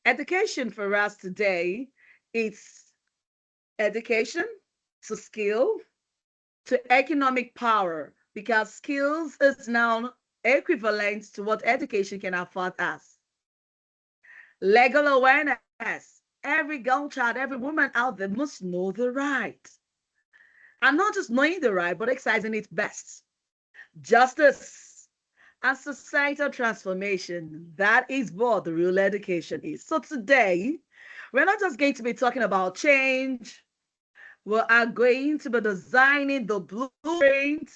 Education for us today is education to skill to economic power because skills is now equivalent to what education can afford us. Legal awareness. Every girl child, every woman out there must know the right. And not just knowing the right, but exercising it best. Justice and societal transformation. That is what the real education is. So today, we're not just going to be talking about change, we are going to be designing the blueprint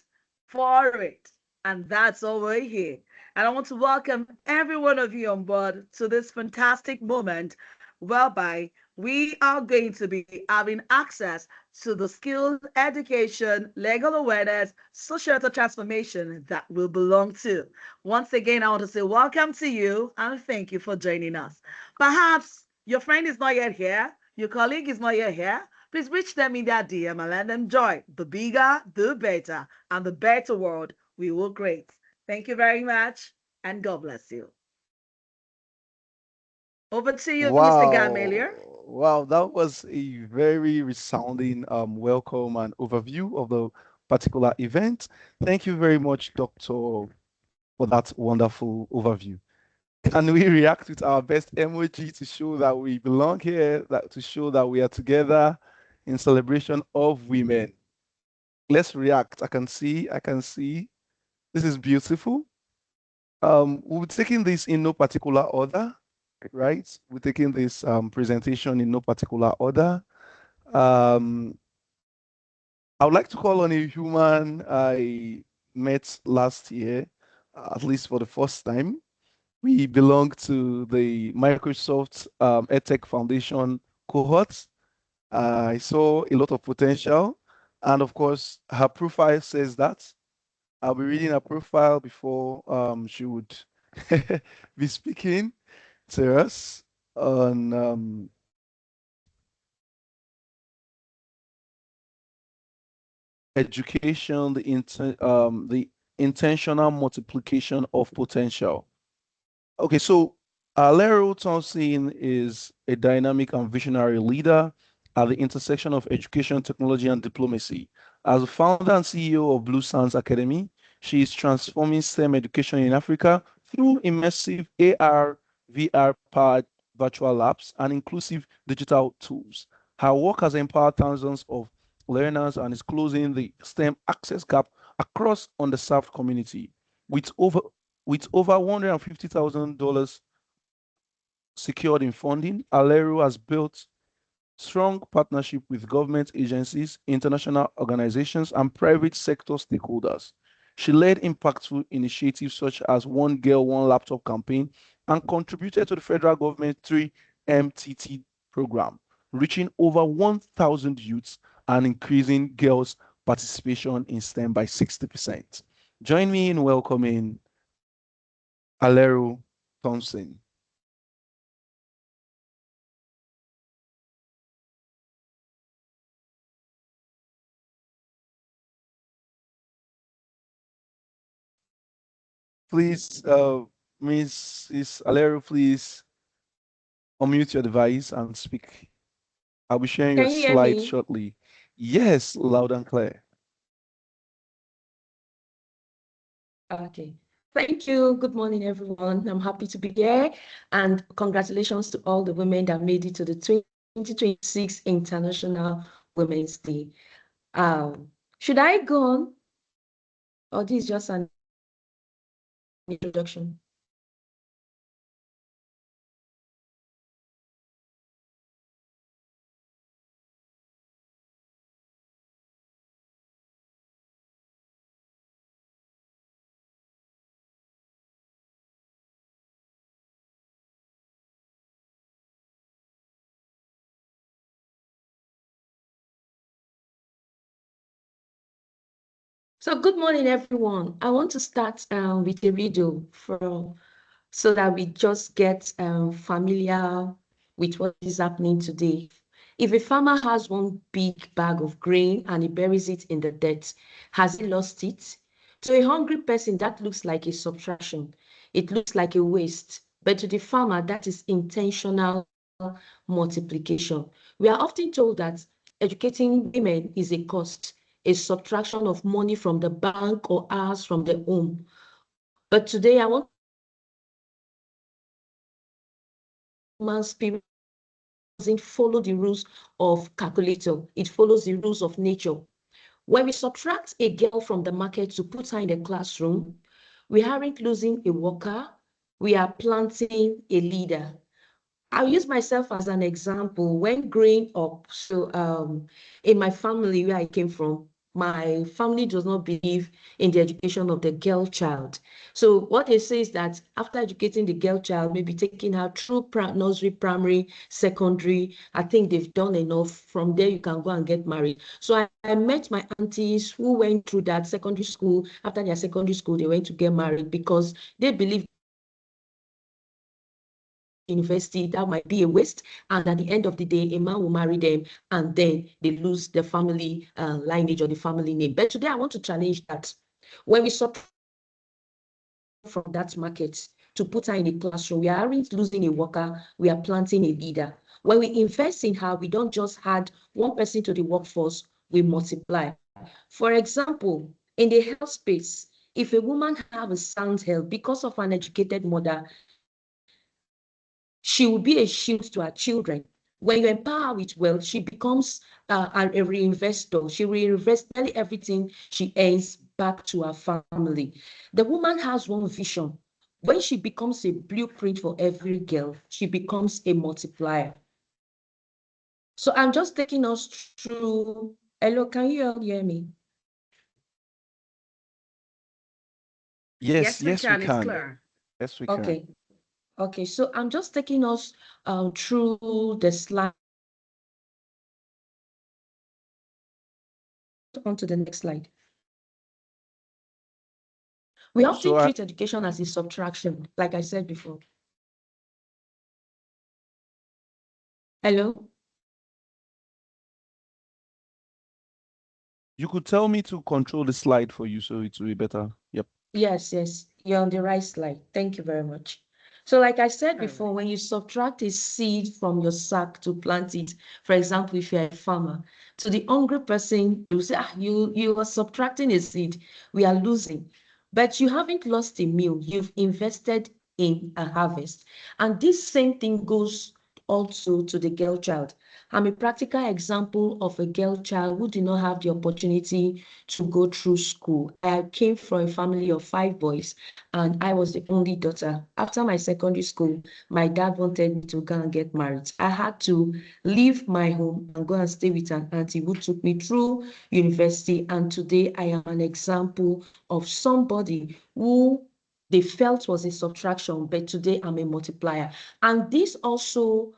for it. And that's all we're here. And I want to welcome every one of you on board to this fantastic moment whereby we are going to be having access to the skills, education, legal awareness, societal transformation that will belong to. Once again, I want to say welcome to you and thank you for joining us. Perhaps your friend is not yet here, your colleague is not yet here. Please reach them in their DM and let them join. The bigger, the better, and the better world we will create. Thank you very much, and God bless you. Over to you, Mr. Gamalier. Wow, that was a very resounding welcome and overview of the particular event. Thank you very much, Doctor, for that wonderful overview. Can we react with our best emoji to show that we belong here, that to show that we are together in celebration of women? Let's react. I can see. This is beautiful. We'll be taking this in no particular order, right? We're taking this presentation in no particular order. Um, I would like to call on a human I met last year, at least for the first time. We belong to the Microsoft EdTech Foundation cohort. I saw a lot of potential. And of course, her profile says that. I'll be reading her profile before she would be speaking to us on education, the intentional multiplication of potential. Okay, so Lero Thompson is a dynamic and visionary leader at the intersection of education, technology, and diplomacy. As the founder and CEO of Blue Sands Academy, she is transforming STEM education in Africa through immersive AR, VR powered virtual labs and inclusive digital tools. Her work has empowered thousands of learners and is closing the STEM access gap across underserved community. With over $150,000 secured in funding, Alero has built strong partnership with government agencies, international organizations, and private sector stakeholders. She led impactful initiatives such as One Girl, One Laptop campaign and contributed to the federal government 3MTT program, reaching over 1,000 youths and increasing girls' participation in STEM by 60%. Join me in welcoming Alero Thompson. Please, Mrs. Alero, please unmute your device and speak. I'll be sharing your Can you hear slide me? shortly. Yes, loud and clear. Okay. Thank you. Good morning, everyone. I'm happy to be here. And congratulations to all the women that made it to the 2026 International Women's Day. Should I go on, or this is just an introduction? So good morning, everyone. I want to start with a riddle so that we just get familiar with what is happening today. If a farmer has one big bag of grain and he buries it in the dirt, has he lost it? To a hungry person, that looks like a subtraction. It looks like a waste. But to the farmer, that is intentional multiplication. We are often told that educating women is a cost, a subtraction of money from the bank or hours from the home. But today, I want to challenge that. Human spirit doesn't follow the rules of calculator, it follows the rules of nature. When we subtract a girl from the market to put her in the classroom, we aren't losing a worker, we are planting a leader. I'll use myself as an example. When growing up, in my family where I came from, my family does not believe in the education of the girl child. So what they say is that after educating the girl child, maybe taking her through nursery, primary, secondary, I think they've done enough. From there, you can go and get married. So I met my aunties who went through that secondary school. After their secondary school, they went to get married because they believe that if they go to university, that might be a waste. And at the end of the day, a man will marry them and then they lose the family lineage or the family name. But today I want to challenge that. When we subtract a girl from that market to put her in a classroom, we aren't losing a worker, we are planting a leader. When we invest in her, we don't just add one person to the workforce, we multiply. For example, in the health space, if a woman have a sound health because of an educated mother, she will be a shield to her children. When you empower her with wealth, she becomes a reinvestor. She reinvests nearly everything she earns back to her family. The woman has one vision. When she becomes a blueprint for every girl, she becomes a multiplier. So I'm just taking us through. Hello, can you all hear me? Yes, Yes, we yes, we can. It's can. clear. Yes, we can. Okay. Okay, so I'm just taking us through the slide. On to the next slide. We often So, treat education as a subtraction, like I said before. Hello? you could tell me to control the slide for you so it will be better. Yep. Yes, yes, you're on the right slide. Thank you very much. So like I said All before, right. when you subtract a seed from your sack to plant it, for example, if you're a farmer, to the hungry person, you say, you are subtracting a seed, we are losing. But you haven't lost a meal, you've invested in a harvest. And this same thing goes also to the girl child. I'm a practical example of a girl child who did not have the opportunity to go through school. I came from a family of 5 boys, and I was the only daughter. After my secondary school, my dad wanted me to go and get married. I had to leave my home and go and stay with an auntie who took me through university. And today I am an example of somebody who they felt was a subtraction, but today I'm a multiplier. And this also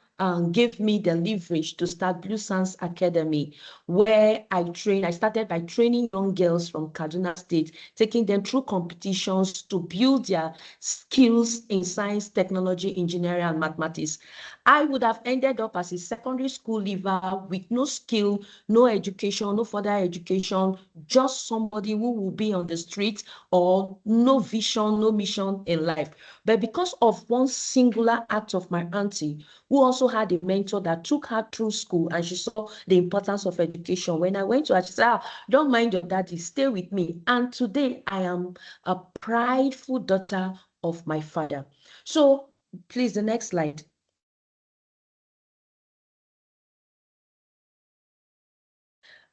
gave me the leverage to start Blue Sands Academy, where I started by training young girls from Kaduna State, taking them through competitions to build their skills in science, technology, engineering, and mathematics. I would have ended up as a secondary school leaver with no skill, no education, no further education, just somebody who will be on the street or no vision, no mission in life. But because of one singular act of my auntie, who also had a mentor that took her through school and she saw the importance of education. When I went to her, she said, don't mind your daddy, stay with me. And today I am a prideful daughter of my father. So please, the next slide.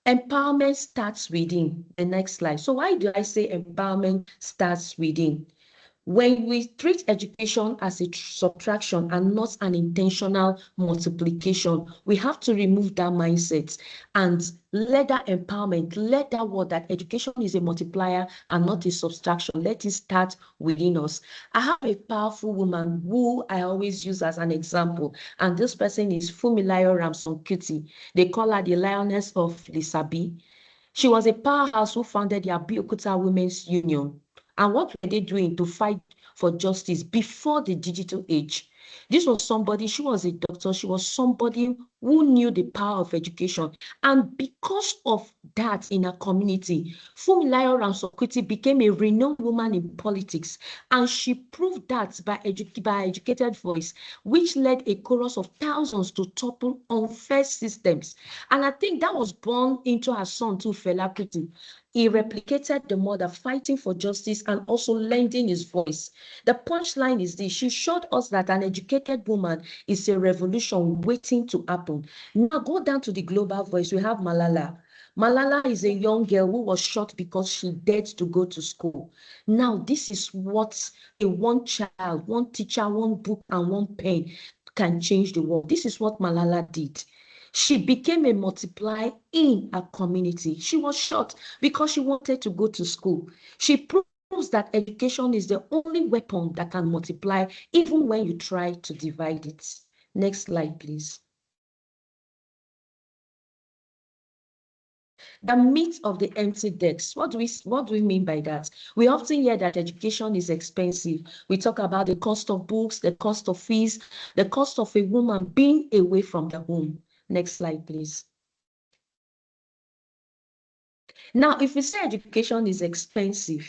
Empowerment starts within. The next slide. So why do I say empowerment starts within? When we treat education as a subtraction and not an intentional multiplication, we have to remove that mindset and let that empowerment, let that word that education is a multiplier and not a subtraction, let it start within us. I have a powerful woman who I always use as an example, and this person is Fumilayo Ramson Kuti. They call her the Lioness of Lisabi. She was a powerhouse who founded the Abeokuta Women's Union. And what were they doing to fight for justice before the digital age? This was somebody, she was a doctor, she was somebody who knew the power of education. And because of that in her community, Funmilayo Ransome became a renowned woman in politics. And she proved that by educated voice, which led a chorus of thousands to topple unfair systems. And I think that was born into her son too, Fela Kuti. He replicated the mother fighting for justice and also lending his voice. The punchline is this: she showed us that an educated woman is a revolution waiting to happen. Now go down to the global voice. We have Malala. Malala is a young girl who was shot because she dared to go to school. Now, this is what a one child, one teacher, one book, and one pen can change the world. This is what Malala did. She became a multiplier in her community. She was shot because she wanted to go to school. She proves that education is the only weapon that can multiply even when you try to divide it. Next slide, please. The myth of the empty desk. What do we mean by that? We often hear that education is expensive. We talk about the cost of books, the cost of fees, the cost of a woman being away from the home. Next slide, please. Now, if we say education is expensive,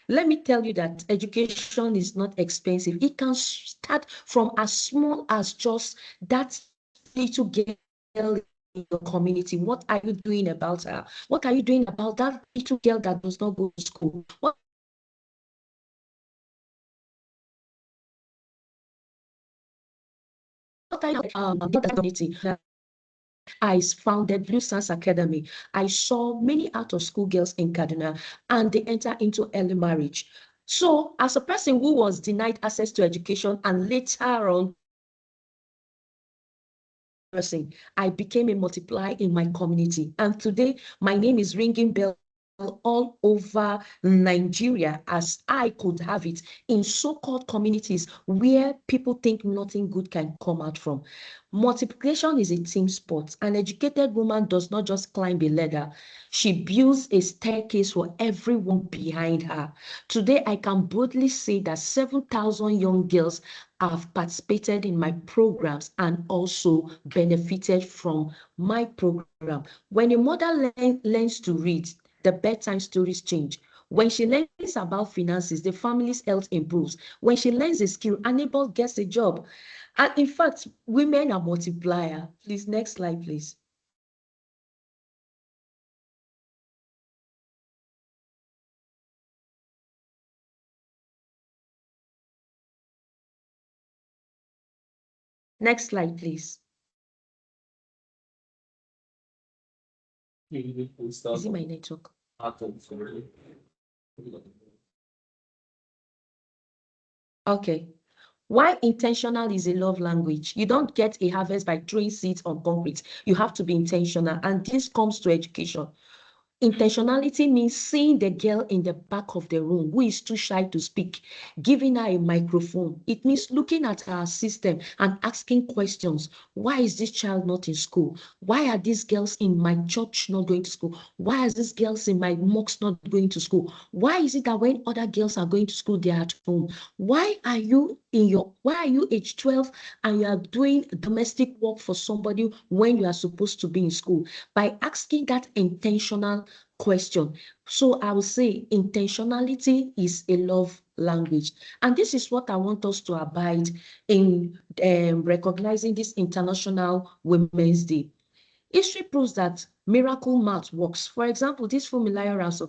let me tell you that education is not expensive. It can start from as small as just that little girl in your community. What are you doing about her? What are you doing about that little girl that does not go to school? What are you the community? I founded Blue Stars Academy. I saw many out-of-school girls in Kaduna, and they enter into early marriage. So, as a person who was denied access to education and later on person, I became a multiplier in my community. And today, my name is ringing bells all over Nigeria, as I could have it in so-called communities where people think nothing good can come out from. Multiplication is a team sport. An educated woman does not just climb a ladder. She builds a staircase for everyone behind her. Today, I can boldly say that 7,000 young girls have participated in my programs and also benefited from my program. When a mother learns to read, the bedtime stories change. When she learns about finances, the family's health improves. When she learns a skill, a neighbor gets a job. And in fact, women are multiplier. Please, next slide, please. Next slide, please. Is it my network? Okay. Why intentional is a love language. You don't get a harvest by throwing seeds on concrete. You have to be intentional. And this comes to education. Intentionality means seeing the girl in the back of the room who is too shy to speak, giving her a microphone. It means looking at her system and asking questions. Why is this child not in school? Why are these girls in my church not going to school? Why are these girls in my mosque not going to school? Why is it that when other girls are going to school, they are at home? Why are you age 12 and you are doing domestic work for somebody when you are supposed to be in school? By asking that intentional question. So I will say intentionality is a love language. And this is what I want us to abide in recognizing this International Women's Day. History proves that miracle math works. For example, this Funmilayo Ransome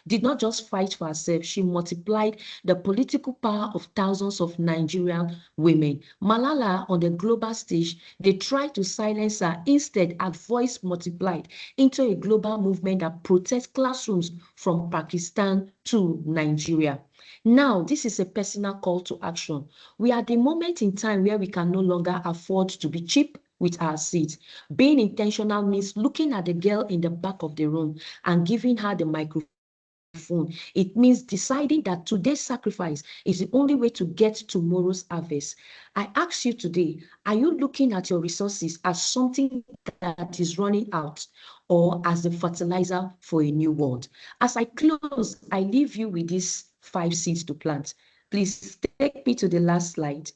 did not just fight for herself, she multiplied the political power of thousands of Nigerian women. Malala, on the global stage, they tried to silence her. Instead, her voice multiplied into a global movement that protects classrooms from Pakistan to Nigeria. Now, this is a personal call to action. We are at the moment in time where we can no longer afford to be cheap with our seeds. Being intentional means looking at the girl in the back of the room and giving her the microphone. It means deciding that today's sacrifice is the only way to get tomorrow's harvest. I ask you today, are you looking at your resources as something that is running out or as the fertilizer for a new world? As I close, I leave you with these 5 seeds to plant. Please take me to the last slide.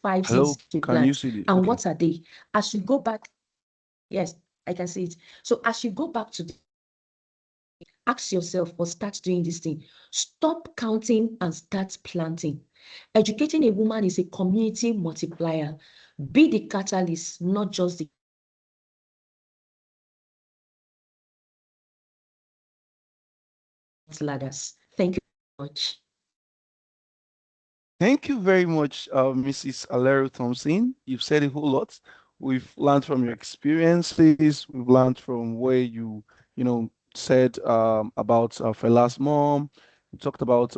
five Hello, things she can you planned. see the? And Okay. what are they? As you go back, yes, I can see it. So as you go back to ask yourself or start doing this thing. Stop counting and start planting. Educating a woman is a community multiplier. Be the catalyst, not just the ladders. Thank you very much. Thank you very much, Mrs. Alero Thompson. You've said a whole lot. We've learned from your experiences. We've learned from where you said about Fela's mom. You talked about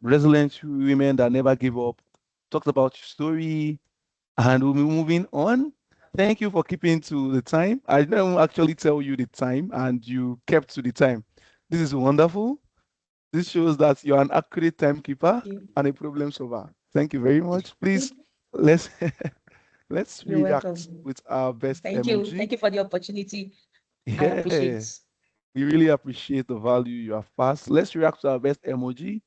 resilient women that never give up. Talked about your story, and we'll be moving on. Thank you for keeping to the time. I didn't actually tell you the time, and you kept to the time. This is wonderful. This shows that you're an accurate timekeeper Thank you. and a problem solver. Thank you very much. Please let's let's You're react welcome. with our best Thank you. emoji. Thank you for the opportunity. I Yeah, appreciate. we really appreciate the value you have passed. Let's react to our best emoji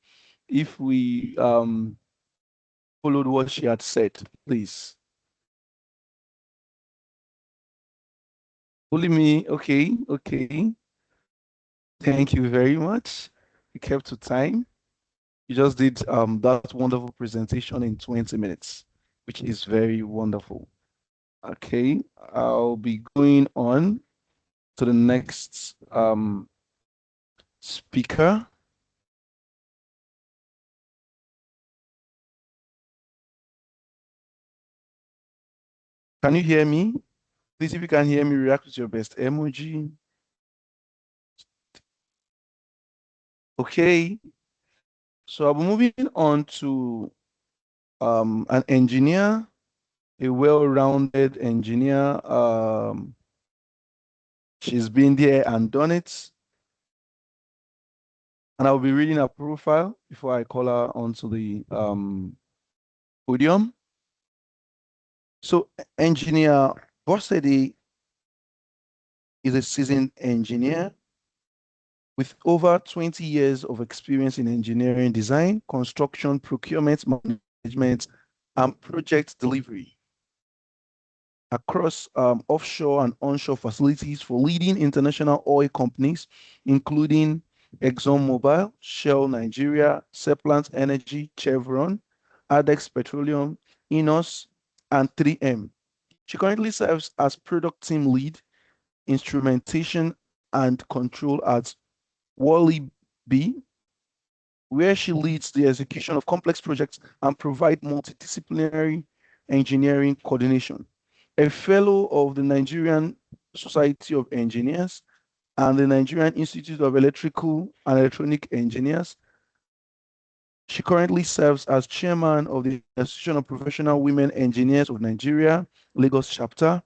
if we followed what she had said, please. Only me. Okay, okay. Thank you very much. You kept to time. You just did that wonderful presentation in 20 minutes, which is very wonderful. Okay, I'll be going on to the next speaker. Can you hear me? Please, if you can hear me, react with your best emoji. Okay, so I'll be moving on to an engineer, a well-rounded engineer. She's been there and done it. And I'll be reading her profile before I call her onto the podium. So, engineer Bossedy is a seasoned engineer with over 20 years of experience in engineering design, construction, procurement management, and project delivery across offshore and onshore facilities for leading international oil companies, including ExxonMobil, Shell Nigeria, Seplant Energy, Chevron, Adex Petroleum, Inos, and 3M. She currently serves as product team lead, instrumentation, and control at Wally B, where she leads the execution of complex projects and provide multidisciplinary engineering coordination. A fellow of the Nigerian Society of Engineers and the Nigerian Institute of Electrical and Electronic Engineers, she currently serves as chairman of the Association of Professional Women Engineers of Nigeria, Lagos chapter,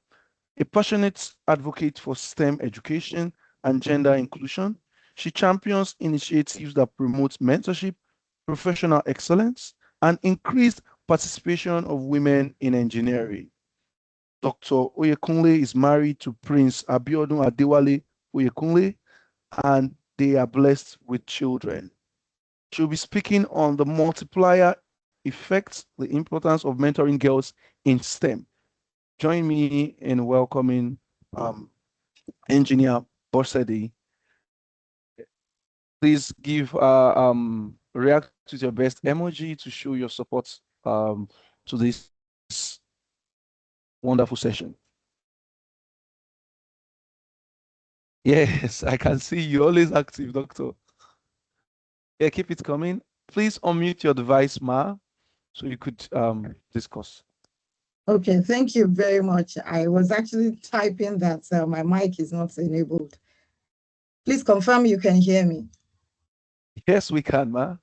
a passionate advocate for STEM education and gender inclusion. She champions initiatives that promote mentorship, professional excellence, and increased participation of women in engineering. Dr. Oyekunle is married to Prince Abiodun Adewale Oyekunle, and they are blessed with children. She'll be speaking on the multiplier effects, the importance of mentoring girls in STEM. Join me in welcoming um, Engineer Borsedi. Please give react with your best emoji to show your support to this wonderful session. Yes, I can see you always active, Doctor. Yeah, keep it coming. Please unmute your device, Ma, so you could discuss. Okay, thank you very much. I was actually typing that my mic is not enabled. Please confirm you can hear me. Yes, we can, Ma.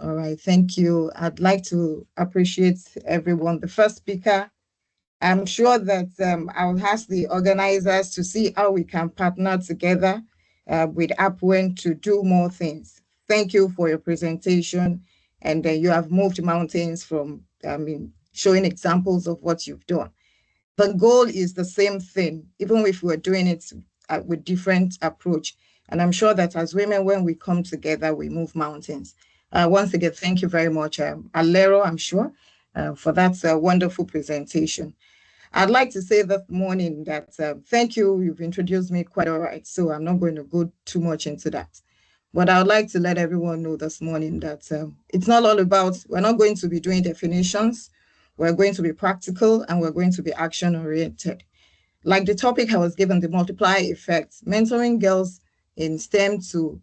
All right, thank you. I'd like to appreciate everyone. The first speaker, I'm sure that I'll ask the organizers to see how we can partner together with Upwind to do more things. Thank you for your presentation. And you have moved mountains from, showing examples of what you've done. The goal is the same thing, even if we're doing it with different approach. And I'm sure that as women, when we come together, we move mountains. Once again, thank you very much. Alero, I'm sure. for that wonderful presentation. I'd like to say this morning that thank you. You've introduced me quite all right, so I'm not going to go too much into that. But I would like to let everyone know this morning that it's not all about, we're not going to be doing definitions. We're going to be practical and we're going to be action oriented. Like the topic I was given, the multiplier effect, mentoring girls in STEM to,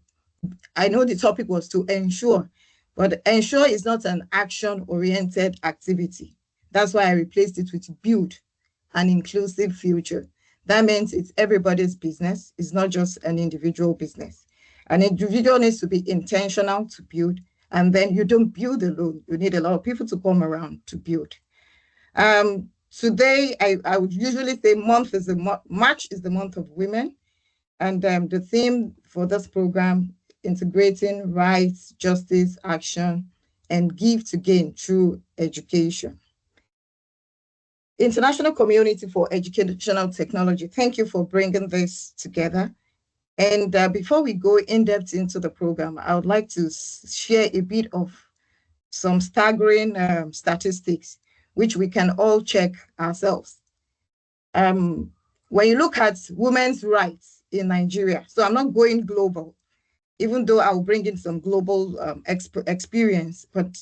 I know the topic was to ensure, but ensure is not an action oriented activity. That's why I replaced it with build an inclusive future. That means it's everybody's business. It's not just an individual business. An individual needs to be intentional to build, and then you don't build alone. You need a lot of people to come around to build. Today, I would usually say March is the month of women, and the theme for this program, integrating rights, justice, action, and give to gain through education. International Community for Educational Technology, thank you for bringing this together. And before we go in depth into the program, I would like to share a bit of some staggering statistics, which we can all check ourselves. When you look at women's rights in Nigeria, so I'm not going global, even though I'll bring in some global experience, but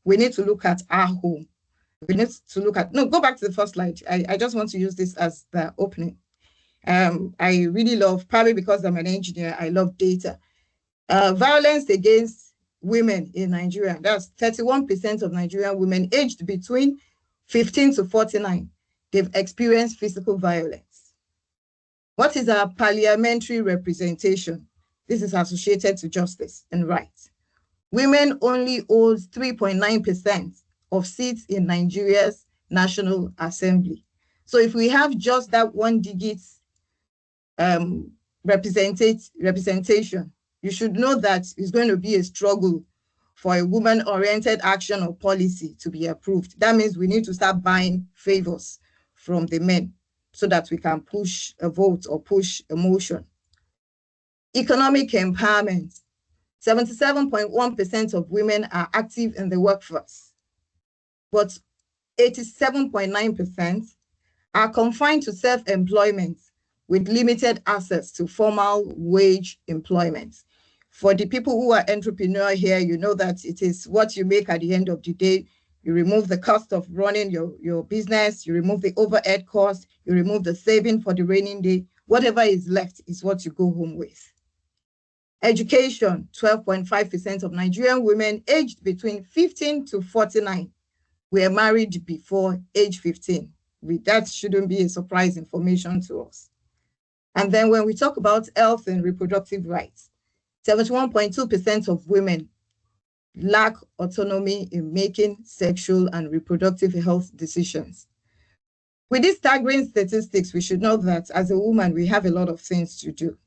we need to look at our home. We need to look at, no, go back to the first slide. I just want to use this as the opening. I really love, probably because I'm an engineer, I love data. Violence against women in Nigeria, that's 31% of Nigerian women aged between 15 to 49. They've experienced physical violence. What is our parliamentary representation? This is associated to justice and rights. Women only hold 3.9% of seats in Nigeria's National Assembly. So if we have just that one digit representation, you should know that it's going to be a struggle for a woman-oriented action or policy to be approved. That means we need to start buying favors from the men so that we can push a vote or push a motion. Economic empowerment. 77.1% of women are active in the workforce, but 87.9% are confined to self-employment with limited access to formal wage employment. For the people who are entrepreneur here, you know that it is what you make at the end of the day. You remove the cost of running your business, you remove the overhead cost, you remove the saving for the raining day. Whatever is left is what you go home with. Education, 12.5% of Nigerian women aged between 15 to 49 were married before age 15. That shouldn't be a surprise information to us. And then when we talk about health and reproductive rights, 71.2% of women lack autonomy in making sexual and reproductive health decisions. With these staggering statistics, we should know that as a woman, we have a lot of things to do.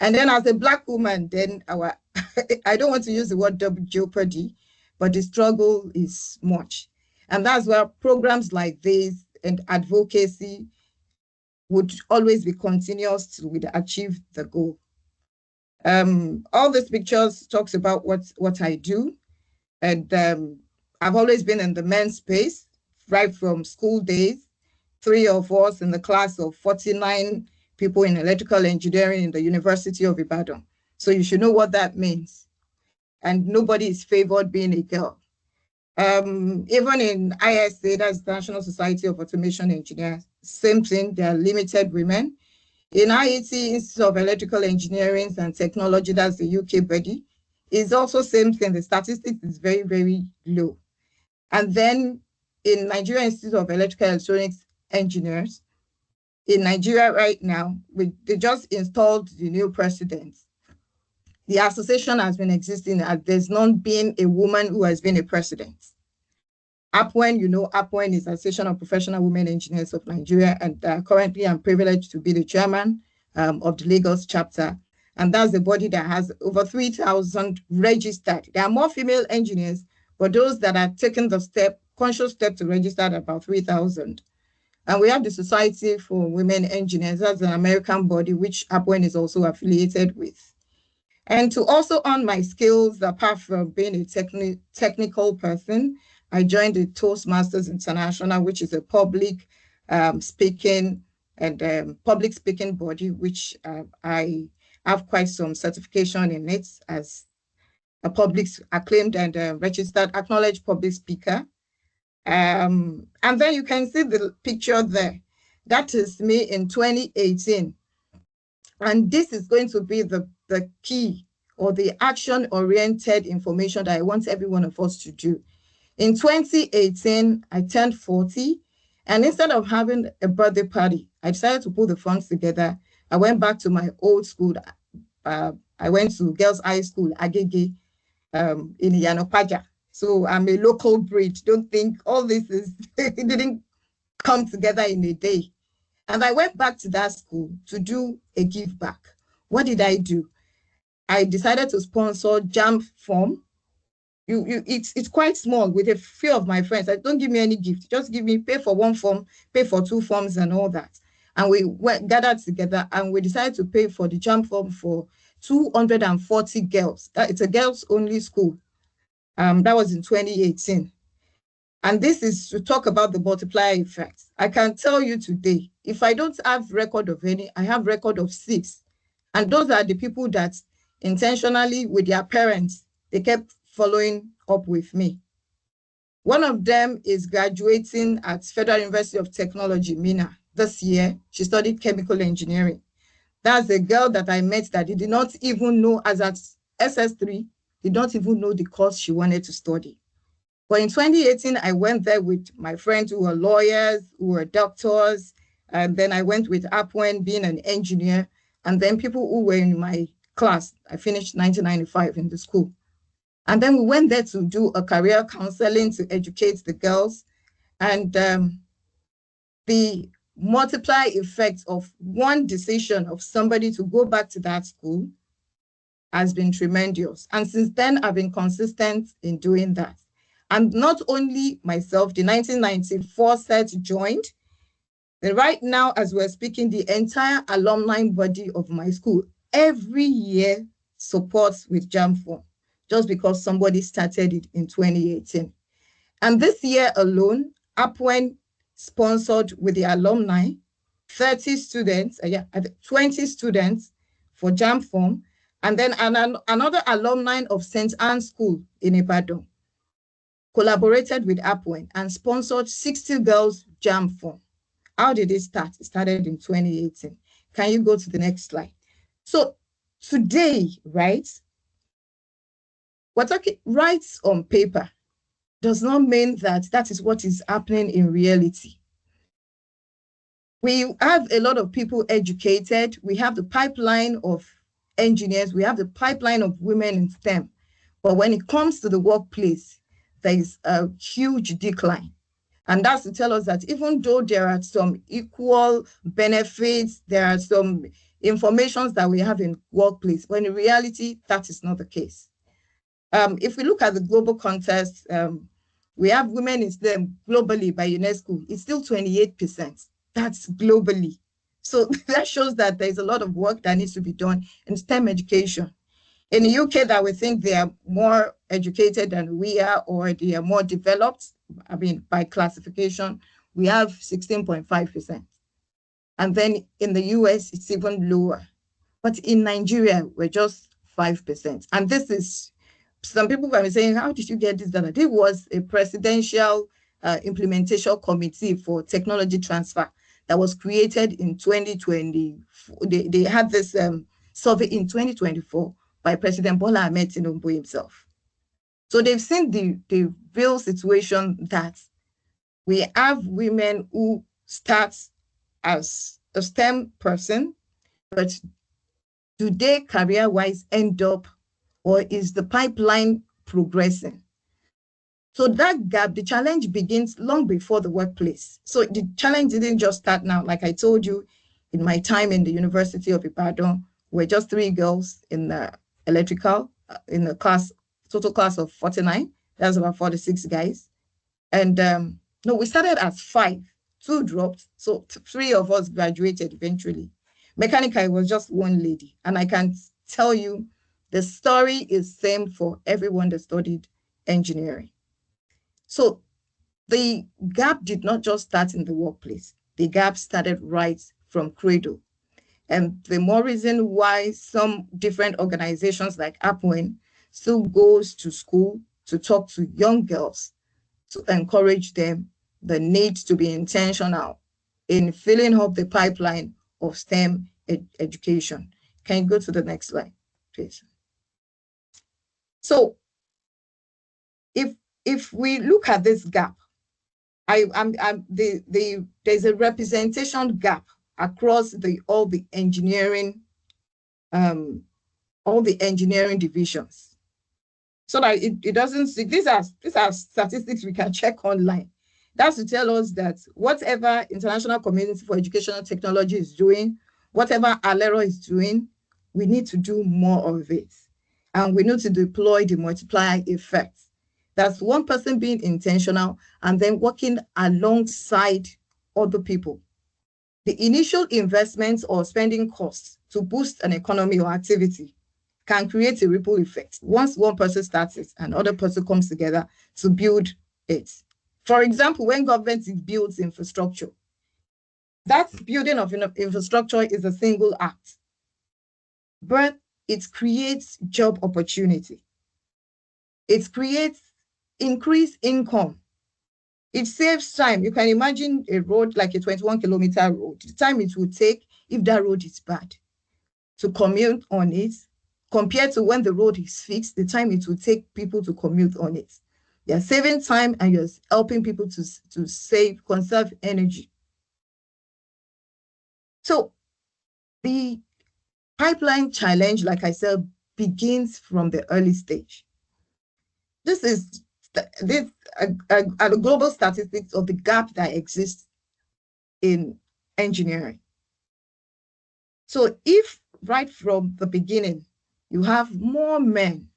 And then as a Black woman, then I don't want to use the word double jeopardy, but the struggle is much. And that's where programs like this and advocacy would always be continuous to achieve the goal. All these pictures talks about what I do. And I've always been in the men's space, right from school days. 3 of us in the class of 49 people in electrical engineering in the University of Ibadan. So you should know what that means. And nobody is favored being a girl. Even in ISA, that's the National Society of Automation Engineers, same thing, there are limited women. In IET, Institute of Electrical Engineering and Technology, that's the UK body, is also same thing. The statistics is very, very low. And then in Nigeria Institute of Electrical Electronics Engineers, in Nigeria right now, they just installed the new president. The association has been existing, and there's not been a woman who has been a president. APWEN, you know, APWEN is Association of Professional Women Engineers of Nigeria, and currently I'm privileged to be the chairman of the Lagos chapter. And that's the body that has over 3,000 registered. There are more female engineers, but those that are taking the conscious step to register are about 3,000. And we have the Society for Women Engineers. That's an American body, which APWEN is also affiliated with. And to also earn my skills, apart from being a technical person, I joined the Toastmasters International, which is a public speaking and public speaking body, which I have quite some certification in it as a public acclaimed and registered acknowledged public speaker. And then you can see the picture there. That is me in 2018. And this is going to be the key or the action-oriented information that I want every one of us to do. In 2018, I turned 40. And instead of having a birthday party, I decided to put the funds together. I went back to my old school. I went to Girls High School, Agege, in Yanopaja. So I'm a local breed. Don't think all this is, it didn't come together in a day. And I went back to that school to do a give back. What did I do? I decided to sponsor jam form. It's quite small with a few of my friends. I don't give me any gift. Just give me, pay for one form, pay for two forms and all that. And we gathered together and we decided to pay for the jam form for 240 girls. It's a girls only school. That was in 2018. And this is to talk about the multiplier effect. I can tell you today, if I don't have record of any, I have record of 6. And those are the people that intentionally with their parents, they kept following up with me. One of them is graduating at Federal University of Technology, Mina, this year. She studied chemical engineering. That's a girl that I met that did not even know, as at SS3, did not even know the course she wanted to study. But in 2018, I went there with my friends who were lawyers, who were doctors, and then I went with Apwen being an engineer, and then people who were in my class. I finished 1995 in the school. And then we went there to do a career counseling to educate the girls. And the multiply effect of one decision of somebody to go back to that school has been tremendous. And since then, I've been consistent in doing that. And not only myself, the 1994 set joined. And right now, as we're speaking, the entire alumni body of my school every year supports with jam form, just because somebody started it in 2018. And this year alone, Apwen sponsored with the alumni 30 students, 20 students for jam form, and then another alumni of St. Anne's School in Ibadan collaborated with Apwen and sponsored 60 girls jam form. How did it start? It started in 2018. Can you go to the next slide? So today, right, we're talking rights on paper does not mean that that is what is happening in reality. We have a lot of people educated. We have the pipeline of engineers. We have the pipeline of women in STEM. But when it comes to the workplace, there is a huge decline. And that's to tell us that even though there are some equal benefits, there are some informations that we have in workplace, when in reality, that is not the case. If we look at the global context, we have women in STEM globally by UNESCO, it's still 28%. That's globally. So that shows that there's a lot of work that needs to be done in STEM education. In the UK, that we think they are more educated than we are, or they are more developed, I mean, by classification, we have 16.5%. And then in the US, it's even lower. But in Nigeria, we're just 5%. And this is, some people can be saying, how did you get this data? This was a presidential implementation committee for technology transfer that was created in 2020. They had this survey in 2024 by President Bola Ahmed Tinubu himself. So they've seen the real situation that we have women who start as a STEM person, but do they career-wise end up, or is the pipeline progressing? So that gap, the challenge begins long before the workplace. So the challenge didn't just start now. Like I told you, in my time in the University of Ibadan, we're just 3 girls in the electrical, in the class, total class of 49. That's about 46 guys. And no, we started as 5, 2 dropped. So 3 of us graduated eventually. Mechanical, it was just 1 lady. And I can tell you, the story is same for everyone that studied engineering. So The gap did not just start in the workplace. The gap started right from cradle. And the more reason why some different organizations like APWIN still goes to school to talk to young girls, to encourage them the need to be intentional in filling up the pipeline of STEM education. Can you go to the next slide, please? So if we look at this gap, there's a representation gap across all the engineering divisions. So that it doesn't see, these are statistics we can check online. That's to tell us that whatever International Community for Educational Technology is doing, whatever Alero is doing, we need to do more of it. And we need to deploy the multiplier effect. That's one person being intentional and then working alongside other people. The initial investments or spending costs to boost an economy or activity can create a ripple effect. Once one person starts it, another person comes together to build it. For example, when government builds infrastructure, that building of infrastructure is a single act, but it creates job opportunity. It creates increased income. It saves time. You can imagine a road like a 21-kilometer road, the time it would take if that road is bad to commute on it, compared to when the road is fixed, the time it will take people to commute on it. You're saving time and you're helping people to conserve energy. So the pipeline challenge, like I said, begins from the early stage. This is a global statistics of the gap that exists in engineering. So if right from the beginning, you have more men,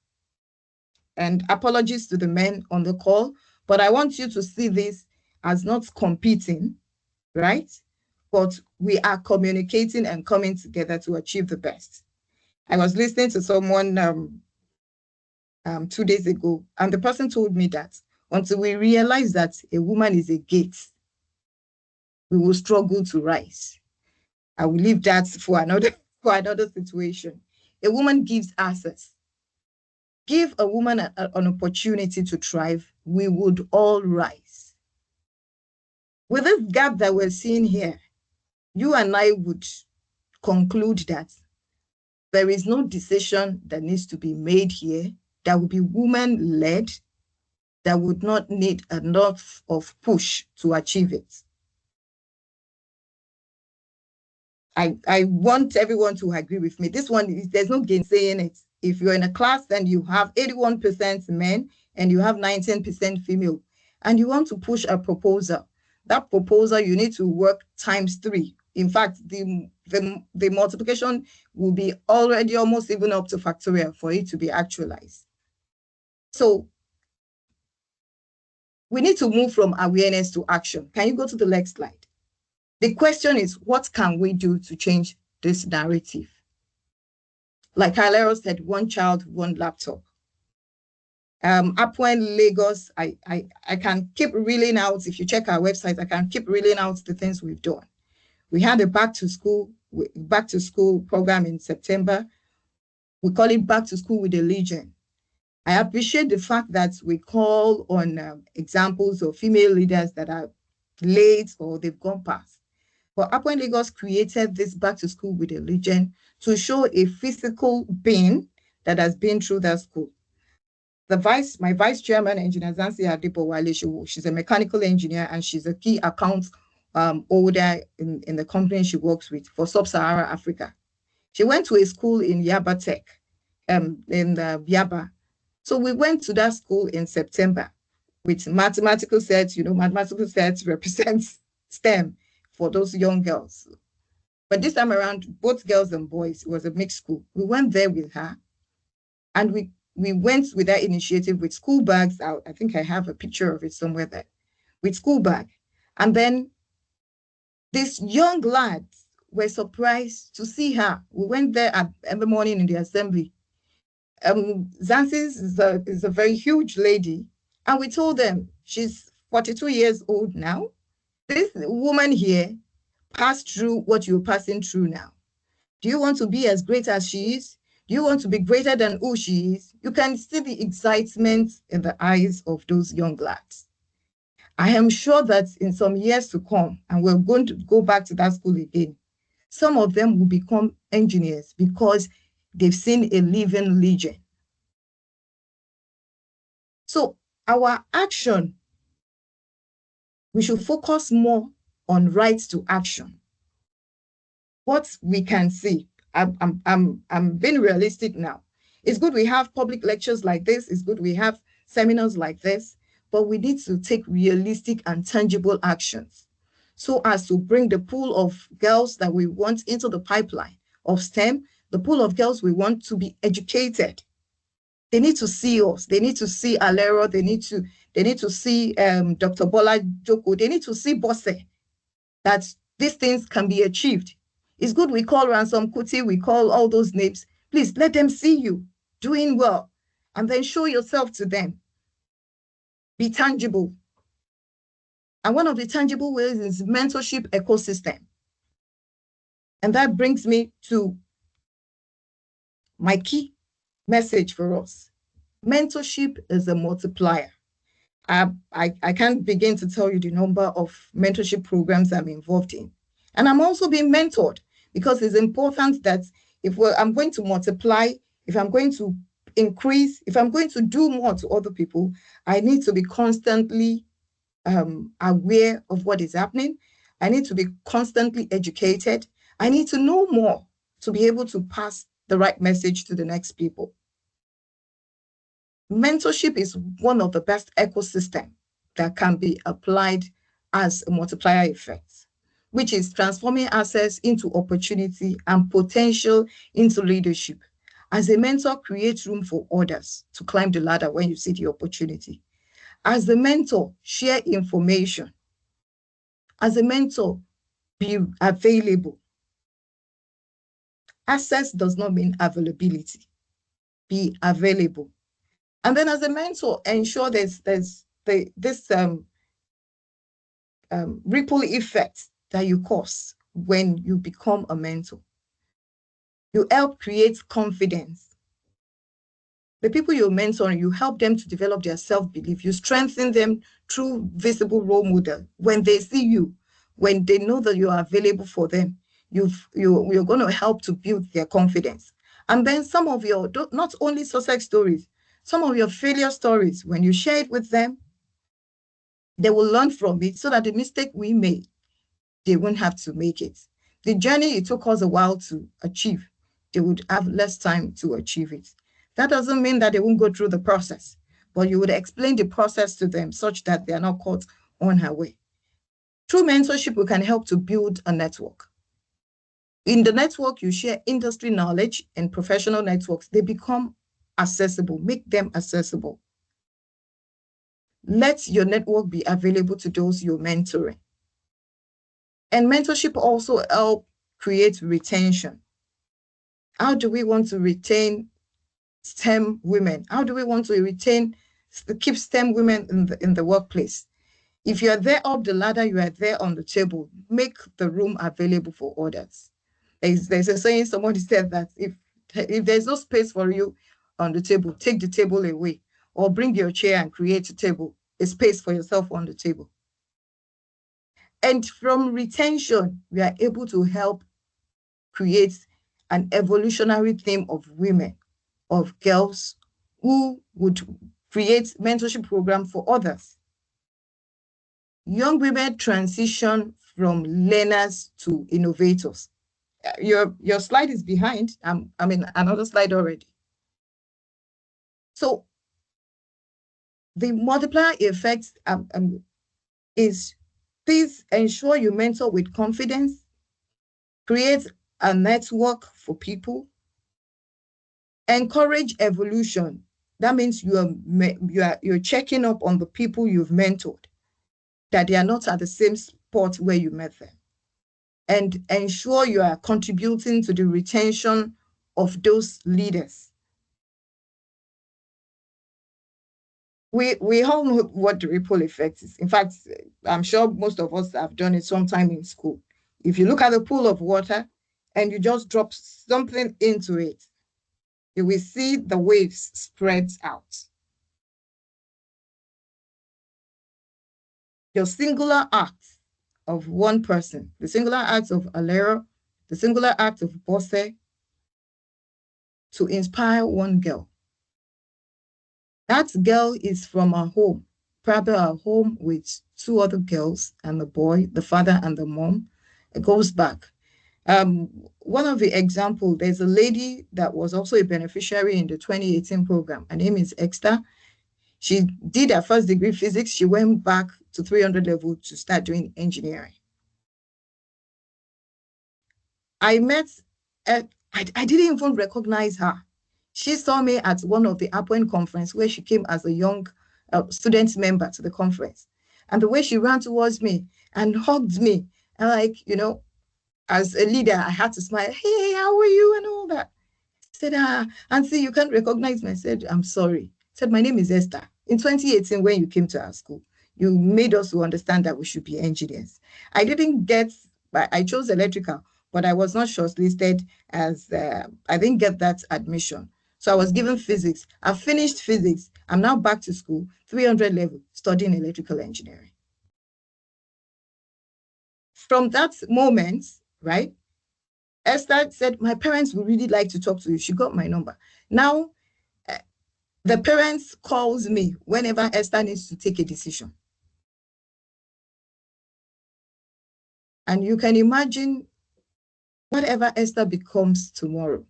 and apologies to the men on the call, but I want you to see this as not competing, right? But we are communicating and coming together to achieve the best. I was listening to someone 2 days ago, and the person told me that until we realize that a woman is a gate, we will struggle to rise. I will leave that for another situation. A woman gives access. Give a woman an opportunity to thrive, we would all rise. With this gap that we're seeing here, you and I would conclude that there is no decision that needs to be made here that would be woman-led, that would not need enough of push to achieve it. I want everyone to agree with me. This one, there's no gainsaying it. If you're in a class and you have 81% men and you have 19% female, and you want to push a proposal, that proposal, you need to work ×3. In fact, the multiplication will be already almost even up to factorial for it to be actualized. So we need to move from awareness to action. Can you go to the next slide? The question is, what can we do to change this narrative? Like Hilero said, one child, one laptop. Upwind Lagos, I can keep reeling out. If you check our website, I can keep reeling out the things we've done. We had a back to school program in September. We call it Back to School with a Legion. I appreciate the fact that we call on examples of female leaders that are late or they've gone past. But Upwind Lagos created this Back to School with a Legion to show a physical being that has been through that school. My vice chairman, Engineer Zansi Adibowale, she's a mechanical engineer and she's a key account holder in the company she works with for Sub-Saharan Africa. She went to a school in Yaba Tech, in Yaba. So we went to that school in September with mathematical sets. Mathematical sets represents STEM for those young girls. But this time around, both girls and boys, it was a mixed school. We went there with her and we went with that initiative with school bags out. I think I have a picture of it somewhere there, with school bag. And then these young lads were surprised to see her. We went there every morning in the assembly. Zansis is a very huge lady. And we told them she's 42 years old now. This woman here passed through what you're passing through now. Do you want to be as great as she is? Do you want to be greater than who she is? You can see the excitement in the eyes of those young lads. I am sure that in some years to come, and we're going to go back to that school again, some of them will become engineers because they've seen a living legend. So our action, we should focus more on rights to action. What we can see, I'm being realistic now. It's good we have public lectures like this. It's good we have seminars like this, but we need to take realistic and tangible actions so as to bring the pool of girls that we want into the pipeline of STEM, the pool of girls we want to be educated. They need to see us. They need to see Alero. They need to see Dr. Bola Joko. They need to see Bosse, that these things can be achieved. It's good we call Ransom Kuti, we call all those names. Please let them see you doing well and then show yourself to them. Be tangible. And one of the tangible ways is mentorship ecosystem. And that brings me to my key message for us. Mentorship is a multiplier. I can't begin to tell you the number of mentorship programs I'm involved in. And I'm also being mentored because it's important that if I'm going to multiply, if I'm going to increase, if I'm going to do more to other people, I need to be constantly aware of what is happening. I need to be constantly educated. I need to know more to be able to pass the right message to the next people. Mentorship is one of the best ecosystems that can be applied as a multiplier effect, which is transforming access into opportunity and potential into leadership. As a mentor, create room for others to climb the ladder when you see the opportunity. As a mentor, share information. As a mentor, be available. Access does not mean availability. Be available. And then as a mentor, ensure there's this ripple effect that you cause when you become a mentor. You help create confidence. The people you mentor, you help them to develop their self-belief. You strengthen them through visible role model. When they see you, when they know that you are available for them, you're going to help to build their confidence. And then some of your, not only success stories, some of your failure stories, when you share it with them, they will learn from it so that the mistake we made, they won't have to make it. The journey it took us a while to achieve, they would have less time to achieve it. That doesn't mean that they won't go through the process, but you would explain the process to them such that they are not caught on her way. Through mentorship, we can help to build a network. In the network, you share industry knowledge and professional networks. They become accessible, make them accessible. Let your network be available to those you're mentoring. And mentorship also helps create retention. How do we want to retain STEM women? How do we want to keep STEM women in the workplace? If you are there up the ladder, you are there on the table, make the room available for others. There's a saying, somebody said that if there's no space for you on the table, take the table away, or bring your chair and create a space for yourself on the table. And from retention, we are able to help create an evolutionary theme of women, of girls who would create mentorship program for others. Young women transition from learners to innovators. Your slide is behind. I'm in another slide already. So the multiplier effect is, please ensure you mentor with confidence, create a network for people, encourage evolution. That means you're checking up on the people you've mentored, that they are not at the same spot where you met them, and ensure you are contributing to the retention of those leaders. we all know what the ripple effect is. In fact, I'm sure most of us have done it sometime in school. If you look at a pool of water and you just drop something into it, you will see the waves spread out. Your singular act of one person, the singular act of Alera, the singular act of Bose, to inspire one girl. That girl is from a home, probably a home with two other girls and the boy, the father and the mom. It goes back. One of the examples, there's a lady that was also a beneficiary in the 2018 program. Her name is Exta. She did her first degree physics. She went back to 300 level to start doing engineering. I met, I didn't even recognize her. She saw me at one of the Appoint conference where she came as a young student member to the conference. And the way she ran towards me and hugged me, and like, you know, as a leader, I had to smile. Hey, how are you? And all that. I said, Auntie, you can't recognize me. I said, I'm sorry. I said, my name is Esther. In 2018, when you came to our school, you made us to understand that we should be engineers. I didn't get, I chose electrical, but I was not shortlisted as, I didn't get that admission. So I was given physics. I finished physics. I'm now back to school, 300 level, studying electrical engineering. From that moment, right, Esther said, my parents would really like to talk to you. She got my number. Now, the parents calls me whenever Esther needs to take a decision. And you can imagine whatever Esther becomes tomorrow,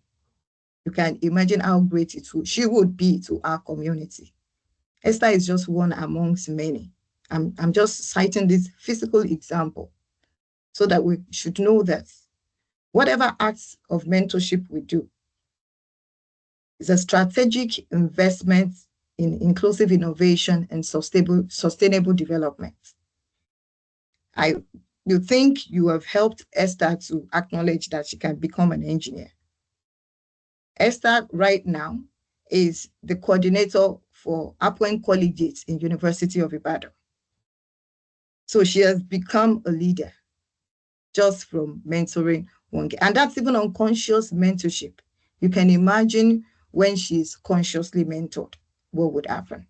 you can imagine how great she would be to our community. Esther is just one amongst many. I'm just citing this physical example so that we should know that whatever acts of mentorship we do is a strategic investment in inclusive innovation and sustainable development. You think you have helped Esther to acknowledge that she can become an engineer. Esther right now is the coordinator for Appoint Collegiate in University of Ibadan. So she has become a leader just from mentoring one girl. And that's even unconscious mentorship. You can imagine when she's consciously mentored, what would happen?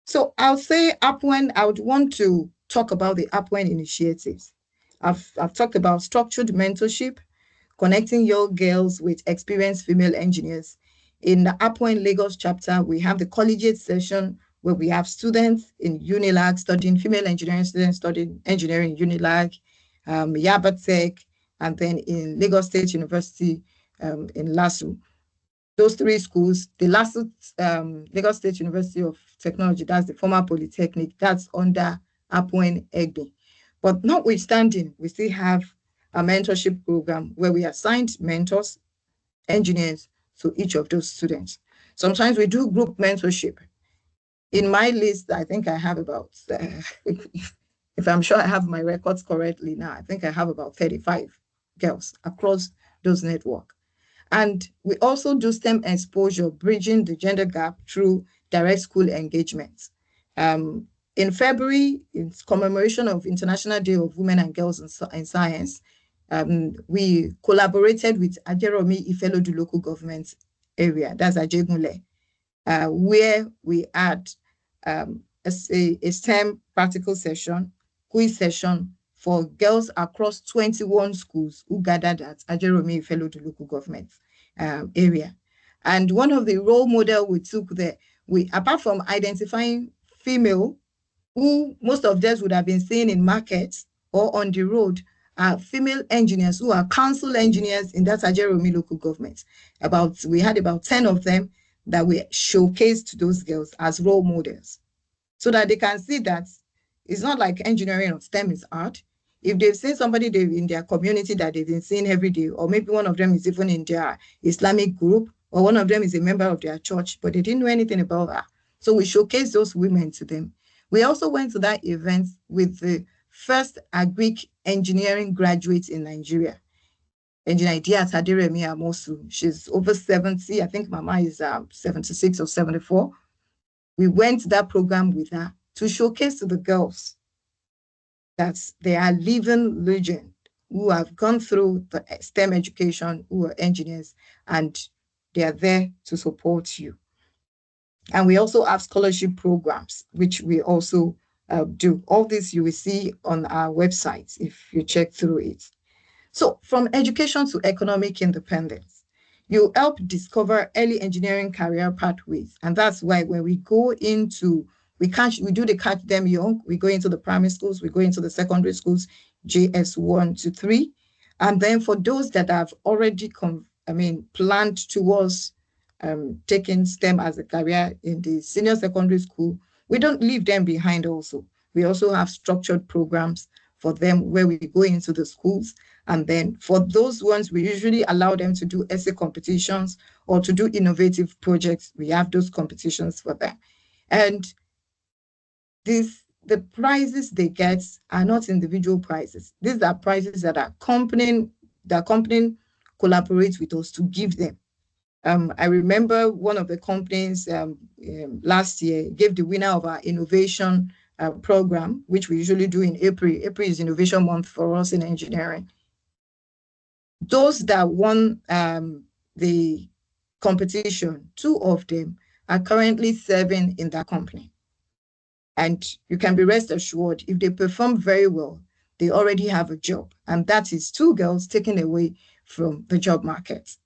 So I'll say Appoint, I would want to talk about the Appoint initiatives. I've talked about structured mentorship, connecting young girls with experienced female engineers. In the Appoint Lagos chapter, we have the collegiate session where we have students in Unilag studying, female engineering students studying engineering in Unilag, Yaba Tech, and then in Lagos State University in LASU. Those three schools, the LASU, Lagos State University of Technology, that's the former Polytechnic, that's under Appoint Egbe. But notwithstanding, we still have a mentorship program where we assign mentors, engineers to each of those students. Sometimes we do group mentorship. In my list, I think I have about, if I'm sure I have my records correctly now, I think I have about 35 girls across those networks. And we also do STEM exposure, bridging the gender gap through direct school engagements. In February, in commemoration of International Day of Women and Girls in Science, we collaborated with Ajeromi Ifelodu local government area, that's Ajegunle, where we had a STEM practical session, quiz session for girls across 21 schools who gathered at Ajeromi Ifelodu local government area. And one of the role model we took there, apart from identifying female, who most of them would have been seen in markets or on the road, are female engineers who are council engineers in that Ajeromi local government. We had about 10 of them that we showcased to those girls as role models so that they can see that it's not like engineering or STEM is art. If they've seen somebody in their community that they've been seeing every day, or maybe one of them is even in their Islamic group, or one of them is a member of their church, but they didn't know anything about that. So we showcased those women to them. We also went to that event with the first agric engineering graduates in Nigeria. Engineer Diaz Hadiremi Amosu. She's over 70. I think Mama is 76 or 74. We went to that program with her to showcase to the girls that they are living legends who have gone through the STEM education, who are engineers, and they are there to support you. And we also have scholarship programs, which we also do. All this you will see on our website if you check through it. So from education to economic independence, you help discover early engineering career pathways. And that's why when we go into, we do the catch them young, we go into the primary schools, we go into the secondary schools, JS1 to 3. And then for those that have already planned towards taking STEM as a career in the senior secondary school, we don't leave them behind also. We also have structured programs for them where we go into the schools. And then for those ones, we usually allow them to do essay competitions or to do innovative projects. We have those competitions for them. And the prizes they get are not individual prizes. These are prizes that are company collaborates with us to give them. I remember one of the companies last year gave the winner of our innovation program, which we usually do in April. April is Innovation Month for us in engineering. Those that won the competition, 2 of them are currently serving in that company. And you can be rest assured, if they perform very well, they already have a job. And that is 2 girls taken away from the job market.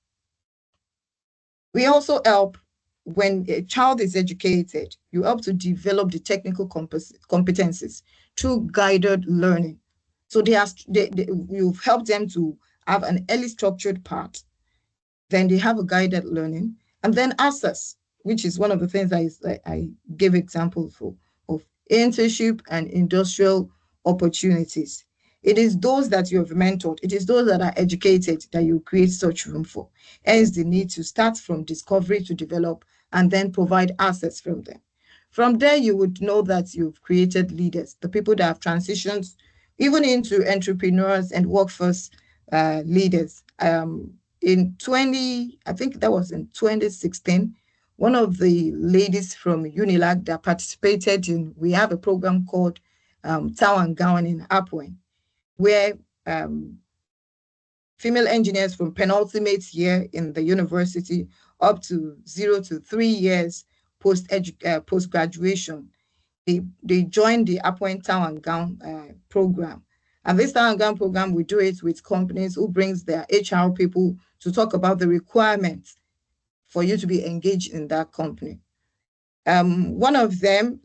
We also help when a child is educated, you help to develop the technical competencies through guided learning. So you've helped them to have an early structured part, then they have a guided learning, and then access, which is one of the things I give examples for, of internship and industrial opportunities. It is those that you have mentored, it is those that are educated that you create such room for. Hence the need to start from discovery to develop and then provide assets from them. From there, you would know that you've created leaders, the people that have transitioned even into entrepreneurs and workforce leaders. I think that was in 2016, one of the ladies from Unilag that participated we have a program called Town Gown in Apwen, where female engineers from penultimate year in the university up to 0 to 3 years post-graduation, they joined the Appoint Town and Gown program. And this Town and Gown program, we do it with companies who brings their HR people to talk about the requirements for you to be engaged in that company. One of them,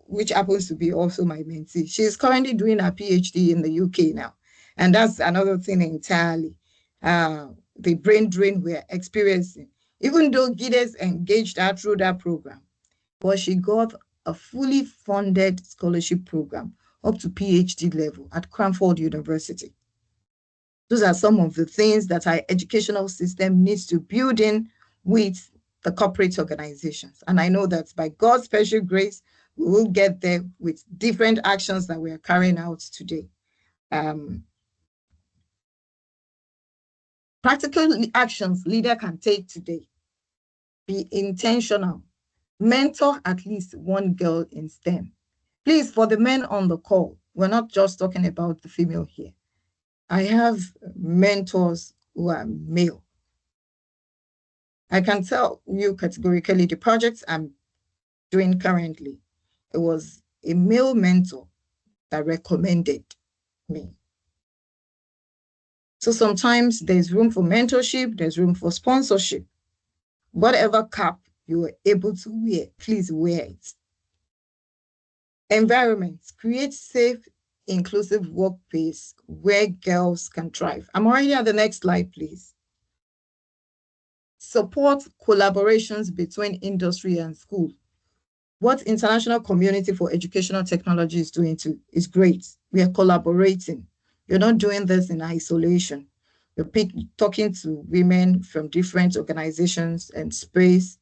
which happens to be also my mentee, she's currently doing her PhD in the UK now. And that's another thing entirely. The brain drain we're experiencing. Even though Gides engaged her through that program, but she got a fully funded scholarship program up to PhD level at Cranford University. Those are some of the things that our educational system needs to build in with the corporate organizations. And I know that by God's special grace, we will get there with different actions that we are carrying out today. Practical actions leader can take today. Be intentional. Mentor at least 1 girl in STEM. Please, for the men on the call, we're not just talking about the female here. I have mentors who are male. I can tell you categorically the projects I'm doing currently, it was a male mentor that recommended me. So sometimes there's room for mentorship, there's room for sponsorship. Whatever cap you are able to wear, please wear it. Environments, create safe, inclusive workplace where girls can thrive. I'm already at the next slide, please. Support collaborations between industry and school. What International Community for Educational Technology is doing is great. We are collaborating. You're not doing this in isolation. You're talking to women from different organizations and space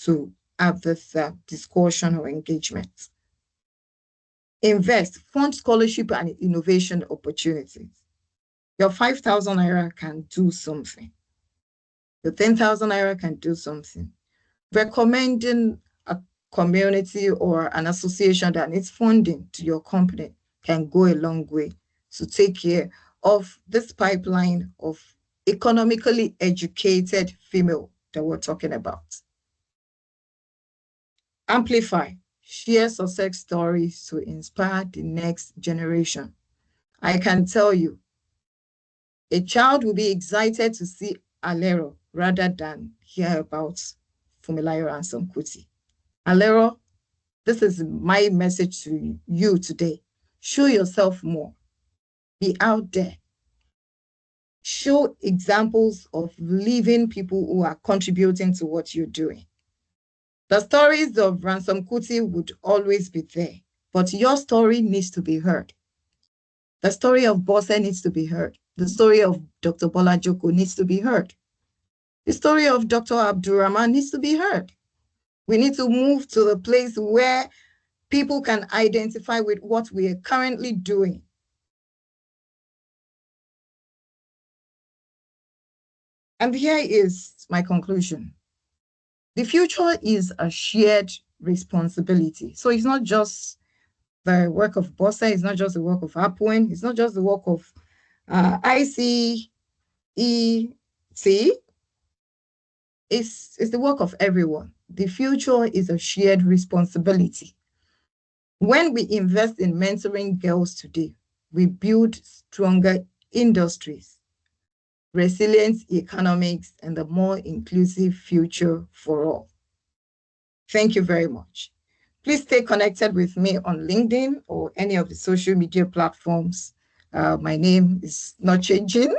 to have this discussion or engagement. Invest, fund scholarship and innovation opportunities. Your 5,000 naira can do something. Your 10,000 naira can do something. Recommending a community or an association that needs funding to your company can go a long way to take care of this pipeline of economically educated female that we're talking about. Amplify, share success stories to inspire the next generation. I can tell you, a child will be excited to see Alero rather than hear about Fumilayo and Kuti. Alero, this is my message to you today. Show yourself more. Be out there. Show examples of living people who are contributing to what you're doing. The stories of Ransom Kuti would always be there, but your story needs to be heard. The story of Bosse needs to be heard. The story of Dr. Bola Joko needs to be heard. The story of Dr. Abdurrahman needs to be heard. We need to move to the place where people can identify with what we are currently doing. And here is my conclusion. The future is a shared responsibility. So it's not just the work of Bosse, it's not just the work of Apwen, it's not just the work of ICET. It's the work of everyone. The future is a shared responsibility. When we invest in mentoring girls today, we build stronger industries, resilient economics, and a more inclusive future for all. Thank you very much. Please stay connected with me on LinkedIn or any of the social media platforms. My name is not changing.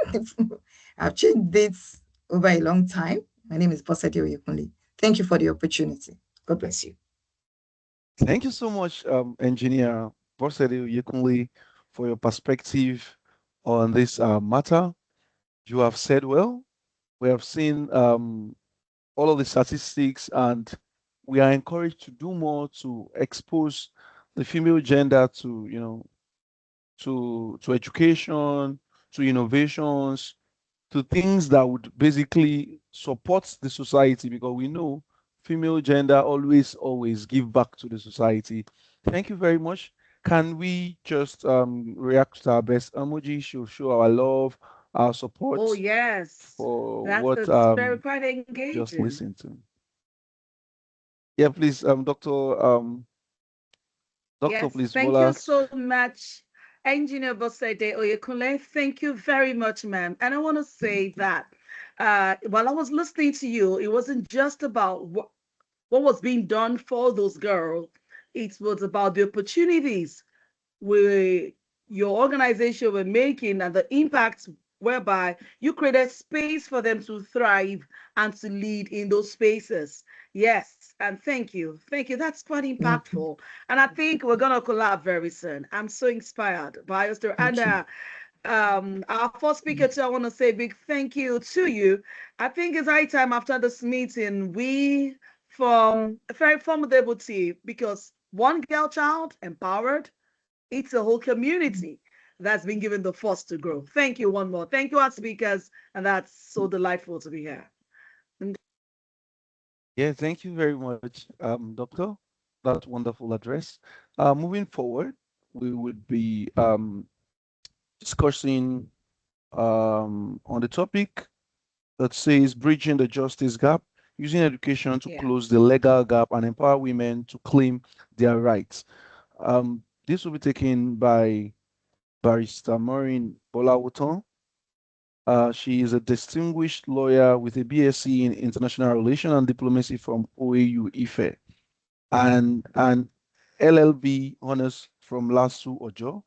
I've changed dates over a long time. My name is Bosse Oyekunle. Thank you for the opportunity. God bless you. Thank you so much, Engineer Bosse Oyekunle, for your perspective on this matter. You have said well. We have seen all of the statistics, and we are encouraged to do more to expose the female gender to, to education, to innovations, to things that would basically support the society, because we know female gender always give back to the society. Thank you very much. Can we just react to our best emoji, show our love, our support Oh, yes. for That's what it's very quite just engaging. listened to? Yeah, please, Doctor, Yes, please, thank you Bola. so much, Engineer Bosede Oyekunle. Thank you very much, ma'am. And I want to say that while I was listening to you, it wasn't just about what was being done for those girls. It was about the opportunities where your organization were making and the impact whereby you created space for them to thrive and to lead in those spaces. Yes, and thank you. Thank you. That's quite Thank you. impactful. And I think we're going to collab very soon. I'm so inspired by your story. And Thank you. our first speaker, too, I want to say a big thank you to you. I think it's high time after this meeting, we form a very formidable team because one girl child empowered, it's a whole community that's been given the force to grow. Thank you one more. Thank you, our speakers. And that's so delightful to be here. Yeah, thank you very much, Doctor. That wonderful address. Moving forward, we would be discussing on the topic that says bridging the justice gap, using education to Yeah. close the legal gap and empower women to claim their rights. This will be taken by Barrister Maureen Bolawuton. She is a distinguished lawyer with a BSc in International Relations and Diplomacy from OAU Ife and an LLB honors from LASU Ojo.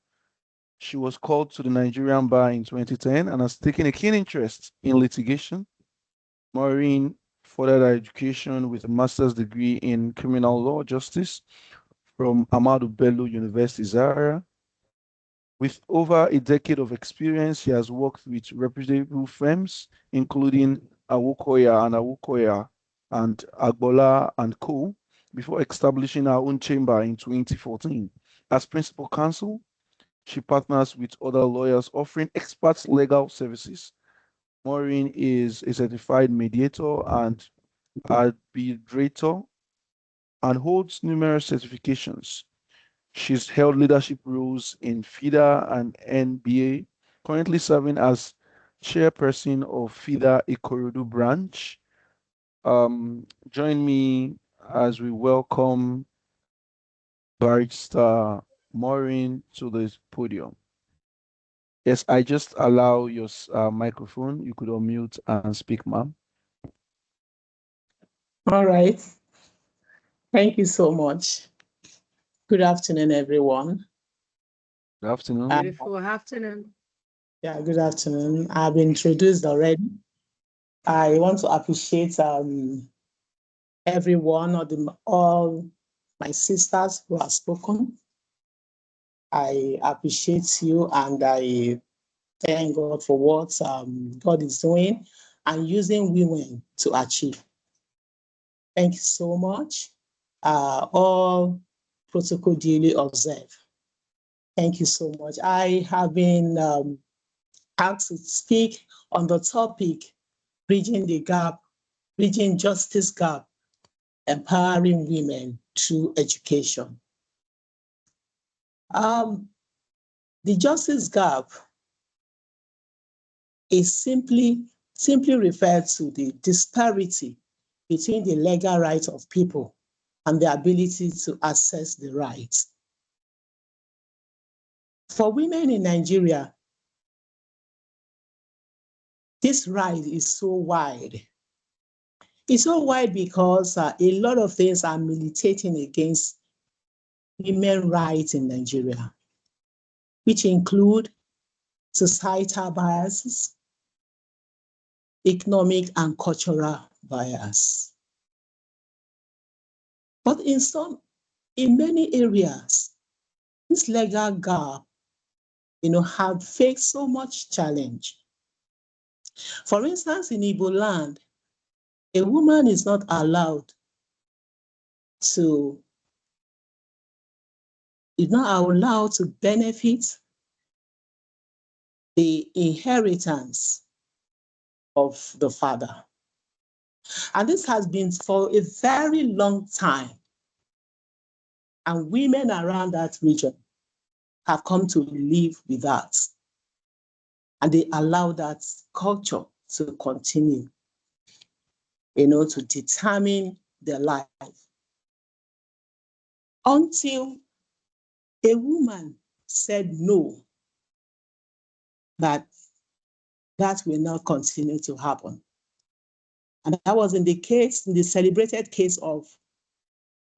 She was called to the Nigerian bar in 2010 and has taken a keen interest in litigation. Maureen furthered her education with a master's degree in criminal law justice from Ahmadu Bello University, Zaria. With over a decade of experience, she has worked with reputable firms, including Awukoya and Agbola and Co., before establishing her own chamber in 2014. As principal counsel, She partners with other lawyers offering expert legal services. Maureen is a certified mediator and arbitrator and holds numerous certifications. She's held leadership roles in FIDA and NBA, currently serving as chairperson of FIDA Ikorodu branch. Join me as we welcome Barrister Maureen to the podium. Yes, I just allow your microphone. You could unmute and speak, ma'am. All right. Thank you so much. Good afternoon, everyone. Good afternoon. Beautiful afternoon. Yeah, good afternoon. I've been introduced already. I want to appreciate everyone, all my sisters who have spoken. I appreciate you and I thank God for what God is doing and using women to achieve. Thank you so much. All protocol duly observed. Thank you so much. I have been asked to speak on the topic, bridging the gap, bridging justice gap, empowering women through education. The justice gap is simply referred to the disparity between the legal rights of people and the ability to access the rights. For women in Nigeria, this right is so wide. It's so wide because a lot of things are militating against women's rights in Nigeria, which include societal biases, economic and cultural bias. But in many areas, this legal gap, have faced so much challenge. For instance, in Igbo land, a woman is not allowed to, benefit the inheritance of the father. And this has been for a very long time. And women around that region have come to live with that. And they allow that culture to continue, to determine their life. Until a woman said no, that will not continue to happen. And that was in the celebrated case of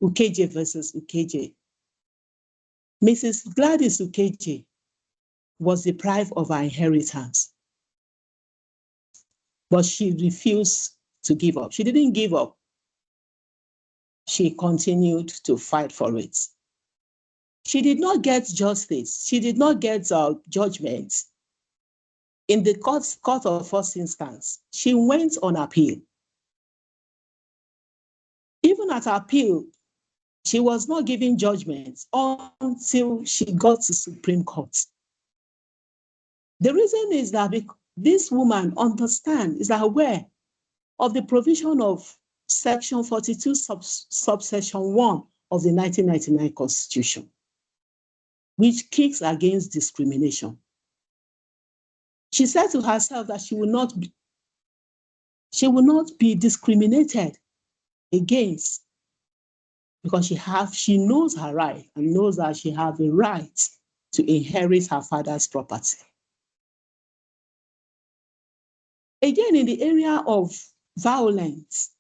Ukeje versus Ukeje. Mrs. Gladys Ukeje was deprived of her inheritance, but she refused to give up. She didn't give up. She continued to fight for it. She did not get justice. She did not get judgment. In the court of first instance, she went on appeal. Even at appeal, she was not given judgment until she got to Supreme Court. The reason is that this woman is aware of the provision of Section 42, subsection 1 of the 1999 Constitution, which kicks against discrimination. She said to herself that she will not be discriminated against because she knows her right and knows that she has a right to inherit her father's property. Again, in the area of violence,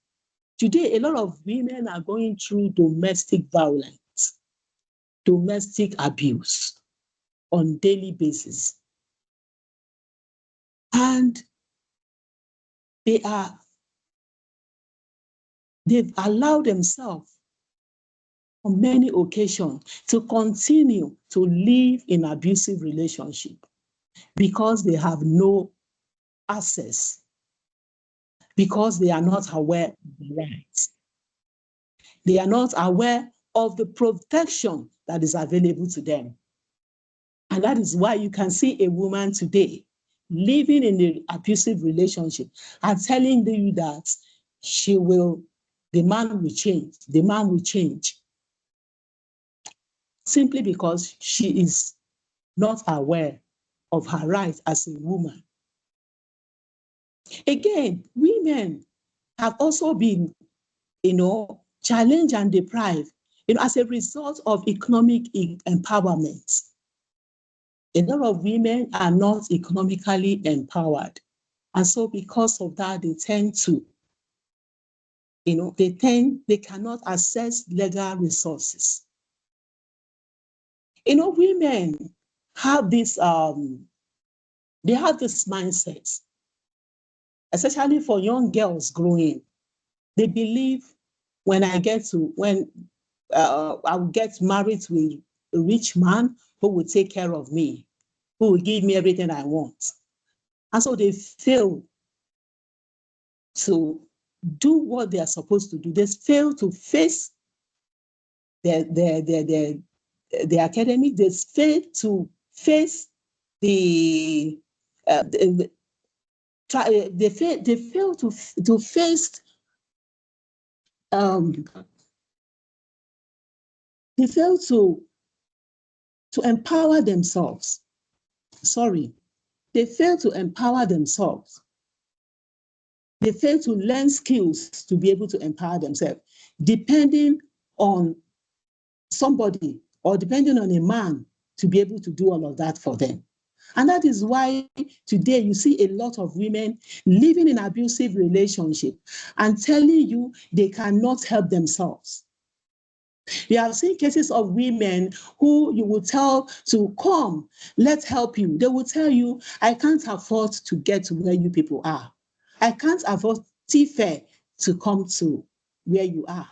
today a lot of women are going through domestic violence, domestic abuse on daily basis. And they've allowed themselves on many occasions to continue to live in abusive relationship because they have no access, because they are not aware of the rights. They are not aware of the protection that is available to them. And that is why you can see a woman today living in an abusive relationship and telling you that the man will change, the man will change, simply because she is not aware of her rights as a woman. Again, women have also been, challenged and deprived, as a result of economic empowerment. A lot of women are not economically empowered. And so because of that, they tend to, they cannot access legal resources. Women have this, they have this mindset, especially for young girls growing. They believe when I'll get married to a rich man who will take care of me, who will give me everything I want. And so they fail to do what they are supposed to do. They fail to face their academic. They fail to face the they fail to face they fail to empower themselves. Sorry, they fail to empower themselves. They fail to learn skills to be able to empower themselves, depending on somebody or depending on a man to be able to do all of that for them. And that is why today you see a lot of women living in abusive relationship and telling you they cannot help themselves. You have seen cases of women who you will tell to come, let's help you. They will tell you, I can't afford to get to where you people are. I can't afford fare to come to where you are.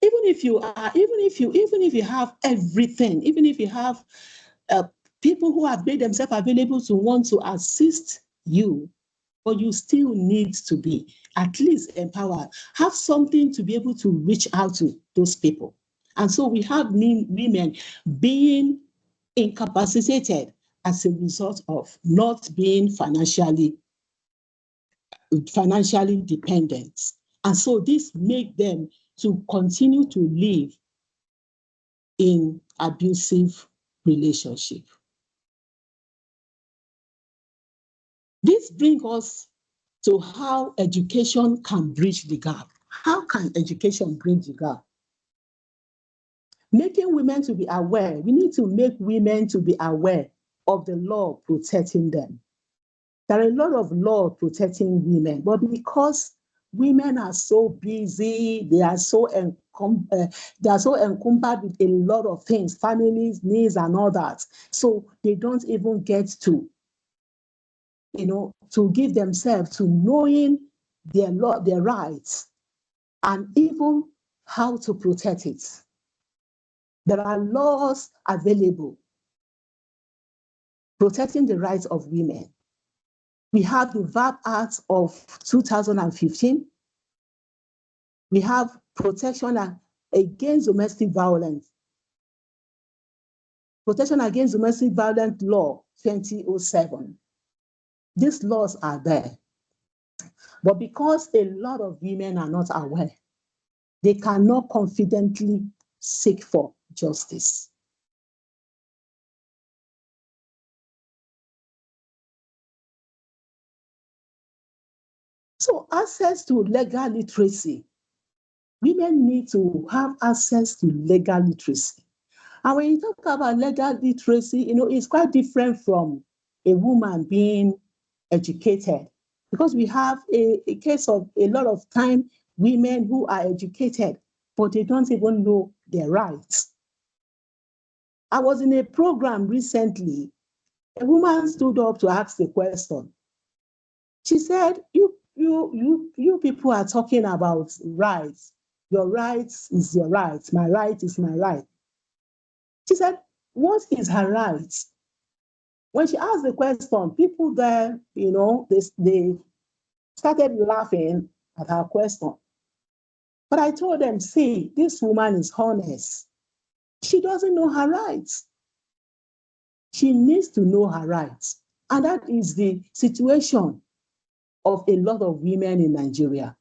Even if you have everything, even if you have people who have made themselves available to want to assist you, but you still need to be at least empowered, have something to be able to reach out to those people. And so we have women being incapacitated as a result of not being financially dependent. And so this makes them to continue to live in abusive relationship. This brings us to how education can bridge the gap. How can education bridge the gap? Making women to be aware. We need to make women to be aware of the law protecting them. There are a lot of laws protecting women, but because women are so busy, they are so encumbered with a lot of things, families, needs, and all that. So they don't even get to, to give themselves to knowing their law, their rights, and even how to protect it. There are laws available protecting the rights of women. We have the VAP Act of 2015. We have protection against domestic violence. Protection against domestic violence law 2007. These laws are there. But because a lot of women are not aware, they cannot confidently seek for justice. So access to legal literacy. Women need to have access to legal literacy. And when you talk about legal literacy, it's quite different from a woman being educated. Because we have a case of a lot of time women who are educated, but they don't even know their rights. I was in a program recently. A woman stood up to ask the question. She said, you people are talking about rights. Your rights is your rights. My right is my right. She said, what is her right? When she asked the question, people there, they started laughing at her question. But I told them, see, this woman is honest. She doesn't know her rights. She needs to know her rights. And that is the situation of a lot of women in Nigeria.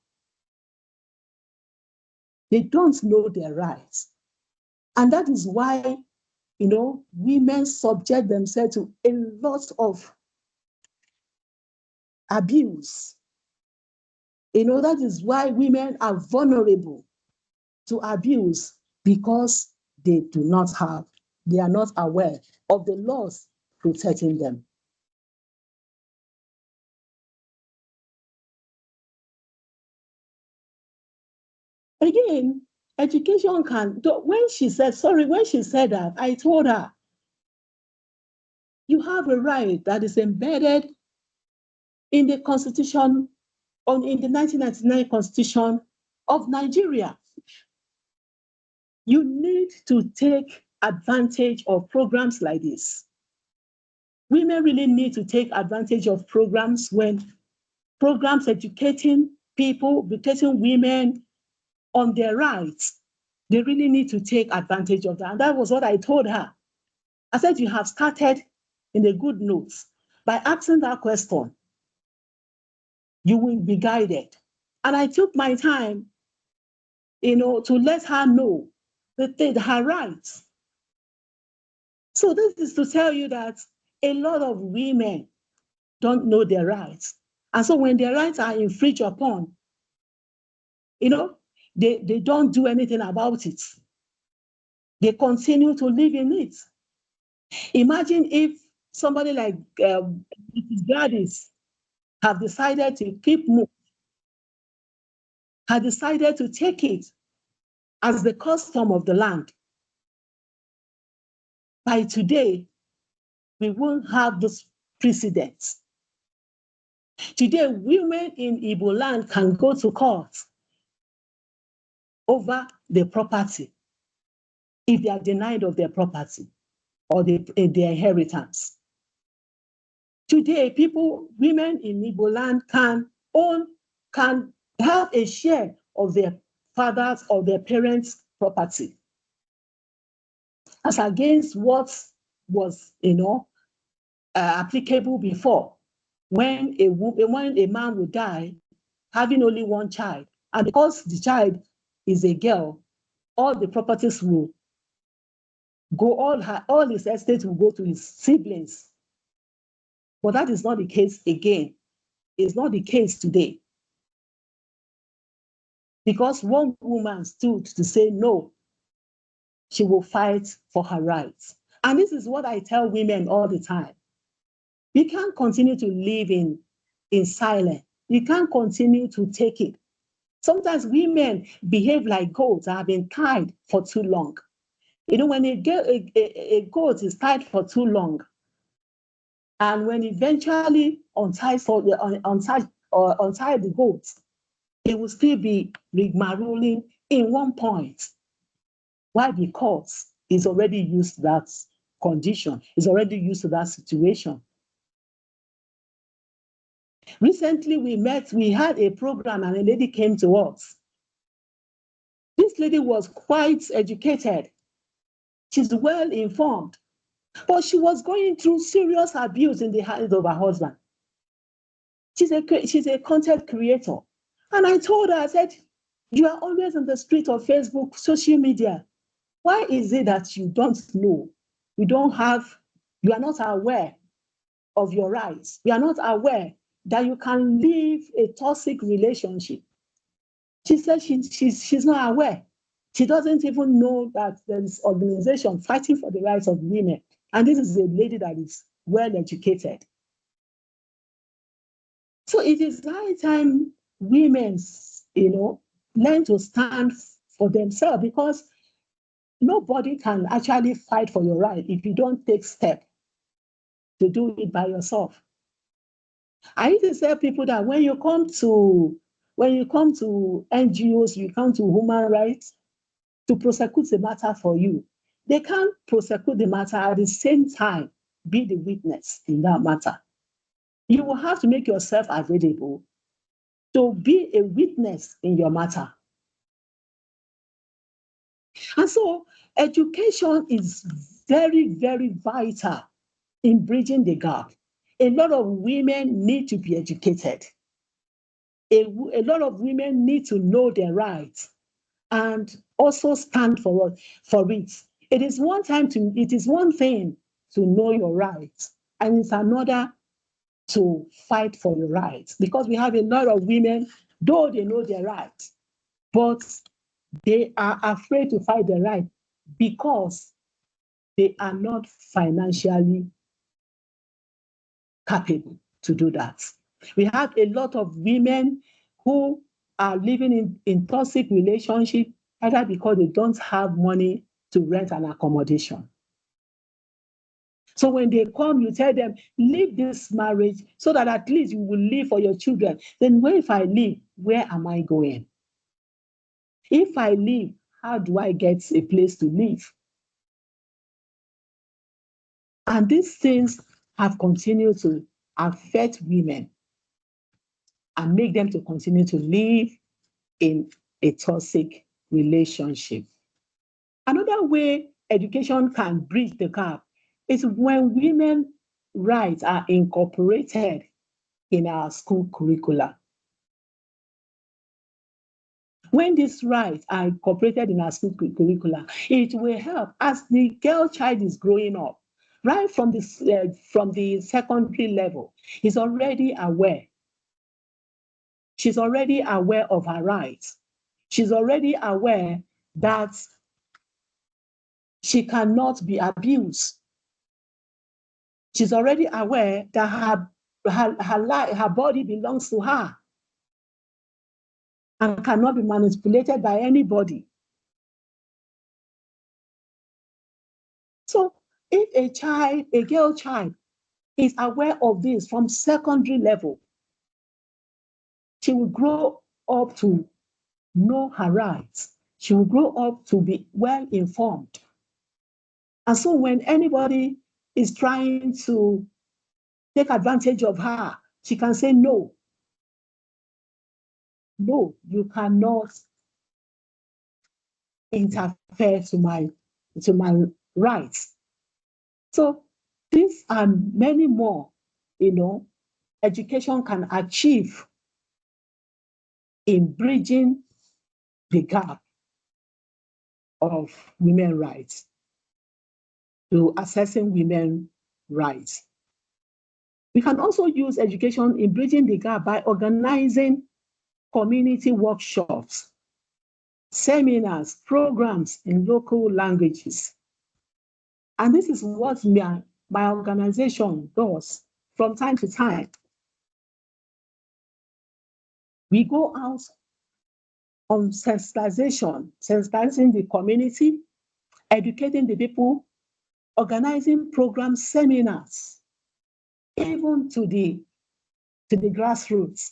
They don't know their rights. And that is why, women subject themselves to a lot of abuse. That is why women are vulnerable to abuse, because they are not aware of the laws protecting them. Again, education when she said that, I told her, you have a right that is embedded in the Constitution, in the 1999 Constitution of Nigeria. You need to take advantage of programs like this. Women really need to take advantage of programs educating people, educating women on their rights. They really need to take advantage of that. And that was what I told her. I said, you have started in a good note. By asking that question, you will be guided. And I took my time, to let her know her rights. So this is to tell you that a lot of women don't know their rights. And so when their rights are infringed upon, they don't do anything about it. They continue to live in it. Imagine if somebody like Gladys have decided to keep moving, had decided to take it as the custom of the land. By today, we won't have this precedent. Today, women in Igbo land can go to court over the property if they are denied of their property or their inheritance. Today, women in Igbo land can have a share of their fathers or their parents' property, as against what was, applicable before, when a man would die having only one child, and because the child is a girl, all the properties will go, all his estate will go to his siblings. But that is not the case again. It's not the case today. Because one woman stood to say no, she will fight for her rights. And this is what I tell women all the time. You can't continue to live in silence. You can't continue to take it. Sometimes women behave like goats that have been tied for too long. When a goat is tied for too long, and when eventually untie the goat, it will still be rigmaroling in one point. Why? Because it's already used to that condition, it's already used to that situation. Recently, we had a program, and a lady came to us. This lady was quite educated. She's well informed, but she was going through serious abuse in the hands of her husband. She's a content creator. And I told her, I said, you are always on the street of Facebook, social media. Why is it that you don't know? You are not aware of your rights. You are not aware that you can live a toxic relationship. She said she's not aware. She doesn't even know that there is organization fighting for the rights of women. And this is a lady that is well educated. So it is high time women, learn to stand for themselves, because nobody can actually fight for your right if you don't take steps to do it by yourself. I used to tell people that when you come to NGOs, you come to human rights to prosecute the matter for you. They can't prosecute the matter at the same time be the witness in that matter. You will have to make yourself available to be a witness in your matter. And so education is very, very vital in bridging the gap. A lot of women need to be educated. A lot of women need to know their rights and also stand for it. It is one thing to know your rights, and it's another to fight for your rights. Because we have a lot of women, though they know their rights, but they are afraid to fight their right because they are not financially capable to do that. We have a lot of women who are living in toxic relationships either because they don't have money to rent an accommodation. So when they come, you tell them, leave this marriage so that at least you will live for your children. Then if I leave, where am I going? If I leave, how do I get a place to live? And these things have continued to affect women and make them to continue to live in a toxic relationship. Another way education can bridge the gap is when women's rights are incorporated in our school curricula. When these rights are incorporated in our school curricula, it will help as the girl child is growing up, right from the secondary level, is already aware. She's already aware of her rights. She's already aware that she cannot be abused. She's already aware that her body belongs to her and cannot be manipulated by anybody. So if a girl child is aware of this from secondary level, she will grow up to know her rights. She will grow up to be well informed. And so when anybody is trying to take advantage of her, she can say, no, you cannot interfere to my rights. So these are many more, education can achieve in bridging the gap of women's rights to assessing women's rights. We can also use education in bridging the gap by organizing community workshops, seminars, programs in local languages. And this is what my organization does from time to time. We go out on sensitizing the community, educating the people, organizing programs, seminars, even to the grassroots.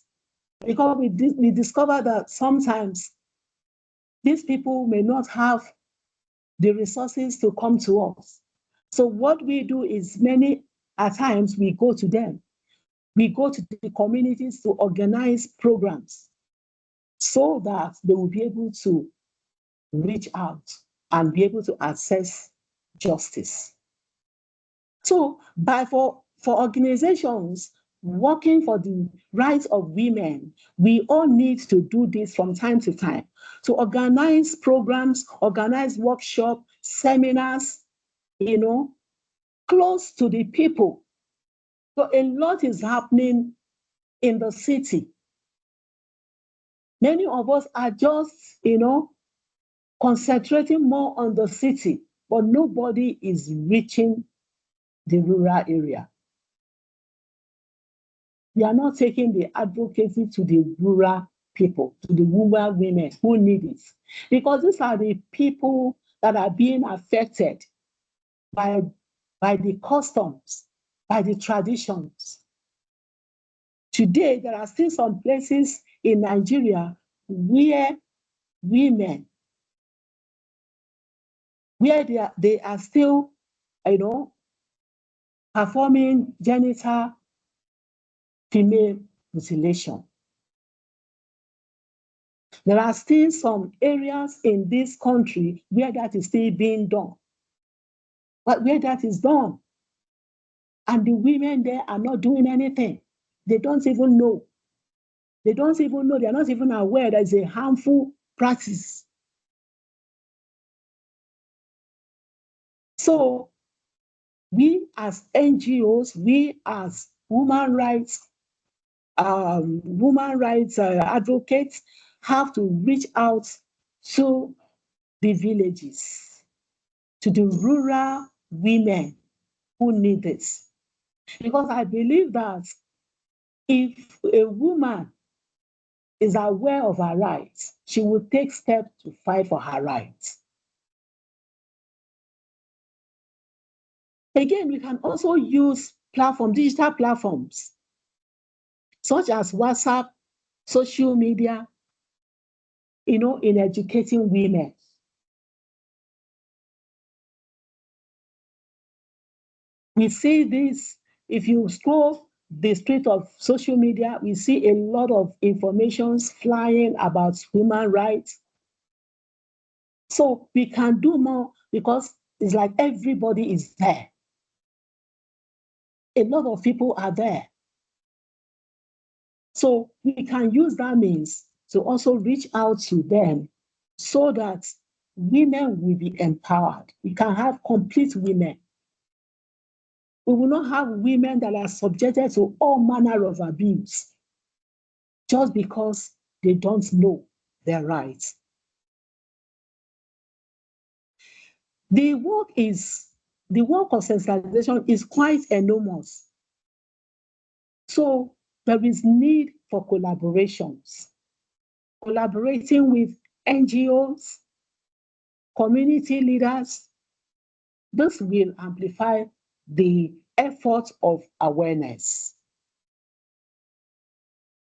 Because we discover that sometimes these people may not have the resources to come to us. So what we do is at times we go to them. We go to the communities to organize programs so that they will be able to reach out and be able to access justice. So for organizations working for the rights of women, we all need to do this from time to time, to organize programs, organize workshops, seminars, close to the people. So a lot is happening in the city. Many of us are just, concentrating more on the city, but nobody is reaching the rural area. We are not taking the advocacy to the rural people, to the rural women who need it. Because these are the people that are being affected by the customs, by the traditions. Today, there are still some places in Nigeria where women, where they are still, performing genital female mutilation. There are still some areas in this country where that is still being done. But where that is done, and the women there are not doing anything. They don't even know. They don't even know. They are not even aware that it's a harmful practice. So we as NGOs, we as woman rights advocates have to reach out to the villages, to the rural women who need this. Because I believe that if a woman is aware of her rights, she will take steps to fight for her rights. Again, we can also use digital platforms, such as WhatsApp, social media, in educating women. We see this, if you scroll the street of social media, we see a lot of informations flying about human rights. So we can do more because it's like everybody is there. A lot of people are there. So we can use that means to also reach out to them so that women will be empowered. We can have complete women. We will not have women that are subjected to all manner of abuse just because they don't know their rights. The work of sensitization is quite enormous. So there is need for collaborations, collaborating with NGOs, community leaders. This will amplify the effort of awareness.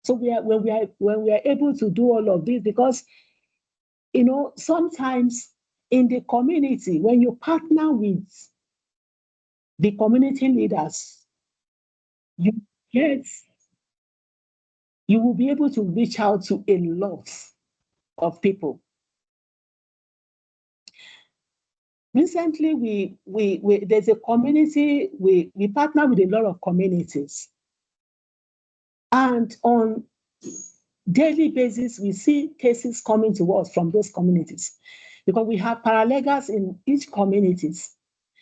So when we are able to do all of this, because sometimes in the community, when you partner with the community leaders, you will be able to reach out to a lot of people. Recently, there's a community, we partner with a lot of communities. And on daily basis, we see cases coming to us from those communities because we have paralegals in each communities,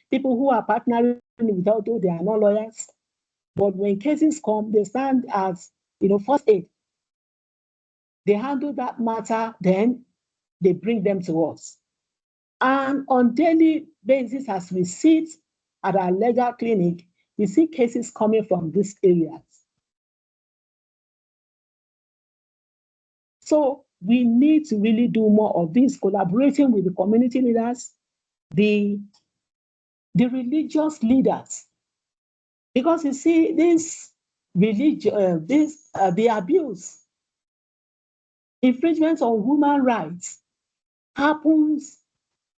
people who are partnering with, although they are not lawyers, but when cases come, they stand as first aid. They handle that matter, then they bring them to us. And on daily basis, as we sit at our legal clinic, we see cases coming from these areas. So we need to really do more of this, collaborating with the community leaders, the religious leaders. Because you see, the abuse, infringement on human rights happens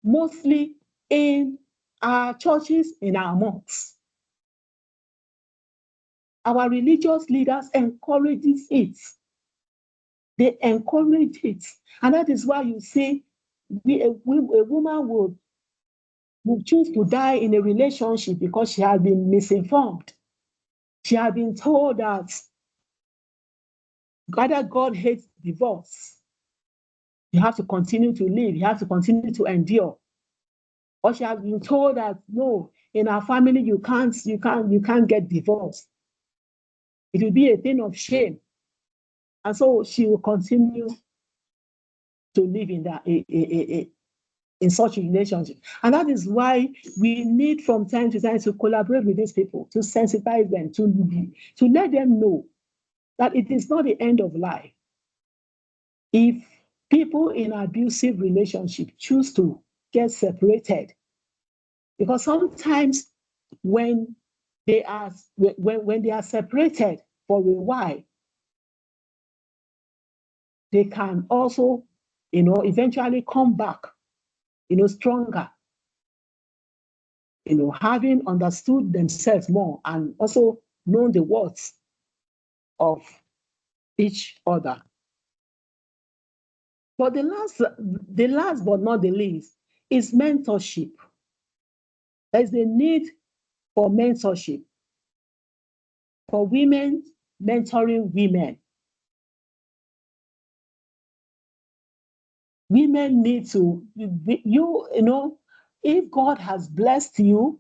mostly in our churches, in our mosques. Our religious leaders encourages it. They encourage it. And that is why you see a woman would choose to die in a relationship because she has been misinformed. She has been told that either God hates divorce, you have to continue to live, you have to continue to endure. Or she has been told that no, in our family you can't get divorced. It will be a thing of shame. And so she will continue to live in that in such a relationship. And that is why we need from time to time to collaborate with these people, to sensitize them, to let them know that it is not the end of life. If people in abusive relationship choose to get separated, because sometimes when they are separated for a while, they can also, eventually come back, stronger, having understood themselves more and also known the worth of each other. But the last but not the least is mentorship. There's a need for mentorship, for women mentoring women. Women need to, if God has blessed you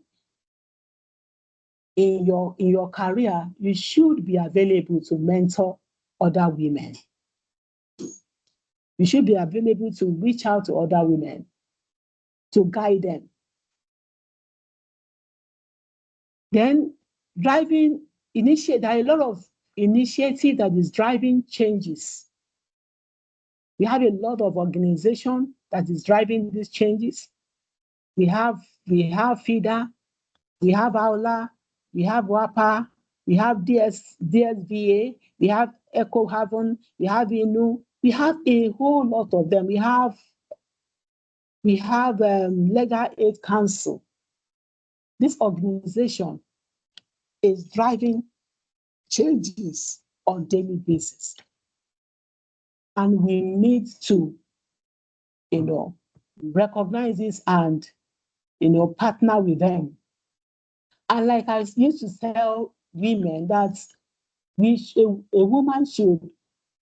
in your career, you should be available to mentor other women. You should be available to reach out to other women, to guide them. Then there are a lot of initiative that is driving changes. We have a lot of organization that is driving these changes. We have FIDA, we have AULA, we have WAPA, we have DSVA, we have Echo Haven, we have INU, we have a whole lot of them. We have Legal Aid Council. This organization is driving changes on daily basis. And we need to, recognize this and, partner with them. And like I used to tell women that a woman should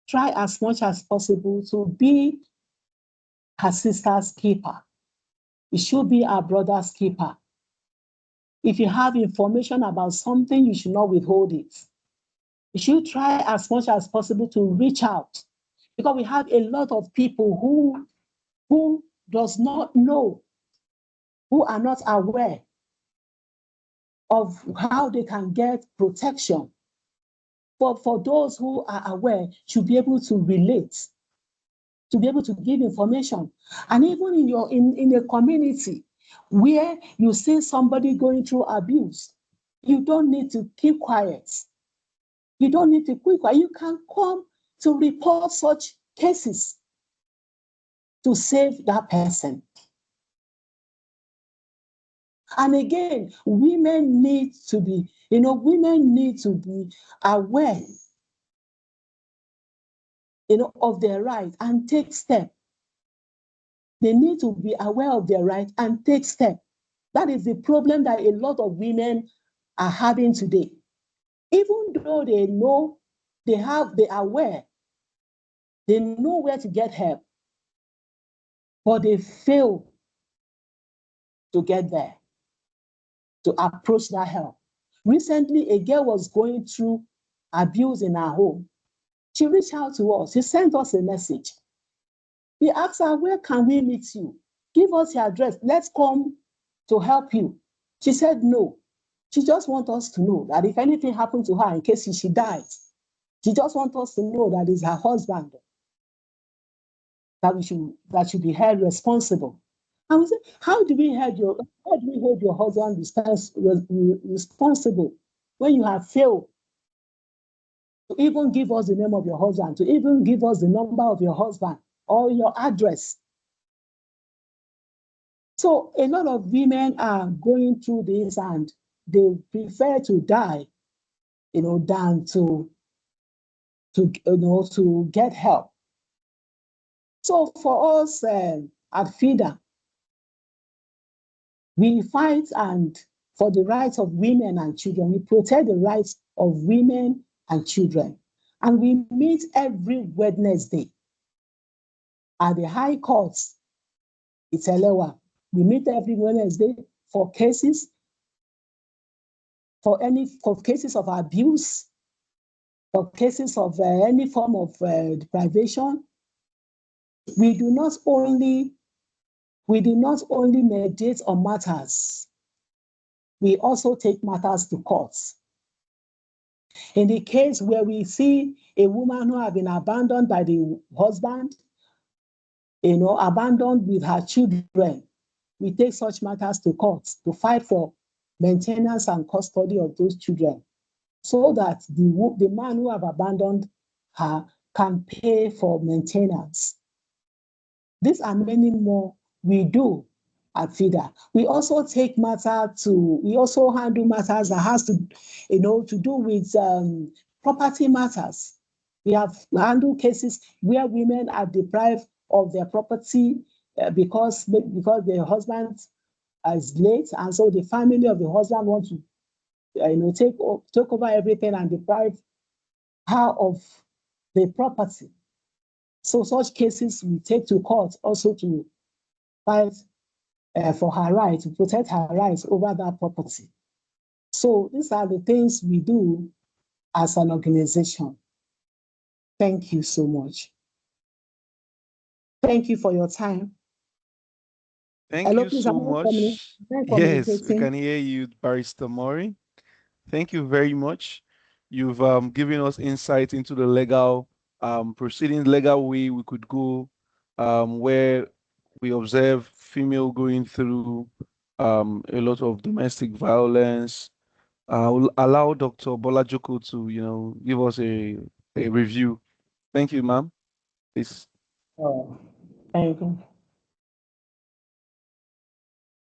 try as much as possible to be her sister's keeper. It should be her brother's keeper. If you have information about something, you should not withhold it. You should try as much as possible to reach out, because we have a lot of people who does not know, who are not aware of how they can get protection. But for those who are aware, should be able to relate, to be able to give information. And even in a community where you see somebody going through abuse, you don't need to keep quiet. You don't need to keep quiet. You can come to report such cases to save that person. And again, women need to be aware, of their right and take steps. They need to be aware of their right and take steps. That is the problem that a lot of women are having today. Even though they know, they are aware, they know where to get help, but they fail to get there, to approach that help. Recently, a girl was going through abuse in her home. She reached out to us. She sent us a message. We asked her, where can we meet you? Give us your address. Let's come to help you. She said no. She just wants us to know that if anything happened to her in case she dies, she just wants us to know that it's her husband that should be held responsible. And we said, how do we hold your husband responsible when you have failed to even give us the name of your husband, to even give us the number of your husband or your address? So a lot of women are going through this and they prefer to die, than to get help. So for us at FIDA, we fight for the rights of women and children. We protect the rights of women and children. And we meet every Wednesday at the High Courts, Itelewa. We meet every Wednesday for cases, for cases of abuse, for cases of any form of deprivation. We do not only mediate on matters, we also take matters to courts. In the case where we see a woman who has been abandoned by the husband, abandoned with her children, we take such matters to court to fight for maintenance and custody of those children, so that the man who have abandoned her can pay for maintenance. These are many more we do at FIDA. We also handle matters that has to do with property matters. We have handled cases where women are deprived of their property because the husband is late, and so the family of the husband want to take over everything and deprive her of the property. So such cases we take to court also to fight for her right, to protect her rights over that property. So these are the things we do as an organization. Thank you so much. Thank you for your time. Thank Hello, you please, am so much. I Yes, we communicating? can hear you, Barrister Mori. Thank you very much. You've given us insight into the legal proceedings, legal way we could go, where we observe female going through a lot of domestic violence. Will allow Dr. Bolajoko to, give us a review. Thank you, ma'am. Please. Oh, thank you.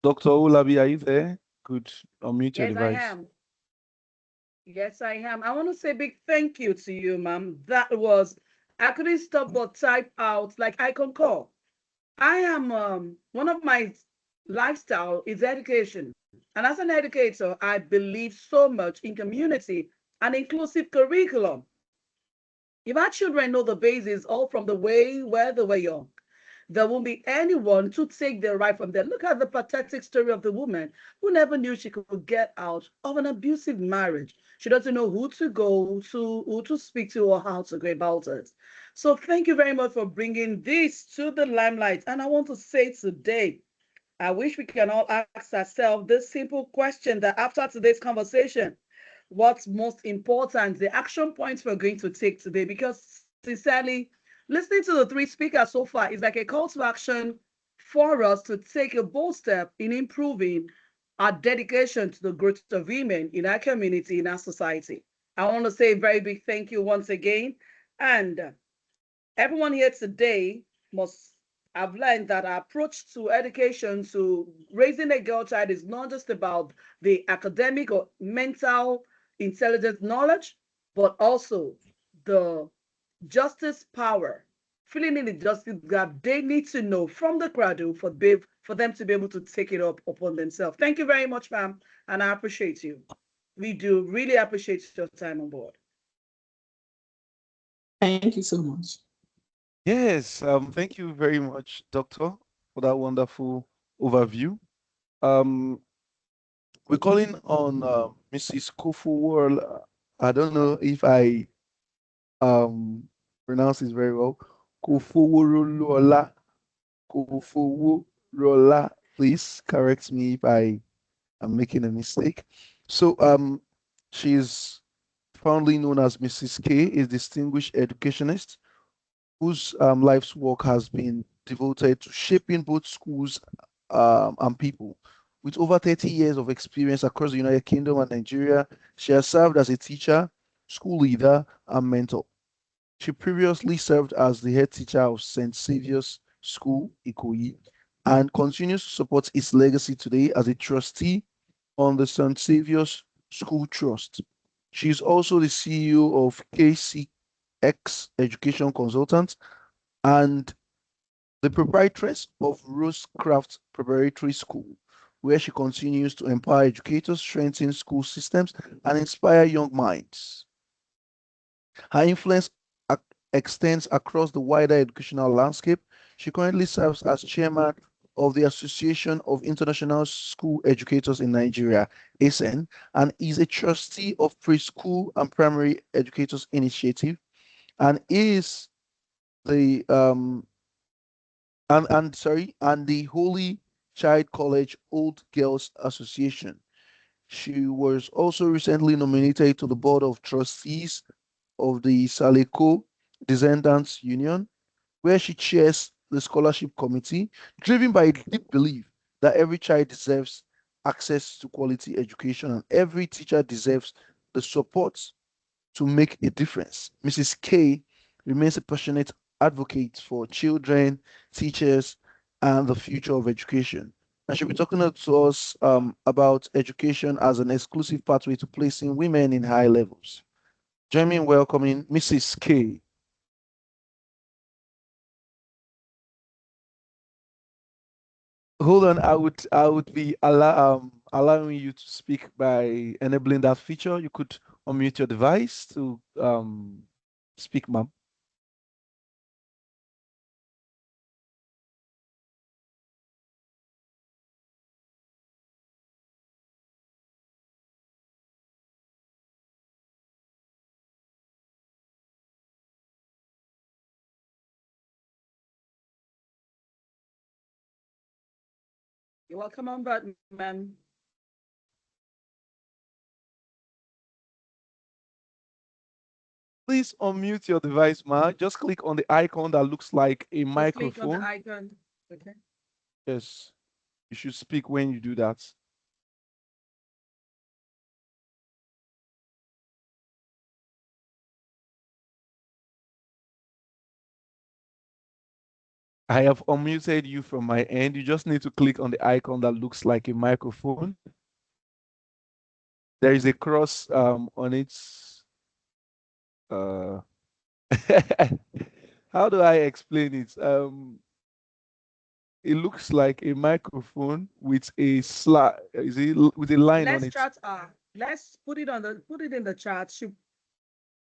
Dr. Olabi, are you there? Could unmute your Yes, I device. am. Yes, I am. I want to say big thank you to you, ma'am. That was, I couldn't stop but type out, like, I concur. I am, one of my lifestyle is education. And as an educator, I believe so much in community and inclusive curriculum. If our children know the basis all from the way where they were young, there won't be anyone to take their right from them. Look at the pathetic story of the woman who never knew she could get out of an abusive marriage. She doesn't know who to go to, who to speak to, or how to go about it. So thank you very much for bringing this to the limelight. And I want to say today, I wish we can all ask ourselves this simple question that after today's conversation, what's most important, the action points we're going to take today? Because sincerely, listening to the three speakers so far is like a call to action for us to take a bold step in improving our dedication to the growth of women in our community, in our society. I want to say a very big thank you once again. And everyone here today must have learned that our approach to education, to raising a girl child, is not just about the academic or mental intelligence knowledge, but also the justice power, filling in the justice gap they need to know from the cradle for them to be able to take it up upon themselves. Thank you very much, ma'am, and I appreciate you. We do really appreciate your time on board. Thank you so much. Yes, thank you very much, Doctor, for that wonderful overview. Um, we're calling on Mrs. Kofuwal. I don't know if I um pronounce this very well. Kofuworola. Kofuworola. Please correct me if I am making a mistake. So she's fondly known as Mrs. K, is distinguished educationist whose life's work has been devoted to shaping both schools and people. With over 30 years of experience across the United Kingdom and Nigeria, she has served as a teacher, school leader, and mentor. She previously served as the head teacher of St. Saviour's School, Ikoyi, and continues to support its legacy today as a trustee on the St. Saviour's School Trust. She is also the CEO of KCX Education Consultants and the proprietress of Rosecraft Preparatory School, where she continues to empower educators, strengthen school systems, and inspire young minds. Her influence extends across the wider educational landscape. She currently serves as chairman of the Association of International School Educators in Nigeria, ASEN, and is a trustee of Preschool and Primary Educators Initiative, and is the and the Holy Child College Old Girls Association. She was also recently nominated to the board of trustees of the Saleco Descendants Union, where she chairs the scholarship committee, driven by a deep belief that every child deserves access to quality education and every teacher deserves the support to make a difference. Mrs. K remains a passionate advocate for children, teachers, and the future of education. And she'll be talking to us about education as an exclusive pathway to placing women in high levels. Join me in welcoming Mrs. K. Hold on, I would be allowing you to speak by enabling that feature. You could unmute your device to speak, ma'am. You're welcome on button, man. Please unmute your device, ma'am. Just click on the icon that looks like a Just click on the microphone. icon. Okay. Yes, you should speak when you do that. I have unmuted you from my end. You just need to click on the icon that looks like a microphone. There is a cross on its uh how do I explain it? It looks like a microphone with a with a line on Let's it. chat. Let's put it in the chat.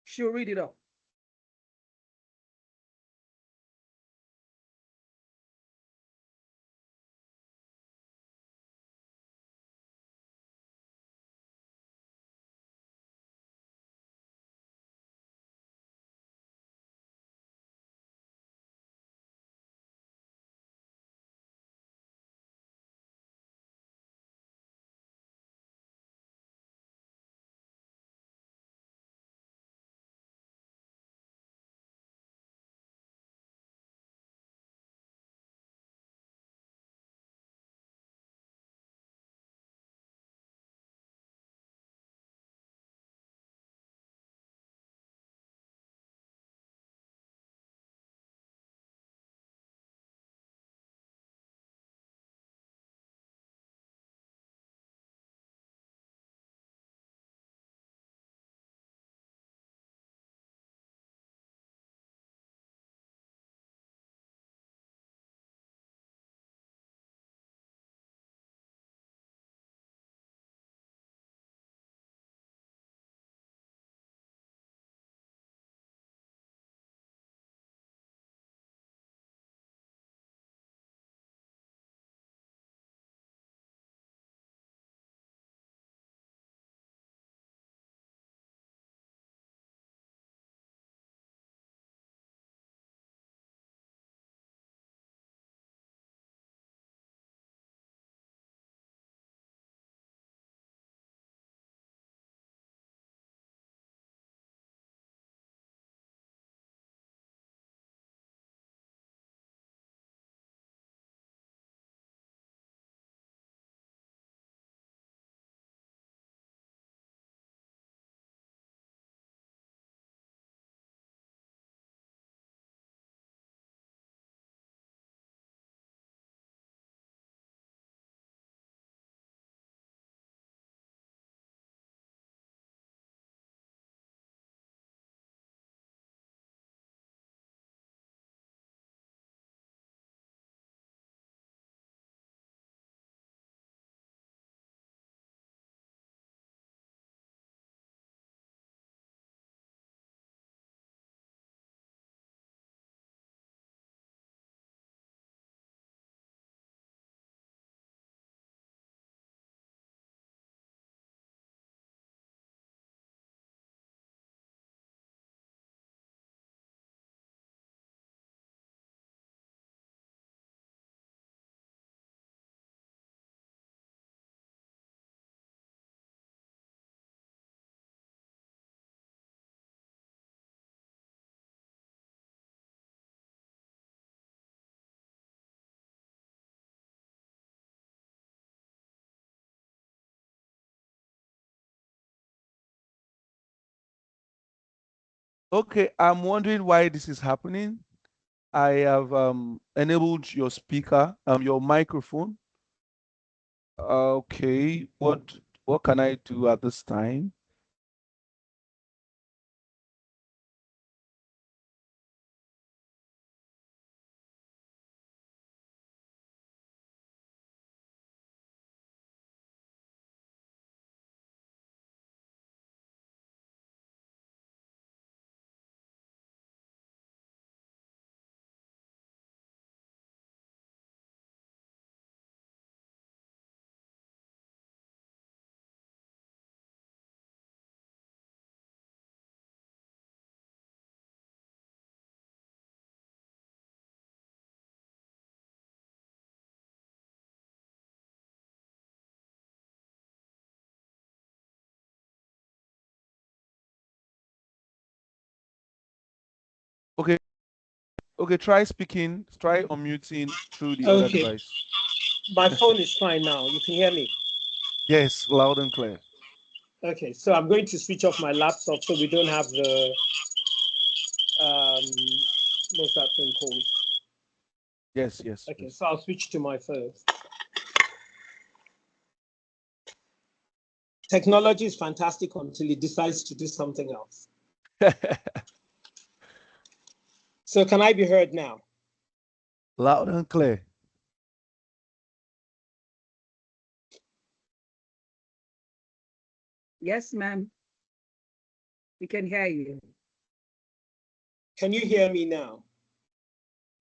She'll read it up. Okay, I'm wondering why this is happening. I have enabled your speaker, your microphone. Okay, what can I do at this time? Okay, okay, try speaking, try unmuting through the other Okay, device. my phone is fine now. You can hear me. Yes, loud and clear. Okay, so I'm going to switch off my laptop so we don't have the what's that thing called? Yes, yes, Okay, please. so I'll switch to my phone. Technology is fantastic until it decides to do something else. So can I be heard now? Loud and clear. Yes, ma'am. We can hear you. Can you hear me now?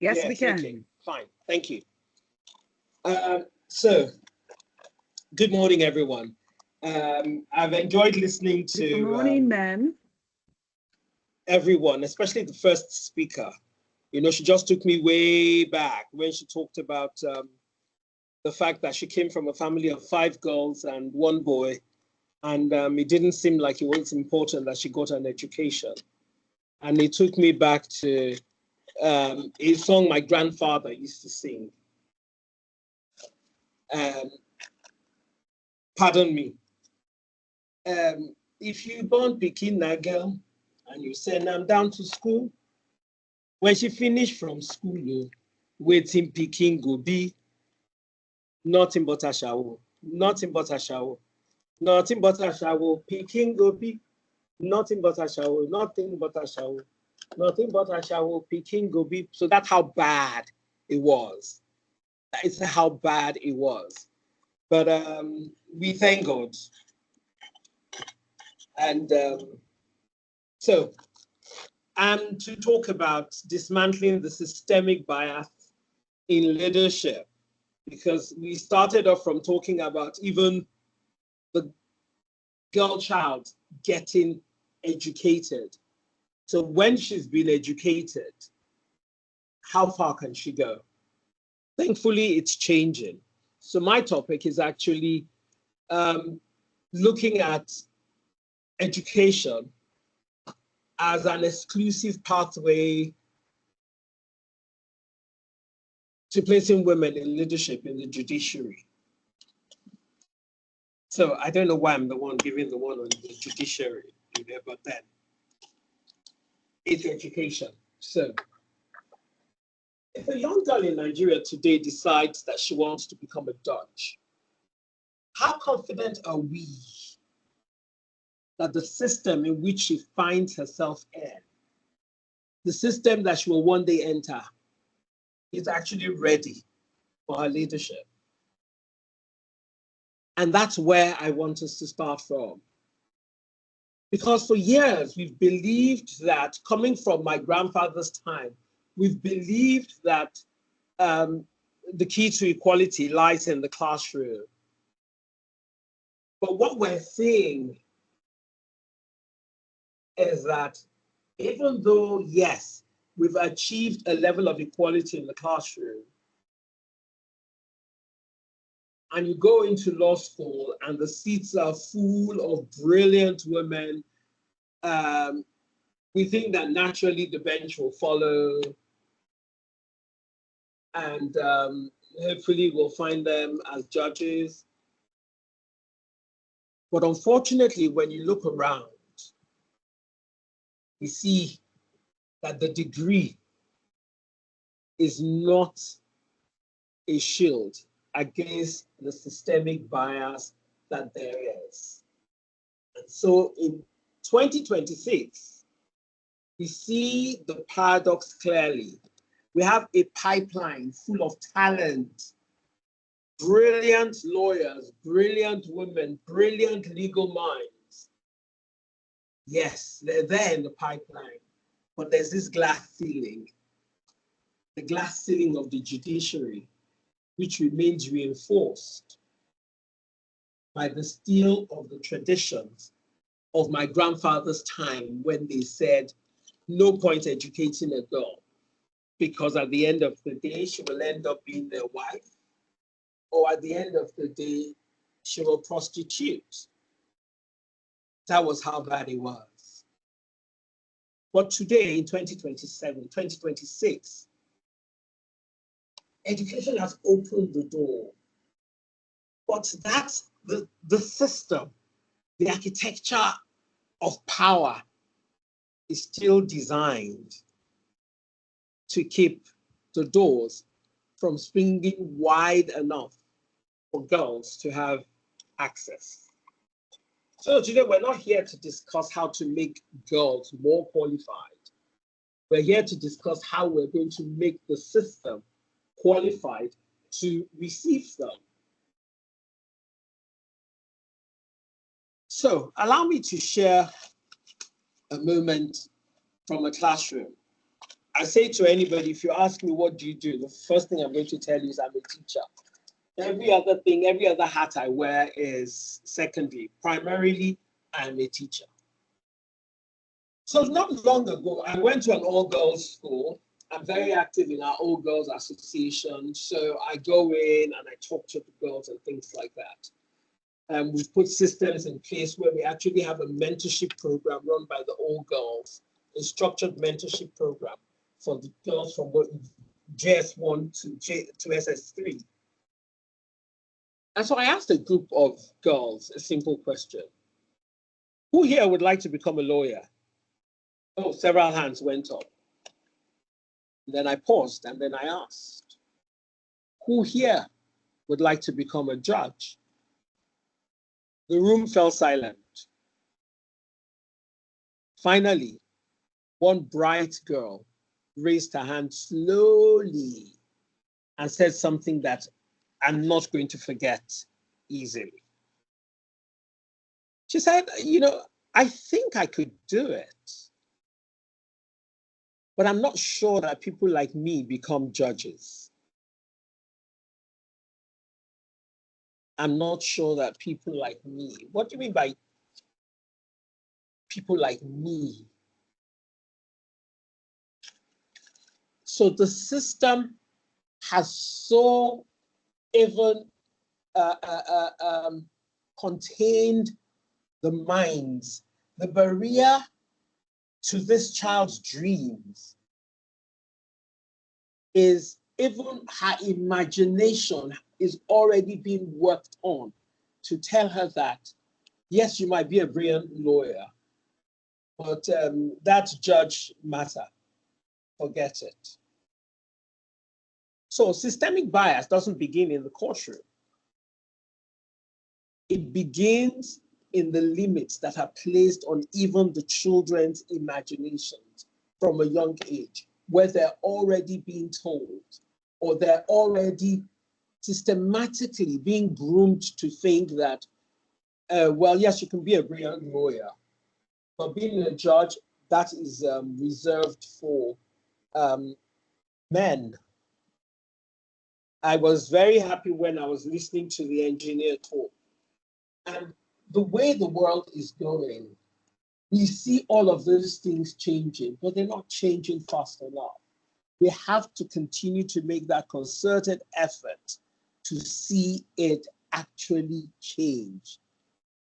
Yes, we Yes, okay, can. fine. Thank you. So, good morning, everyone. I've enjoyed listening Good to morning, ma'am. everyone, especially the first speaker. You know, she just took me way back when she talked about the fact that she came from a family of 5 girls and 1 boy, and it didn't seem like it was important that she got an education. And it took me back to a song my grandfather used to sing. Um, pardon me. If you born pikin na girl and you send am down to school, when she finish from school, waiting pikin go be nothing but a shower, nothing but a shower, nothing but a shower. Pikin go be nothing but a shower, nothing but a shower, nothing but a shower. Pikin go be. So that's how bad it was. That is how bad it was. But we thank God. And so, and to talk about dismantling the systemic bias in leadership, because we started off from talking about even the girl child getting educated. So when she's been educated, how far can she go? Thankfully, it's changing. So my topic is actually looking at education as an exclusive pathway to placing women in leadership in the judiciary. So I don't know why I'm the one giving the one on the judiciary, but then it's education. So if a young girl in Nigeria today decides that she wants to become a judge, how confident are we that the system in which she finds herself in, the system that she will one day enter, is actually ready for her leadership? And that's where I want us to start from. Because for years, we've believed that, coming from my grandfather's time, we've believed that the key to equality lies in the classroom. But what we're seeing is that even though, yes, we've achieved a level of equality in the classroom, and you go into law school and the seats are full of brilliant women, we think that naturally the bench will follow, and hopefully we'll find them as judges. But unfortunately, when you look around, you see that the degree is not a shield against the systemic bias that there is. And so in 2026, we see the paradox clearly. We have a pipeline full of talent, brilliant lawyers, brilliant women, brilliant legal minds. Yes, they're there in the pipeline, but there's this glass ceiling, the glass ceiling of the judiciary, which remains reinforced by the steel of the traditions of my grandfather's time, when they said, no point educating a girl, because at the end of the day, she will end up being their wife, or at the end of the day, she will prostitute. That was how bad it was. But today, in 2027, 2026, education has opened the door. But that's the system, the architecture of power is still designed to keep the doors from springing wide enough for girls to have access. So today we're not here to discuss how to make girls more qualified. We're here to discuss how we're going to make the system qualified to receive them. So allow me to share a moment from a classroom. I say to anybody, if you ask me what do you do, the first thing I'm going to tell you is I'm a teacher. Every other thing, every other hat I wear is secondary. Primarily, I'm a teacher. So not long ago, I went to an all-girls school. I'm very active in our all-girls association. So I go in and I talk to the girls and things like that. And we've put systems in place where we actually have a mentorship program run by the all-girls, a structured mentorship program for the girls from JS1 to SS3. And so I asked a group of girls a simple question. Who here would like to become a lawyer? Oh, several hands went up. And then I paused and then I asked, who here would like to become a judge? The room fell silent. Finally, one bright girl raised her hand slowly and said something that I'm not going to forget easily. She said, I think I could do it, but I'm not sure that people like me become judges. I'm not sure that people like me. What do you mean by people like me? So the system has so even contained the minds, the barrier to this child's dreams is even her imagination is already being worked on to tell her that, yes, you might be a brilliant lawyer, but that judge matter, forget it. So systemic bias doesn't begin in the courtroom. It begins in the limits that are placed on even the children's imaginations from a young age, where they're already being told or they're already systematically being groomed to think that, well, yes, you can be a brilliant lawyer, but being a judge, that is reserved for men. I was very happy when I was listening to the engineer talk. And the way the world is going, we see all of those things changing, but they're not changing fast enough. We have to continue to make that concerted effort to see it actually change.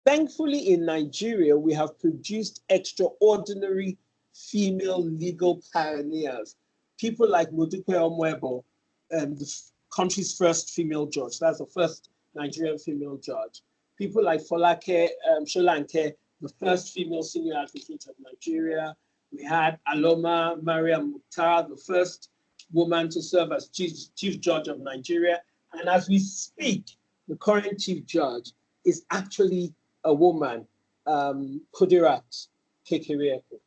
Thankfully, in Nigeria, we have produced extraordinary female legal pioneers. People like Modupe Omwebo, the country's first female judge. That's the first Nigerian female judge. People like Folake Sholanke, the first female senior advocate of Nigeria. We had Aloma Mariam Mukhtar, the first woman to serve as chief judge of Nigeria. And as we speak, the current chief judge is actually a woman, Kudirat Kekerieko.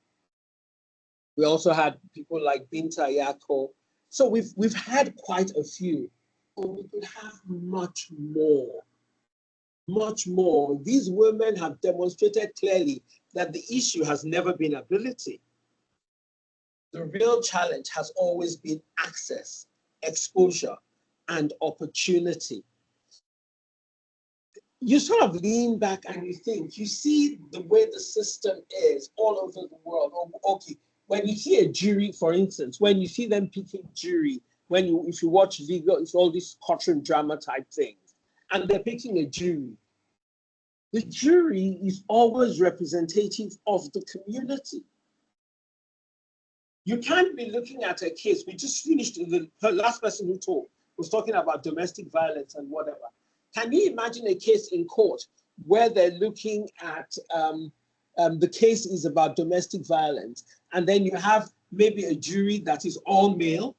We also had people like Binta Yako. So we've had quite a few, but we could have much more. Much more. These women have demonstrated clearly that the issue has never been ability. The real challenge has always been access, exposure, and opportunity. You sort of lean back and you think, you see the way the system is all over the world. Okay, when you see a jury, for instance, when you see them picking jury, if you watch video, it's all these courtroom drama type things, and they're picking a jury. The jury is always representative of the community. You can't be looking at a case. We just finished, the last person who talked was talking about domestic violence and whatever. Can you imagine a case in court where they're looking at the case is about domestic violence, and then you have maybe a jury that is all male,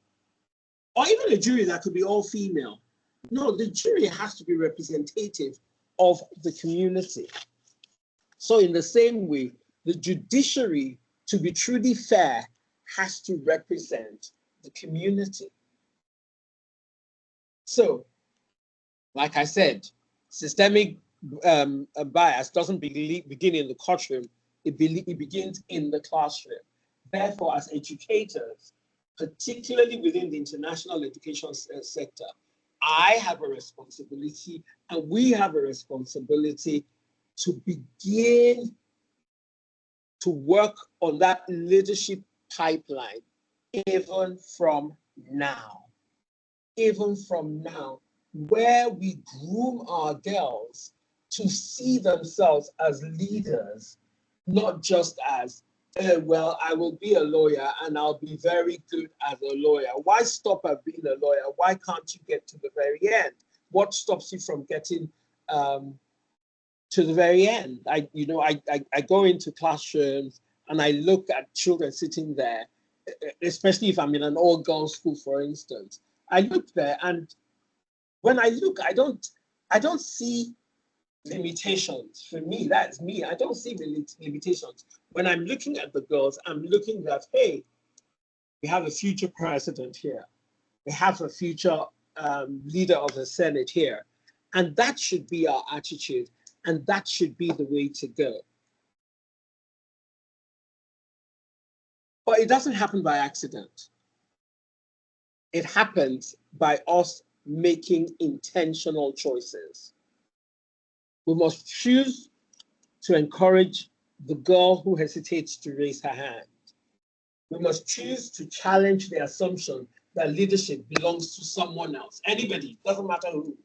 or even a jury that could be all female? No, the jury has to be representative of the community. So in the same way, the judiciary, to be truly fair, has to represent the community. So, like I said, systemic bias doesn't begin in the courtroom, it begins in the classroom. Therefore, as educators, particularly within the international education sector, I have a responsibility, and we have a responsibility to begin to work on that leadership pipeline even from now. Even from now, where we groom our girls to see themselves as leaders, not just as, well, I will be a lawyer and I'll be very good as a lawyer. Why stop at being a lawyer? Why can't you get to the very end? What stops you from getting to the very end? I go into classrooms and I look at children sitting there, especially if I'm in an all-girls school, for instance. I look there, and when I look, I don't see limitations. For me, that's me. I don't see limitations. When I'm looking at the girls, I'm looking at, hey, we have a future president here. We have a future leader of the Senate here. And that should be our attitude. And that should be the way to go. But it doesn't happen by accident. It happens by us making intentional choices. We must choose to encourage the girl who hesitates to raise her hand. We must choose to challenge the assumption that leadership belongs to someone else. Anybody, doesn't matter who.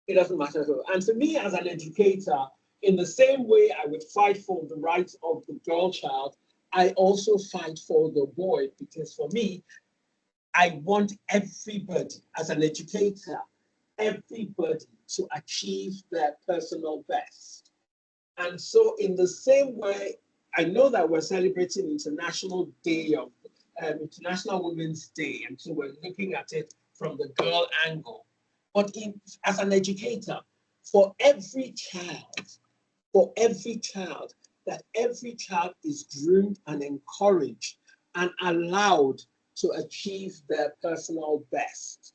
It doesn't matter who. And for me as an educator, in the same way I would fight for the rights of the girl child, I also fight for the boy, because for me, I want everybody, as an educator, everybody to achieve their personal best. And so in the same way, I know that we're celebrating International Women's Day, and so we're looking at it from the girl angle. But as an educator, for every child, that every child is groomed and encouraged and allowed to achieve their personal best.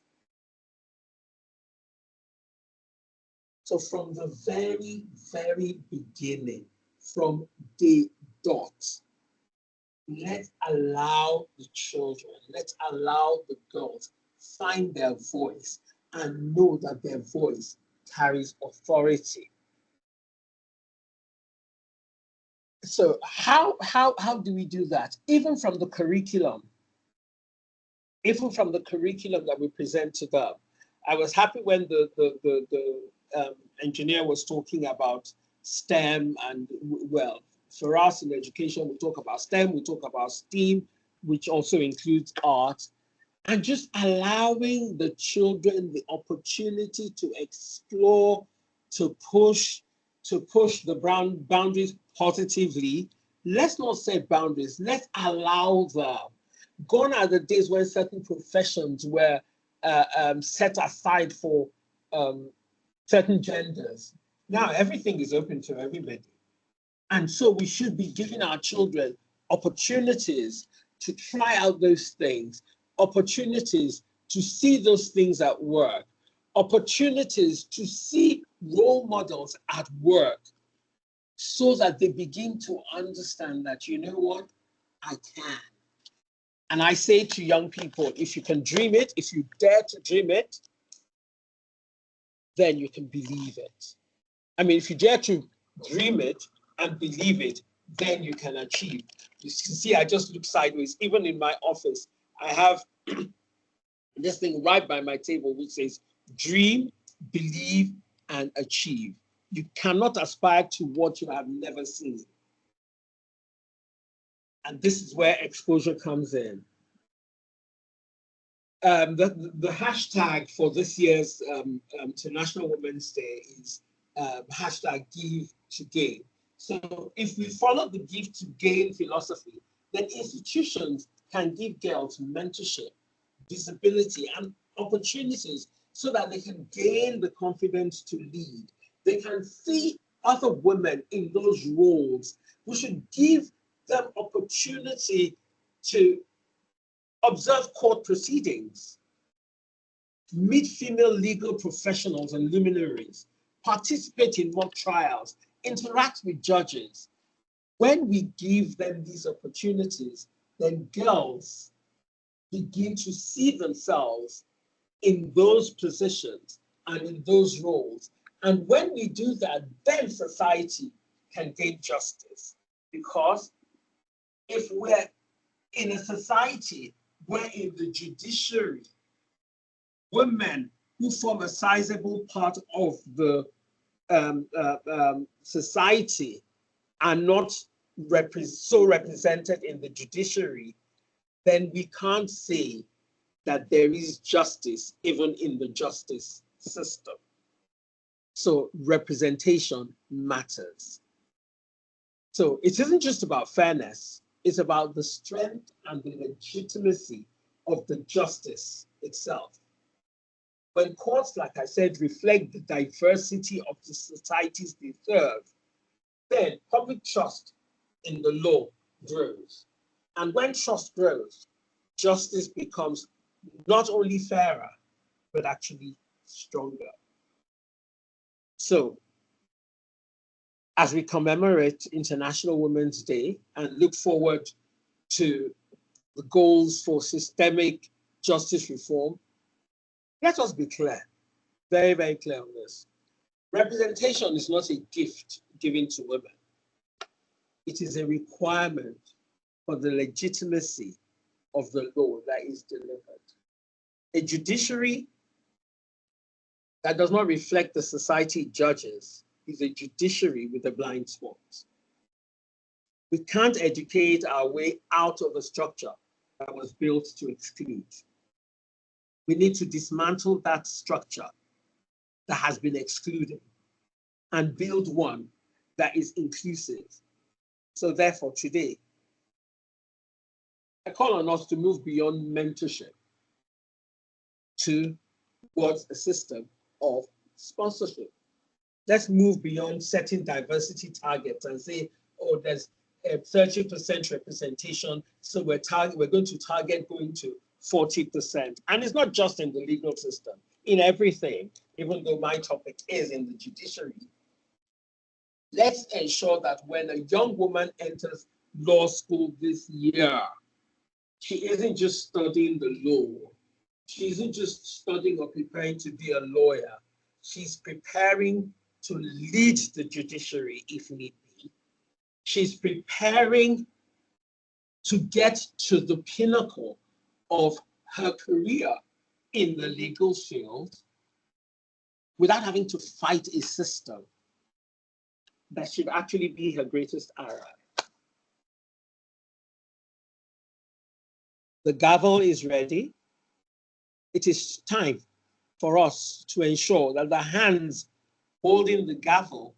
So from the very, very beginning, from day dot, let's allow the children, let's allow the girls find their voice and know that their voice carries authority. So how do we do that? Even from the curriculum that we present to them. I was happy when the engineer was talking about STEM, and well, for us in education, we talk about STEM, we talk about STEAM, which also includes art, and just allowing the children the opportunity to explore, to push the boundaries positively. Let's not set boundaries, let's allow them. Gone are the days when certain professions were set aside for certain genders. Now everything is open to everybody. And so we should be giving our children opportunities to try out those things, opportunities to see those things at work, opportunities to see role models at work, so that they begin to understand that, you know what, I can. And I say to young people, if you can dream it, if you dare to dream it, then you can believe it. I mean, if you dare to dream it and believe it, then you can achieve. You see, I just look sideways. Even in my office, I have this thing right by my table which says, dream, believe, and achieve. You cannot aspire to what you have never seen. And this is where exposure comes in. The hashtag for this year's International Women's Day is hashtag Give to Gain. So if we follow the Give to Gain philosophy, then institutions can give girls mentorship, visibility, and opportunities so that they can gain the confidence to lead. They can see other women in those roles. We should give them opportunity to observe court proceedings, meet female legal professionals and luminaries, participate in mock trials, interact with judges. When we give them these opportunities, then girls begin to see themselves in those positions and in those roles. And when we do that, then society can gain justice. Because if we're in a society where in the judiciary, women who form a sizable part of the society are not so represented in the judiciary, then we can't say that there is justice even in the justice system. So representation matters. So it isn't just about fairness, it's about the strength and the legitimacy of the justice itself. When courts, like I said, reflect the diversity of the societies they serve, then public trust in the law grows. And when trust grows, justice becomes not only fairer, but actually stronger. So, as we commemorate International Women's Day and look forward to the goals for systemic justice reform, let us be clear, very, very clear on this. Representation is not a gift given to women. It is a requirement for the legitimacy of the law that is delivered. A judiciary that does not reflect the society it judges is a judiciary with a blind spot. We can't educate our way out of a structure that was built to exclude. We need to dismantle that structure that has been excluding and build one that is inclusive. So therefore, today, I call on us to move beyond mentorship towards a system of sponsorship. Let's move beyond setting diversity targets and say, oh, there's a 30% representation, so we're going to target going to 40%. And it's not just in the legal system, in everything, even though my topic is in the judiciary. Let's ensure that when a young woman enters law school this year, she isn't just studying the law. She isn't just studying or preparing to be a lawyer. She's preparing to lead the judiciary if need be. She's preparing to get to the pinnacle of her career in the legal field without having to fight a system that should actually be her greatest ally. The gavel is ready. It is time for us to ensure that the hands holding the gavel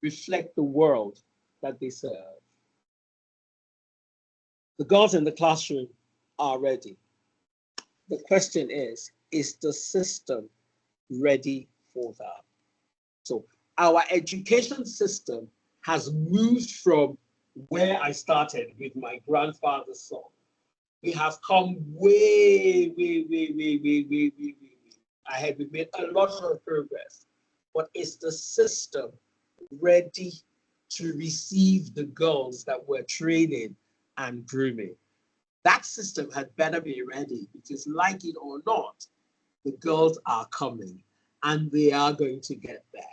reflect the world that they serve. The girls in the classroom are ready. The question is the system ready for that? So our education system has moved from where I started with my grandfather's song. We have come way ahead. We've made a lot of progress, but is the system ready to receive the girls that we're training and grooming? That system had better be ready, because like it or not, the girls are coming and they are going to get there,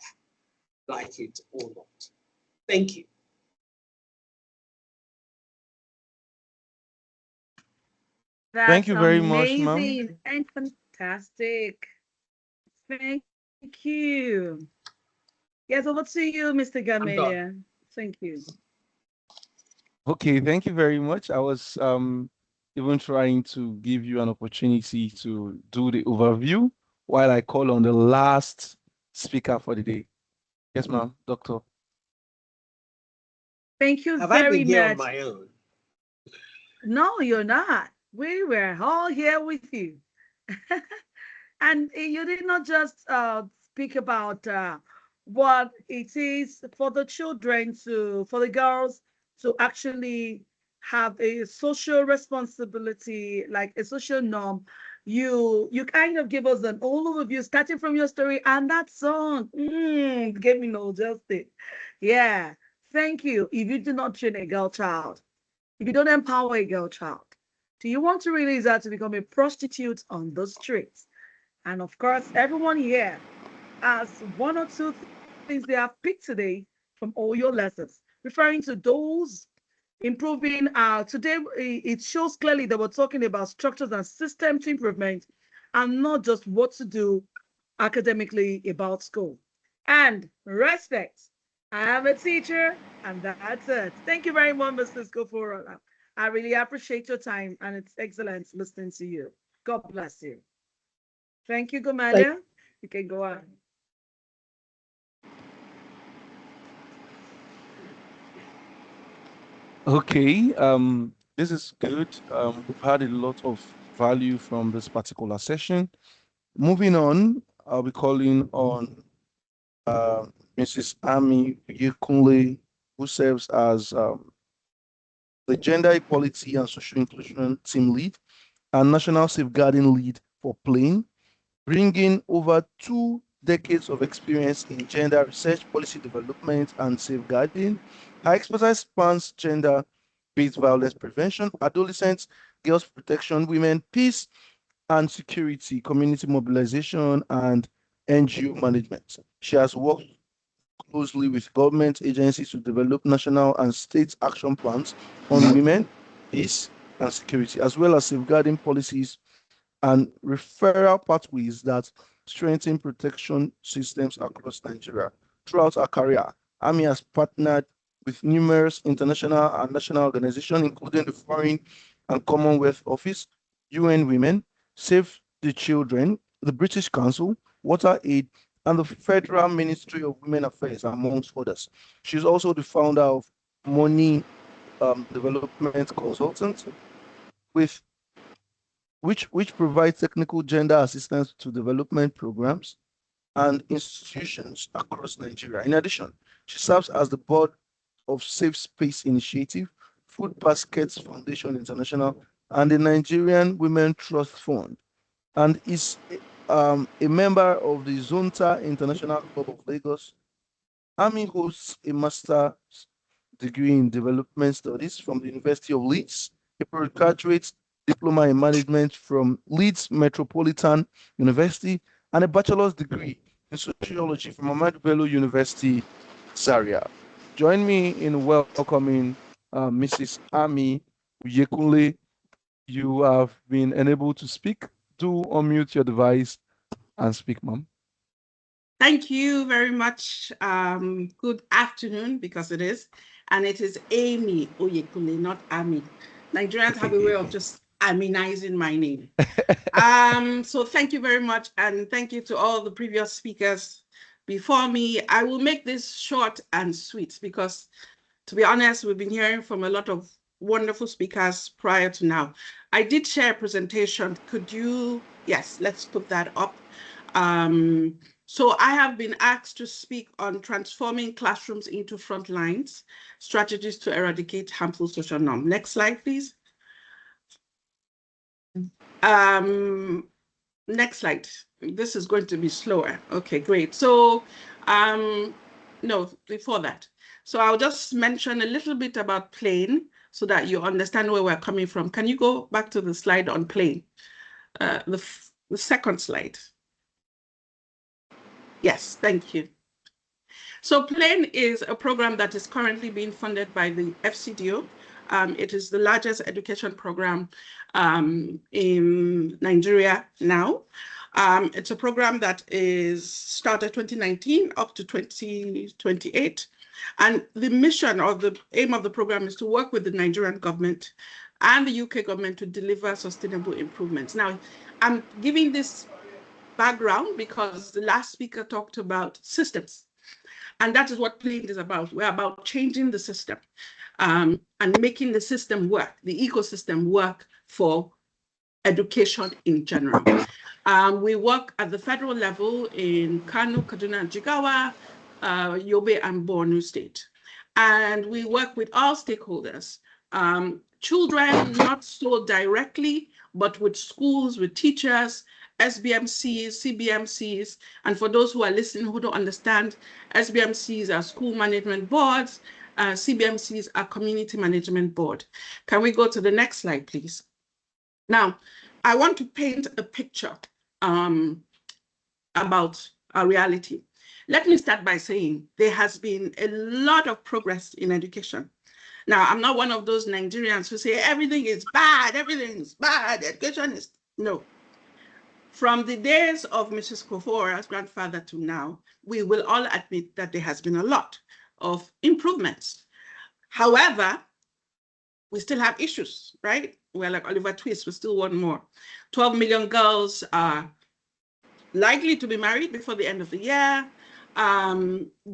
like it or not. Thank you. Thank That's you very much, ma'am. amazing and fantastic. Thank you. Yes, over to you, Mr. I'm done. Gamelia. Thank you. Okay, thank you very much. I was even trying to give you an opportunity to do the overview while I call on the last speaker for the day. Yes, ma'am, doctor. Thank you Have I very been here on much. my own? No, you're not. We were all here with you. And you did not just speak about what it is for the children to, for the girls to actually have a social responsibility, like a social norm. You kind of give us an overview, starting from your story, and that song gave me no justice. Yeah, thank you. If you do not train a girl child, if you don't empower a girl child, do you want to release her to become a prostitute on the streets? And of course, everyone here has one or two things they have picked today from all your lessons, referring to those improving. Today, it shows clearly that we're talking about structures and system to improvement and not just what to do academically about school. And respect. I am a teacher, and that's it. Thank you very much, Mr. Skoforo. I really appreciate your time, and it's excellent listening to you. God bless you. Thank you, Thank, Gomalia. You can go on. Okay, this is good. We've had a lot of value from this particular session. Moving on, I'll be calling on uh, Mrs. Ami Yekunle, who serves as the Gender Equality and Social Inclusion Team Lead and National Safeguarding Lead for Plain, bringing over 2 decades of experience in gender research, policy development, and safeguarding. Her expertise spans gender-based violence prevention, adolescents, girls' protection, women, peace and security, community mobilization, and NGO management. She has worked closely with government agencies to develop national and state action plans on women, peace, and security, as well as safeguarding policies and referral pathways that strengthen protection systems across Nigeria. Throughout her career, AMI has partnered with numerous international and national organizations, including the Foreign and Commonwealth Office, UN Women, Save the Children, the British Council, Water Aid, and the Federal Ministry of Women Affairs, amongst others. She's also the founder of Money Development Consultant, with which provides technical gender assistance to development programs and institutions across Nigeria. In addition, she serves as the board of Safe Space Initiative, Food Baskets Foundation International, and the Nigerian Women Trust Fund, and is a member of the Zonta International Club of Lagos. Ami hosts a master's degree in development studies from the University of Leeds, a postgraduate diploma in management from Leeds Metropolitan University, and a bachelor's degree in sociology from Ahmadu Bello University, Zaria. Join me in welcoming Mrs. Ami Yekunle. You have been enabled to speak. Do unmute your device and speak, ma'am. Thank you very much. Good afternoon, because it is. And it is Amy Oyekule, not Ami. Nigerians have a way of just Aminizing my name. So thank you very much. And thank you to all the previous speakers before me. I will make this short and sweet because, to be honest, we've been hearing from a lot of wonderful speakers prior to now. I did share a presentation. Could you, yes, let's put that up. So I have been asked to speak on transforming classrooms into front lines, strategies to eradicate harmful social norm. Next slide, please. Next slide. This is going to be slower. Okay, great. So, no, before that. So I'll just mention a little bit about Plain so that you understand where we're coming from. Can you go back to the slide on Plain? The second slide. Yes, thank you. So Plain is a program that is currently being funded by the FCDO. It is the largest education program in Nigeria now. It's a program that is started 2019 up to 2028. And the mission or the aim of the program is to work with the Nigerian government and the UK government to deliver sustainable improvements. Now, I'm giving this background because the last speaker talked about systems. And that is what PLANT is about. We're about changing the system and making the system work, the ecosystem work for education in general. We work at the federal level in Kano, Kaduna, and Jigawa, Yobe, and Borno State. And we work with all stakeholders, children, not so directly, but with schools, with teachers, SBMCs, CBMCs, and for those who are listening who don't understand, SBMCs are school management boards, CBMCs are community management board. Can we go to the next slide, please? Now, I want to paint a picture about our reality. Let me start by saying there has been a lot of progress in education. Now, I'm not one of those Nigerians who say everything is bad, education is, no. From the days of Mrs. Kofora's grandfather to now, we will all admit that there has been a lot of improvements. However, we still have issues, right? We're like Oliver Twist, we still want more. 12 million girls are likely to be married before the end of the year.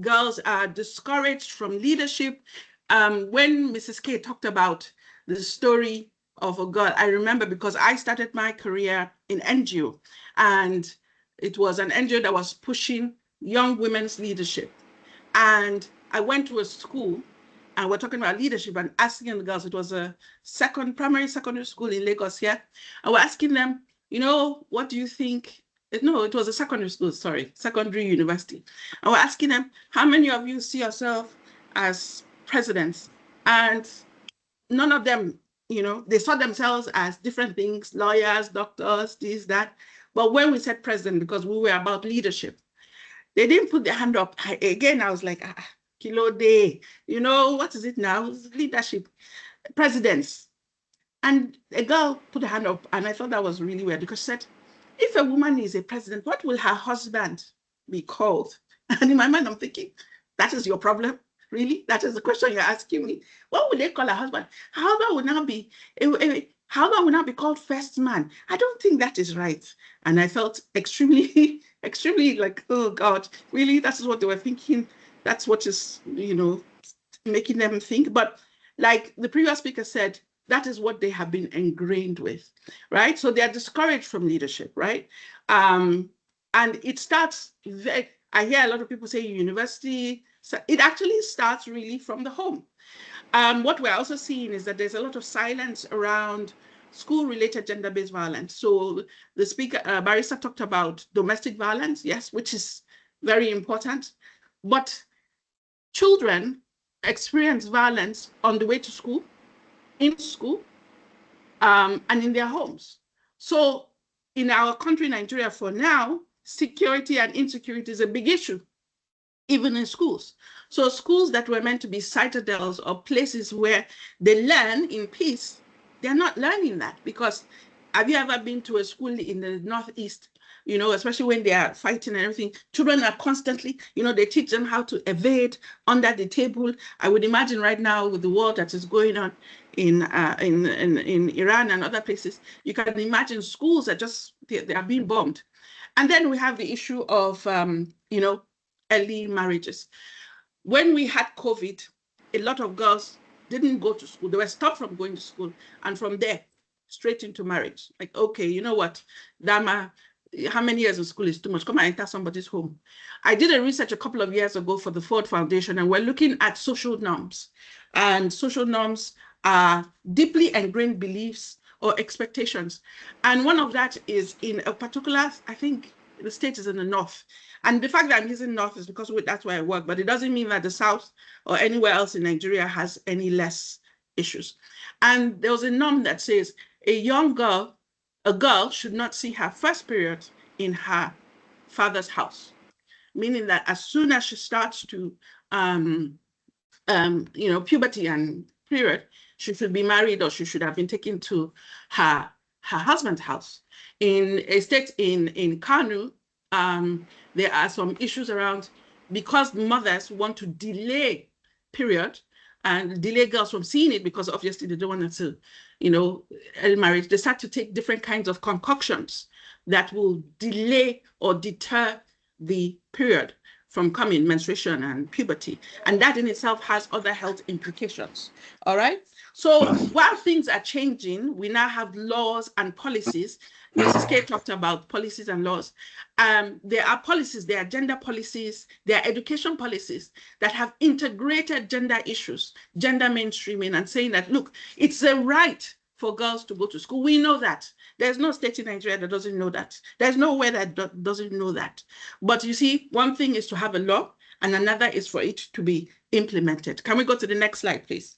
Girls are discouraged from leadership. When Mrs. K talked about the story of a girl, I remember because I started my career in NGO, and it was an NGO that was pushing young women's leadership. And I went to a school and we're talking about leadership and asking the girls, it was a primary secondary school in Lagos here. And we're asking them, you know, what do you think? No, it was a secondary school, sorry, secondary university. And we're asking them, how many of you see yourself as presidents? And none of them, you know, they saw themselves as different things, lawyers, doctors, this, that. But when we said president, because we were about leadership, they didn't put their hand up. Again, I was like, kilo day, you know, what is it now? It's leadership, presidents. And a girl put her hand up, and I thought that was really weird because she said, if a woman is a president, what will her husband be called? And in my mind, I'm thinking, that is your problem? Really? That is the question you're asking me. What would they call her husband? Her husband will now be, how will now be called first man? I don't think that is right. And I felt extremely, extremely like, oh God, really? That's what they were thinking. That's what is, you know, making them think. But like the previous speaker said, that is what they have been ingrained with, right? So they are discouraged from leadership, right? And it starts, I hear a lot of people say university, so it actually starts really from the home. What we're also seeing is that there's a lot of silence around school-related gender-based violence. So the speaker, barrister, talked about domestic violence, yes, which is very important. But children experience violence on the way to school, in school, and in their homes. So in our country, Nigeria, for now, security and insecurity is a big issue, even in schools. So schools that were meant to be citadels or places where they learn in peace, they're not learning that. Because have you ever been to a school in the Northeast, you know, especially when they are fighting and everything, children are constantly, you know, they teach them how to evade under the table. I would imagine right now with the war that is going on in Iran and other places, you can imagine schools are just, they are being bombed. And then we have the issue of, you know, early marriages. When we had COVID, a lot of girls didn't go to school. They were stopped from going to school. And from there, straight into marriage. Like, okay, you know what, Dama, how many years in school is too much? Come and enter somebody's home. I did a research a couple of years ago for the Ford Foundation, and we're looking at social norms. And social norms are deeply ingrained beliefs or expectations. And one of that is in a particular, I think the state is in the north. And the fact that I'm using north is because that's where I work, but it doesn't mean that the south or anywhere else in Nigeria has any less issues. And there was a norm that says a girl should not see her first period in her father's house, meaning that as soon as she starts to, you know, puberty and period, she should be married or she should have been taken to her husband's house. In a state in Kano, there are some issues around because mothers want to delay period and delay girls from seeing it because obviously they don't want to, you know, early marriage, they start to take different kinds of concoctions that will delay or deter the period from coming, menstruation and puberty. And that in itself has other health implications. All right. So while things are changing, we now have laws and policies. Mrs. K talked about policies and laws. There are policies, there are gender policies, there are education policies that have integrated gender issues, gender mainstreaming, and saying that, look, it's a right for girls to go to school. We know that. There's no state in Nigeria that doesn't know that. There's nowhere that doesn't know that. But you see, one thing is to have a law, and another is for it to be implemented. Can we go to the next slide, please?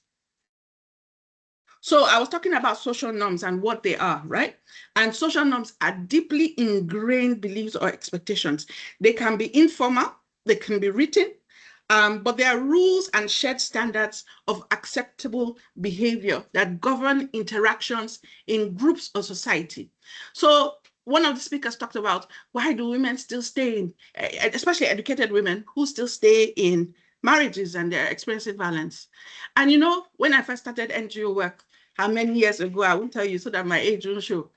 So I was talking about social norms and what they are, right? And social norms are deeply ingrained beliefs or expectations. They can be informal, they can be written, but there are rules and shared standards of acceptable behavior that govern interactions in groups or society. So one of the speakers talked about, why do women still stay in, especially educated women who still stay in marriages and they're experiencing violence. And you know, when I first started NGO work, how many years ago, I won't tell you so that my age won't show.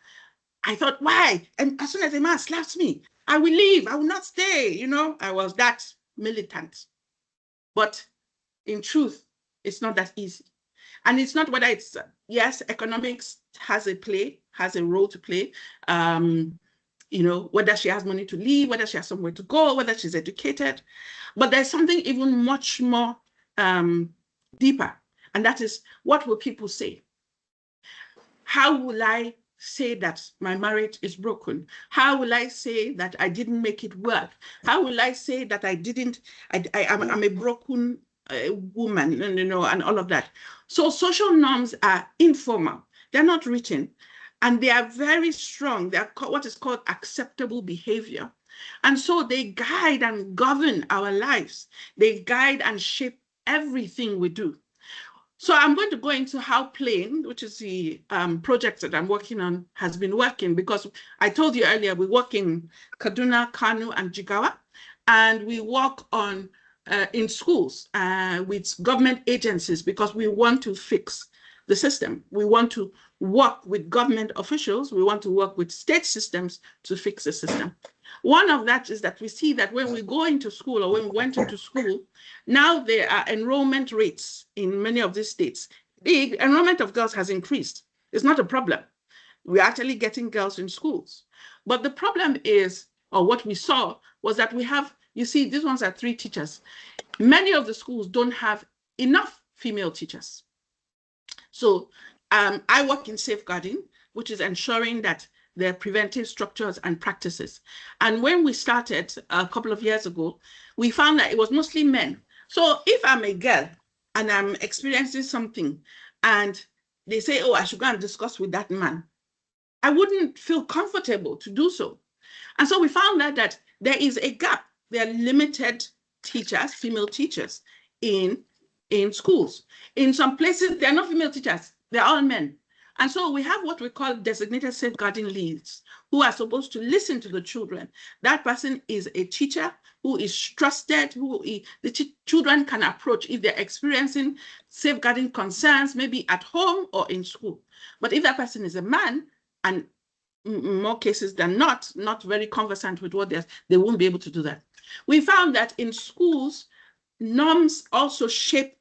I thought, why? And as soon as a man slaps me, I will leave, I will not stay. You know, I was that militant. But in truth, it's not that easy. And it's not whether it's, yes, economics has a role to play. You know, whether she has money to leave, whether she has somewhere to go, whether she's educated. But there's something even much more deeper. And that is, what will people say? How will I say that my marriage is broken? How will I say that I didn't make it work? How will I say that I'm a broken woman, you know, and all of that? So social norms are informal. They're not written, and they are very strong. They are what is called acceptable behavior. And so they guide and govern our lives. They guide and shape everything we do. So I'm going to go into how PLANE, which is the project that I'm working on, has been working, because I told you earlier, we work in Kaduna, Kano, and Jigawa, and we work on in schools with government agencies because we want to fix the system. We want to work with government officials. We want to work with state systems to fix the system. One of that is that we see that when we go into school or when we went into school, now there are enrollment rates in many of these states. The enrollment of girls has increased. It's not a problem. We're actually getting girls in schools. But the problem is, or what we saw, was that we have, you see, these ones are 3 teachers. Many of the schools don't have enough female teachers. So I work in safeguarding, which is ensuring that there are preventive structures and practices. And when we started a couple of years ago, we found that it was mostly men. So if I'm a girl and I'm experiencing something and they say, oh, I should go and discuss with that man, I wouldn't feel comfortable to do so. And so we found out that there is a gap. There are limited teachers, female teachers in schools. In some places, there are no female teachers. They're all men. And so we have what we call designated safeguarding leads who are supposed to listen to the children. That person is a teacher who is trusted, who the children can approach if they're experiencing safeguarding concerns, maybe at home or in school. But if that person is a man, and in more cases than not very conversant with what they won't be able to do that. We found that in schools, norms also shape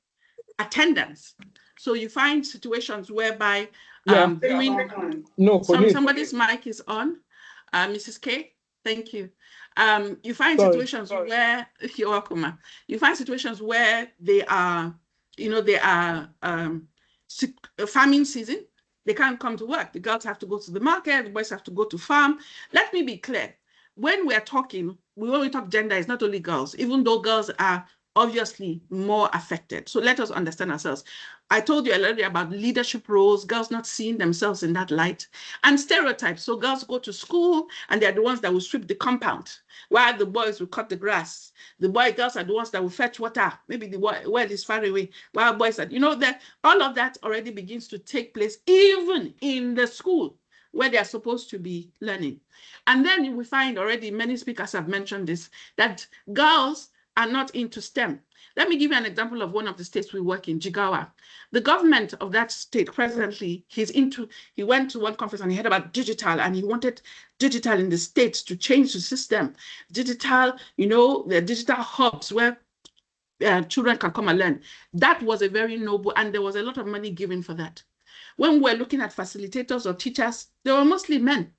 attendance. So you find situations whereby somebody's mic is on. Mrs. K, thank you. You find situations where, you're welcome, you find situations where they are, you know, they are farming season. They can't come to work. The girls have to go to the market, the boys have to go to farm. Let me be clear. When we're talking, when we talk gender, it's not only girls, even though girls are obviously more affected. So let us understand ourselves. I told you earlier about leadership roles, girls not seeing themselves in that light, and stereotypes. So girls go to school and they're the ones that will sweep the compound, while the boys will cut the grass. The girls are the ones that will fetch water. Maybe the well is far away, while boys are, you know, that all of that already begins to take place even in the school where they are supposed to be learning. And then we find already, many speakers have mentioned this, that girls are not into STEM. Let me give you an example of one of the states we work in, Jigawa. The government of that state presently, he went to one conference and he heard about digital, and he wanted digital in the states to change the system. Digital, the digital hubs where children can come and learn. That was a very noble, and there was a lot of money given for that. When we're looking at facilitators or teachers, they were mostly men.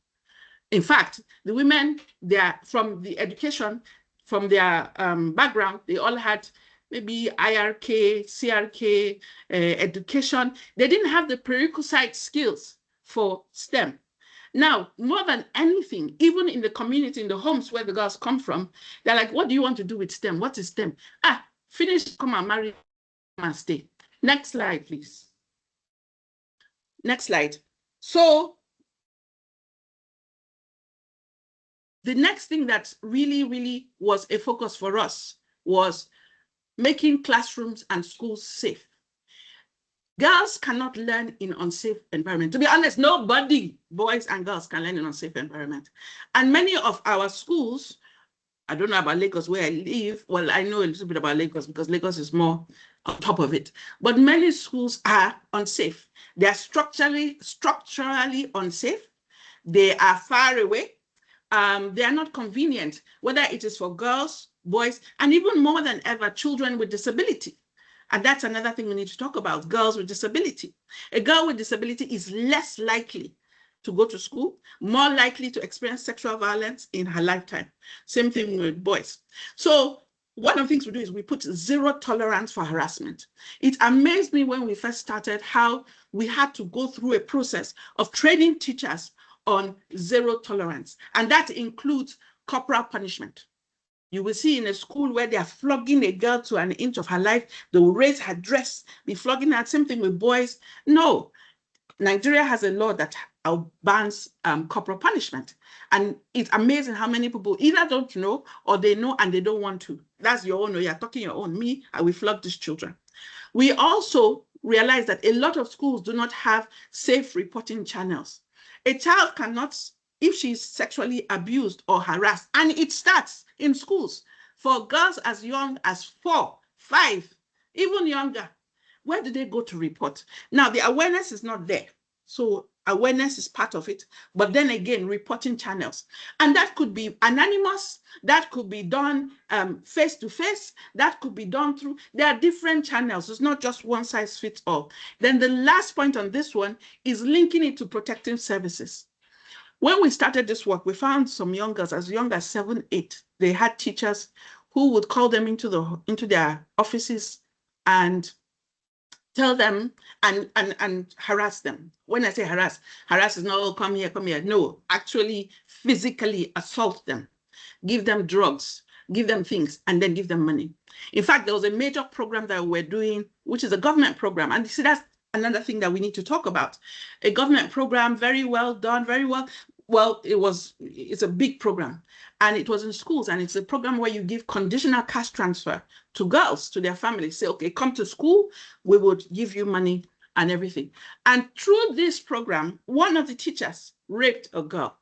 In fact, the women, they are from the education, from their background, they all had maybe IRK, CRK, education. They didn't have the prerequisite skills for STEM. Now, more than anything, even in the community, in the homes where the girls come from, they're like, what do you want to do with STEM? What is STEM? Finish, come and marry, come and stay. Next slide, please. Next slide. So the next thing that really, really was a focus for us was making classrooms and schools safe. Girls cannot learn in unsafe environment. To be honest, nobody, boys and girls, can learn in unsafe environment. And many of our schools, I don't know about Lagos where I live. Well, I know a little bit about Lagos because Lagos is more on top of it. But many schools are unsafe. They are structurally unsafe. They are far away. They are not convenient, whether it is for girls, boys, and even more than ever, children with disability. And that's another thing we need to talk about, girls with disability. A girl with disability is less likely to go to school, more likely to experience sexual violence in her lifetime. Same thing with boys. So one of the things we do is we put zero tolerance for harassment. It amazed me when we first started how we had to go through a process of training teachers on zero tolerance. And that includes corporal punishment. You will see in a school where they are flogging a girl to an inch of her life, they will raise her dress, be flogging her. Same thing with boys. No, Nigeria has a law that bans corporal punishment. And it's amazing how many people either don't know or they know and they don't want to. That's your own, or you're talking your own. Me, I will flog these children. We also realize that a lot of schools do not have safe reporting channels. A child cannot, if she's sexually abused or harassed, and it starts in schools for girls as young as 4, 5, even younger, where do they go to report? Now, the awareness is not there. So awareness is part of it. But then again, reporting channels. And that could be anonymous. That could be done face-to-face. That could be done through, there are different channels. It's not just one size fits all. Then the last point on this one is linking it to protective services. When we started this work, we found some young girls as young as 7, 8. They had teachers who would call them into their offices and tell them and harass them. When I say harass is not, oh, come here. No, actually physically assault them, give them drugs, give them things, and then give them money. In fact, there was a major program that we're doing, which is a government program. And you see, that's another thing that we need to talk about. A government program, very well done, very well. Well, it's a big program, and it was in schools, and it's a program where you give conditional cash transfer to girls, to their families. Say, okay, come to school, we would give you money and everything. And through this program, one of the teachers raped a girl.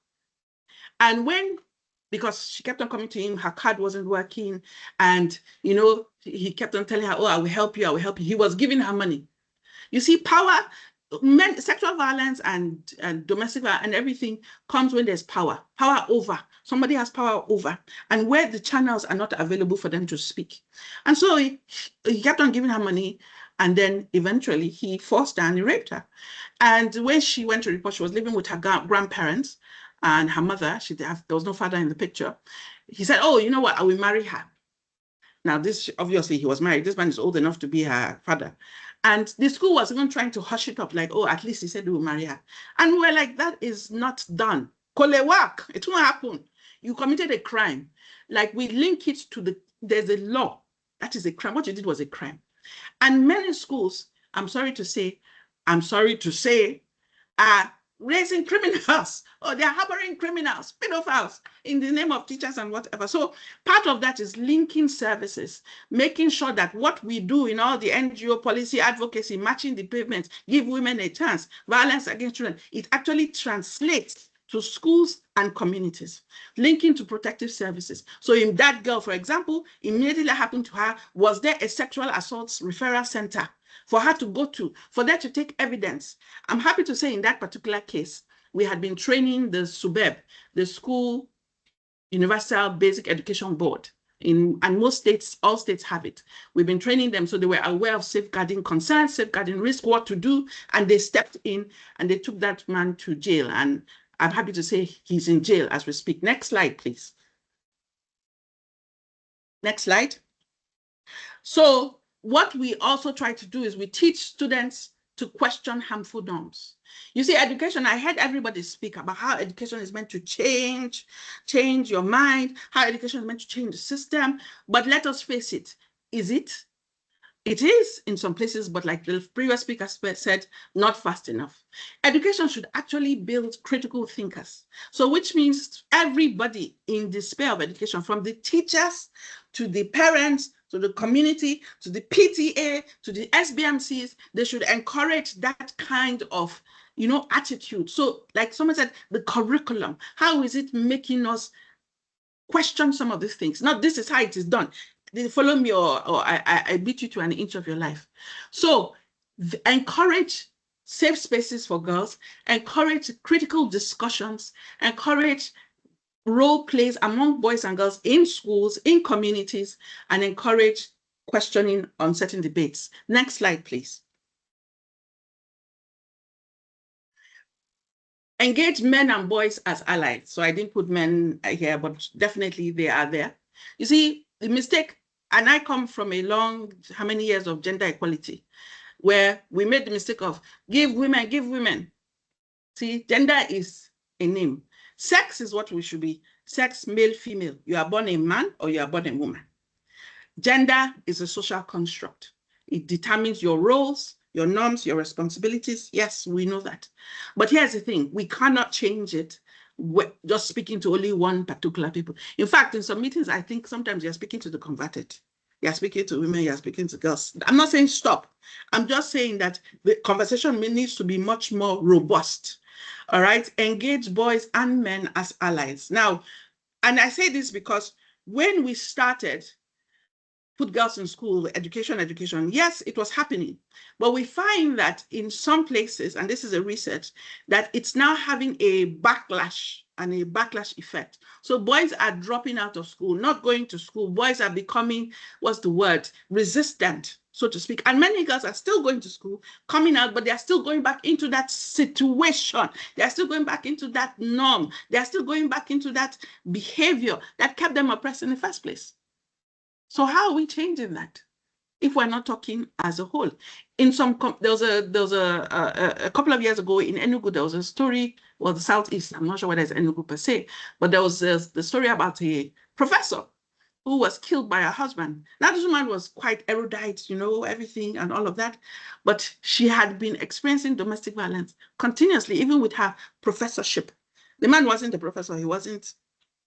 And because she kept on coming to him, her card wasn't working, and he kept on telling her, oh, I will help you, He was giving her money. You see, power, sexual violence and domestic violence and everything comes when there's power over. Somebody has power over, and where the channels are not available for them to speak. And so he kept on giving her money, and then eventually he forced her and he raped her. And when she went to report, she was living with her grandparents and her mother. There was no father in the picture. He said, oh, you know what, I will marry her. Now, this, obviously, he was married. This man is old enough to be her father. And the school was even trying to hush it up, like, oh, at least he said he will marry her. And we're like, that is not done. Kolewak, it won't happen. You committed a crime. Like, we link it to there's a law. That is a crime. What you did was a crime. And many schools, I'm sorry to say, are raising criminals, or they're harboring criminals, pedophiles, in the name of teachers and whatever. So part of that is linking services, making sure that what we do in all the NGO policy advocacy, matching the pavement, give women a chance, violence against children, it actually translates to schools and communities, linking to protective services. So in that girl, for example, immediately happened to her, was there a sexual assault referral center for her to go to, for there to take evidence? I'm happy to say in that particular case, we had been training the SUBEB, the School Universal Basic Education Board, and most states, all states have it. We've been training them so they were aware of safeguarding concerns, safeguarding risk, what to do, and they stepped in and they took that man to jail. And I'm happy to say he's in jail as we speak. Next slide, please. Next slide. So what we also try to do is we teach students to question harmful norms. You see, education, I heard everybody speak about how education is meant to change your mind, how education is meant to change the system. But let us face it, is it? It is in some places, but like the previous speaker said, not fast enough. Education should actually build critical thinkers. So which means everybody in the sphere of education, from the teachers to the parents, to the community, to the PTA, to the SBMCs, they should encourage that kind of, attitude. So like someone said, the curriculum, how is it making us question some of these things? Not this is how it is done. They follow me or I beat you to an inch of your life. So encourage safe spaces for girls, encourage critical discussions, encourage role plays among boys and girls in schools, in communities, and encourage questioning on certain debates. Next slide, please. Engage men and boys as allies. So I didn't put men here, but definitely they are there. You see, the mistake, and I come from a long, how many years of gender equality, where we made the mistake of give women. See, gender is a name. Sex is what we should be. Sex, male, female. You are born a man or you are born a woman. Gender is a social construct. It determines your roles, your norms, your responsibilities. Yes, we know that. But here's the thing, we cannot change it just speaking to only one particular people. In fact, in some meetings, I think sometimes you're speaking to the converted. You're speaking to women, you're speaking to girls. I'm not saying stop. I'm just saying that the conversation needs to be much more robust. All right, engage boys and men as allies. Now, and I say this because when we started, put girls in school, education, yes, it was happening. But we find that in some places, and this is a research, that it's now having a backlash and a backlash effect. So boys are dropping out of school, not going to school. Boys are becoming, what's the word, resistant, so to speak. And many girls are still going to school, coming out, but they're still going back into that situation. They're still going back into that norm. They're still going back into that behavior that kept them oppressed in the first place. So how are we changing that if we're not talking as a whole? In some, there was a couple of years ago in Enugu, there was a story, well, the Southeast, I'm not sure whether it's Enugu per se, but there was the story about a professor who was killed by her husband. Now, this woman was quite erudite, everything and all of that, but she had been experiencing domestic violence continuously, even with her professorship. The man wasn't a professor, he wasn't,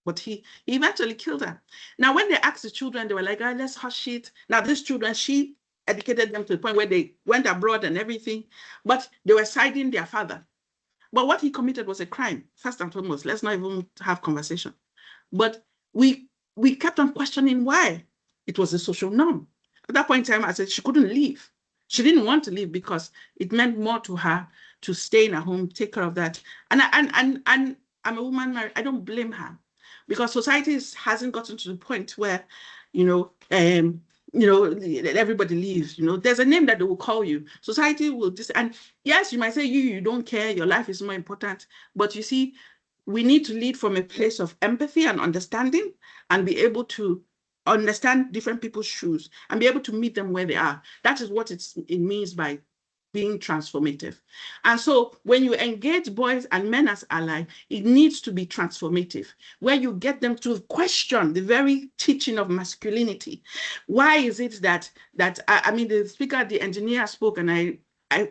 but he eventually killed her. Now, when they asked the children, they were like, let's hush it. Now, these children, she educated them to the point where they went abroad and everything, but they were siding their father. But what he committed was a crime, first and foremost. Let's not even have conversation. But we kept on questioning why. It was a social norm. At that point in time, I said she couldn't leave. She didn't want to leave because it meant more to her to stay in her home, take care of that. And I'm a woman married. I don't blame her, because society hasn't gotten to the point where, everybody leaves. There's a name that they will call you. Society will and yes, you might say you don't care, your life is more important. But you see, we need to lead from a place of empathy and understanding and be able to understand different people's shoes and be able to meet them where they are. That is what it means by being transformative. And so when you engage boys and men as allies, it needs to be transformative, where you get them to question the very teaching of masculinity. Why is it that the speaker, the engineer spoke, and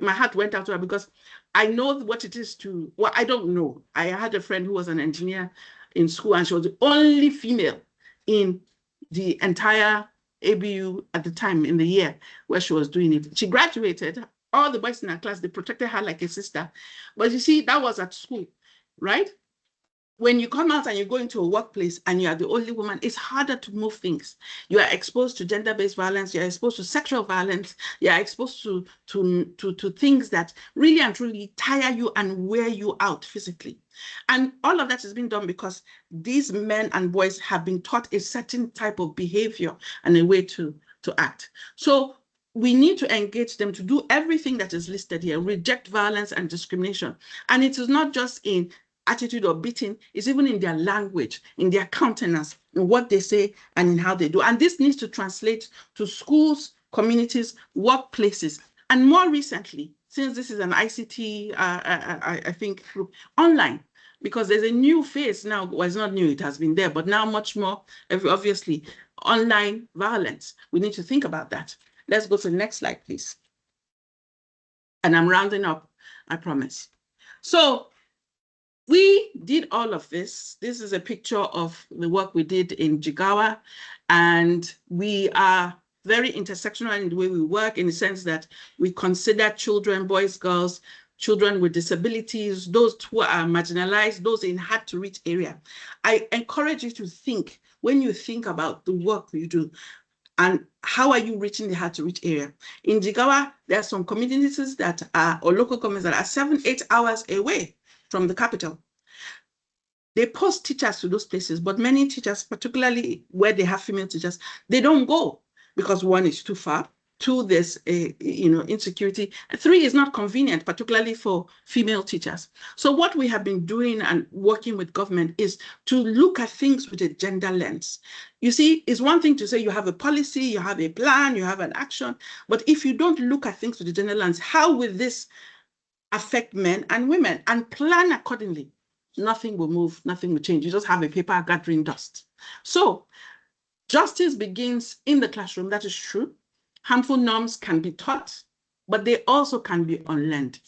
my heart went out to her, because I know what it is to, well, I don't know. I had a friend who was an engineer in school, and she was the only female in the entire ABU at the time, in the year where she was doing it. She graduated. All the boys in her class, they protected her like a sister. But you see, that was at school, right? when you come out and you go into a workplace and you are the only woman, it's harder to move things. You are exposed to gender-based violence, you're exposed to sexual violence, you're exposed to things that really and truly tire you and wear you out physically. And all of that is being done because these men and boys have been taught a certain type of behavior and a way to act. So we need to engage them to do everything that is listed here, reject violence and discrimination. And it is not just in attitude or beating, it's even in their language, in their countenance, in what they say and in how they do. And this needs to translate to schools, communities, workplaces, and more recently, since this is an ICT, I think, group, online, because there's a new phase now. Well, it's not new, it has been there, but now much more, obviously, online violence. We need to think about that. Let's go to the next slide, please. And I'm rounding up, I promise. So we did all of this. This is a picture of the work we did in Jigawa, and we are very intersectional in the way we work, in the sense that we consider children, boys, girls, children with disabilities, those who are marginalized, those in hard to reach area. I encourage you to think, when you think about the work you do, and how are you reaching the hard to reach area? In Jigawa, there are some communities that are, or local governments that are 7-8 hours away from the capital. They post teachers to those places, but many teachers, particularly where they have female teachers, they don't go because one is too far, two, there's a, insecurity, and three, is not convenient, particularly for female teachers. So what we have been doing and working with government is to look at things with a gender lens. You see, it's one thing to say you have a policy, you have a plan, you have an action, but if you don't look at things with a gender lens, how will this affect men and women, and plan accordingly? Nothing will move, nothing will change. You just have a paper gathering dust. So justice begins in the classroom, that is true. Harmful norms can be taught, but they also can be unlearned.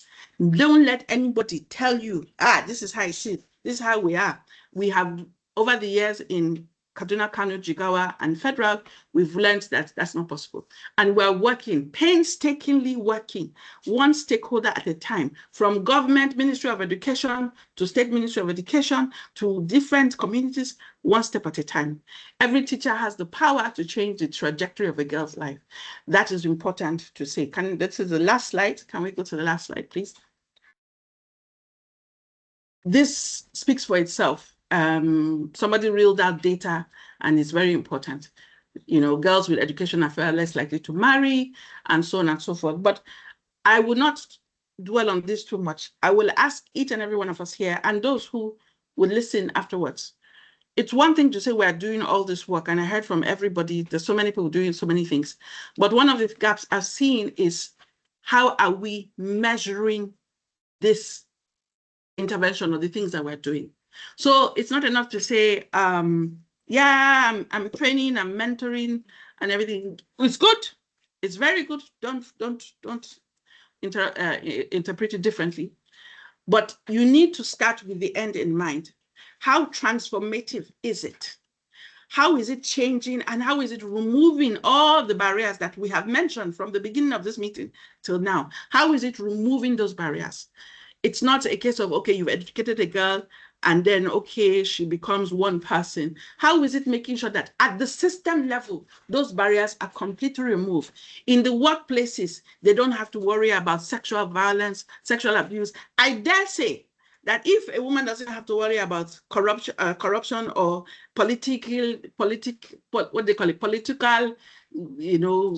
Don't let anybody tell you, this is how it is, this is how we are. We have, over the years in Kaduna, Kano, Jigawa, and Federal, we've learned that that's not possible. And we're working, painstakingly working, one stakeholder at a time, from government, Ministry of Education, to State Ministry of Education, to different communities, one step at a time. Every teacher has the power to change the trajectory of a girl's life. That is important to say. This is the last slide. Can we go to the last slide, please? This speaks for itself. Somebody reeled out data, and it's very important. Girls with education are far less likely to marry, and so on and so forth. But I will not dwell on this too much. I will ask each and every one of us here, and those who will listen afterwards. It's one thing to say we're doing all this work, and I heard from everybody, there's so many people doing so many things. But one of the gaps I've seen is, how are we measuring this intervention or the things that we're doing? So it's not enough to say, yeah, I'm training, I'm mentoring and everything. It's good. It's very good. Don't interpret it differently. But you need to start with the end in mind. How transformative is it? How is it changing, and how is it removing all the barriers that we have mentioned from the beginning of this meeting till now? How is it removing those barriers? It's not a case of, okay, you've educated a girl and then, okay, she becomes one person. How is it making sure that at the system level, those barriers are completely removed? In the workplaces, they don't have to worry about sexual violence, sexual abuse. I dare say that if a woman doesn't have to worry about corruption or political,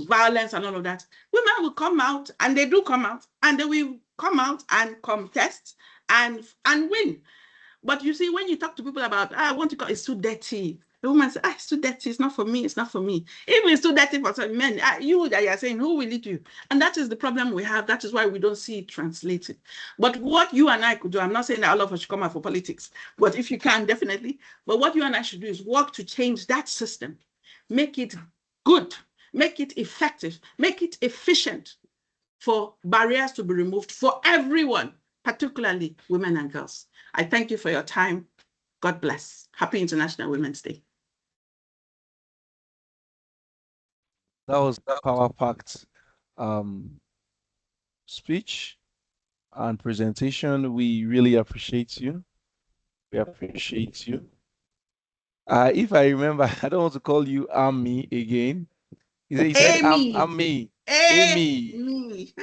violence and all of that, women will come out, and they do come out, and they will come out and contest and win. But you see, when you talk to people about, I want to go, it's too dirty. The woman says, it's too dirty. It's not for me. It's not for me. Even it's too dirty for some men. You that you're saying, who will it do? And that is the problem we have. That is why we don't see it translated. But what you and I could do, I'm not saying that all of us should come out for politics, but if you can, definitely. But what you and I should do is work to change that system, make it good, make it effective, make it efficient, for barriers to be removed for everyone, particularly women and girls. I thank you for your time. God bless. Happy International Women's Day. That was power-packed speech and presentation. We really appreciate you. We appreciate you. If I remember, I don't want to call you Amy again. He said, Amy. I'm me. Amy. Amy.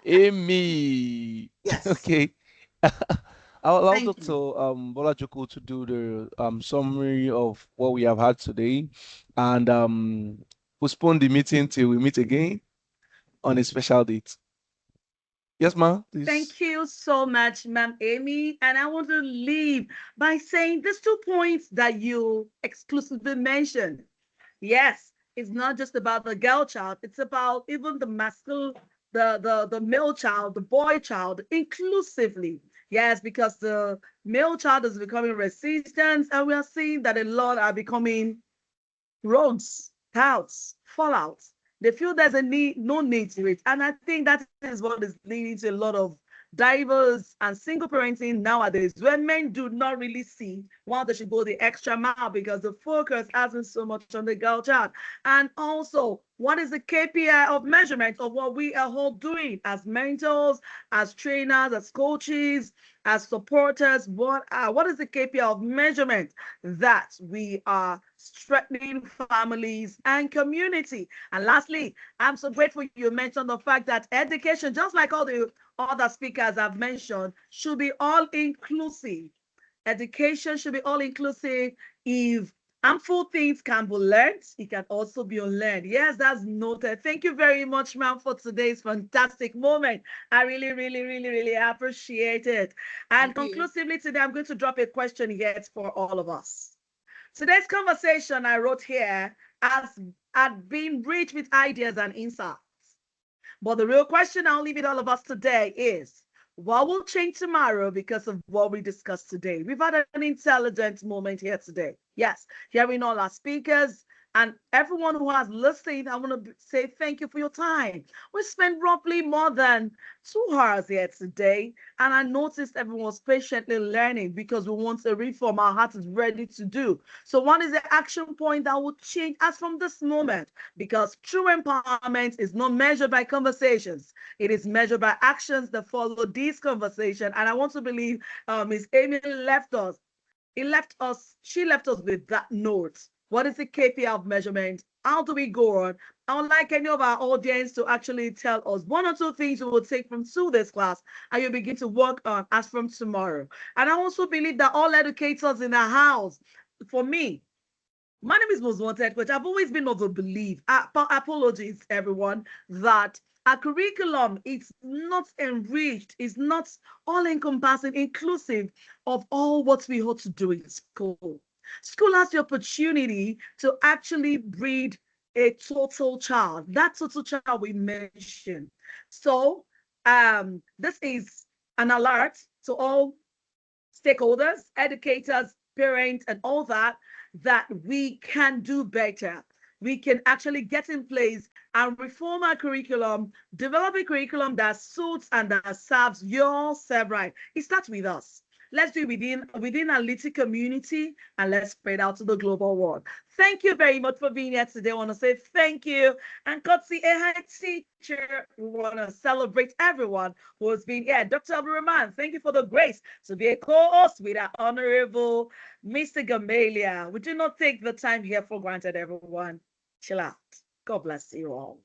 Amy. Yes. Okay. I'll allow Thank Dr. you. Bola Joko to do the summary of what we have had today and postpone the meeting till we meet again on a special date. Yes, ma'am, please. Thank you so much, Ma'am Amy. And I want to leave by saying these 2 points that you exclusively mentioned. Yes, it's not just about the girl child, it's about even the masculine, the male child, the boy child, inclusively. Yes, because the male child is becoming resistant, and we are seeing that a lot are becoming roads, touts, fallouts. They feel there's a need, no need to it. And I think that is what is leading to a lot of diverse and single parenting nowadays, where men do not really see why they should go the extra mile because the focus hasn't so much on the girl child. And also, what is the KPI of measurement of what we are all doing as mentors, as trainers, as coaches, as supporters? What is the KPI of measurement that we are strengthening families and community? And lastly, I'm so grateful you mentioned the fact that education, just like all the other speakers have mentioned, should be all inclusive. Education should be all inclusive. If harmful things can be learned, it can also be unlearned. Yes, that's noted. Thank you very much, ma'am, for today's fantastic moment. I really, really, really, really appreciate it. And Thank you. conclusively today, I'm going to drop a question here for all of us. Today's conversation I wrote here has had been rich with ideas and insights. But the real question I'll leave it all of us today is, what will change tomorrow because of what we discussed today? We've had an intelligent moment here today. Yes, hearing all our speakers and everyone who has listened, I want to say thank you for your time. We spent roughly more than 2 hours here today, and I noticed everyone was patiently learning because we want a reform our heart is ready to do. So, one is the action point that will change us from this moment, because true empowerment is not measured by conversations. It is measured by actions that follow these conversations. And I want to believe Ms. Amy left us. She left us with that note. What is the KPI of measurement? How do we go on? I would like any of our audience to actually tell us 1 or 2 things you will take from to this class and you begin to work on as from tomorrow. And I also believe that all educators in the house, for me, my name is Most Wanted Coach. I've always been of a belief, apologies everyone, that our curriculum is not enriched, is not all encompassing, inclusive of all what we ought to do in school. School has the opportunity to actually breed a total child, that total child we mentioned. So this is an alert to all stakeholders, educators, parents, and all that, that we can do better. We can actually get in place and reform our curriculum, develop a curriculum that suits and that serves yourself right. It starts with us. Let's do it within our little community, and let's spread out to the global world. Thank you very much for being here today. I want to say thank you. And Kotsi AI teacher, we want to celebrate everyone who has been here. Dr. Abdul Rahman, thank you for the grace to be a co-host with our honorable Mr. Gamelia. We do not take the time here for granted, everyone. Chill out. God bless you all.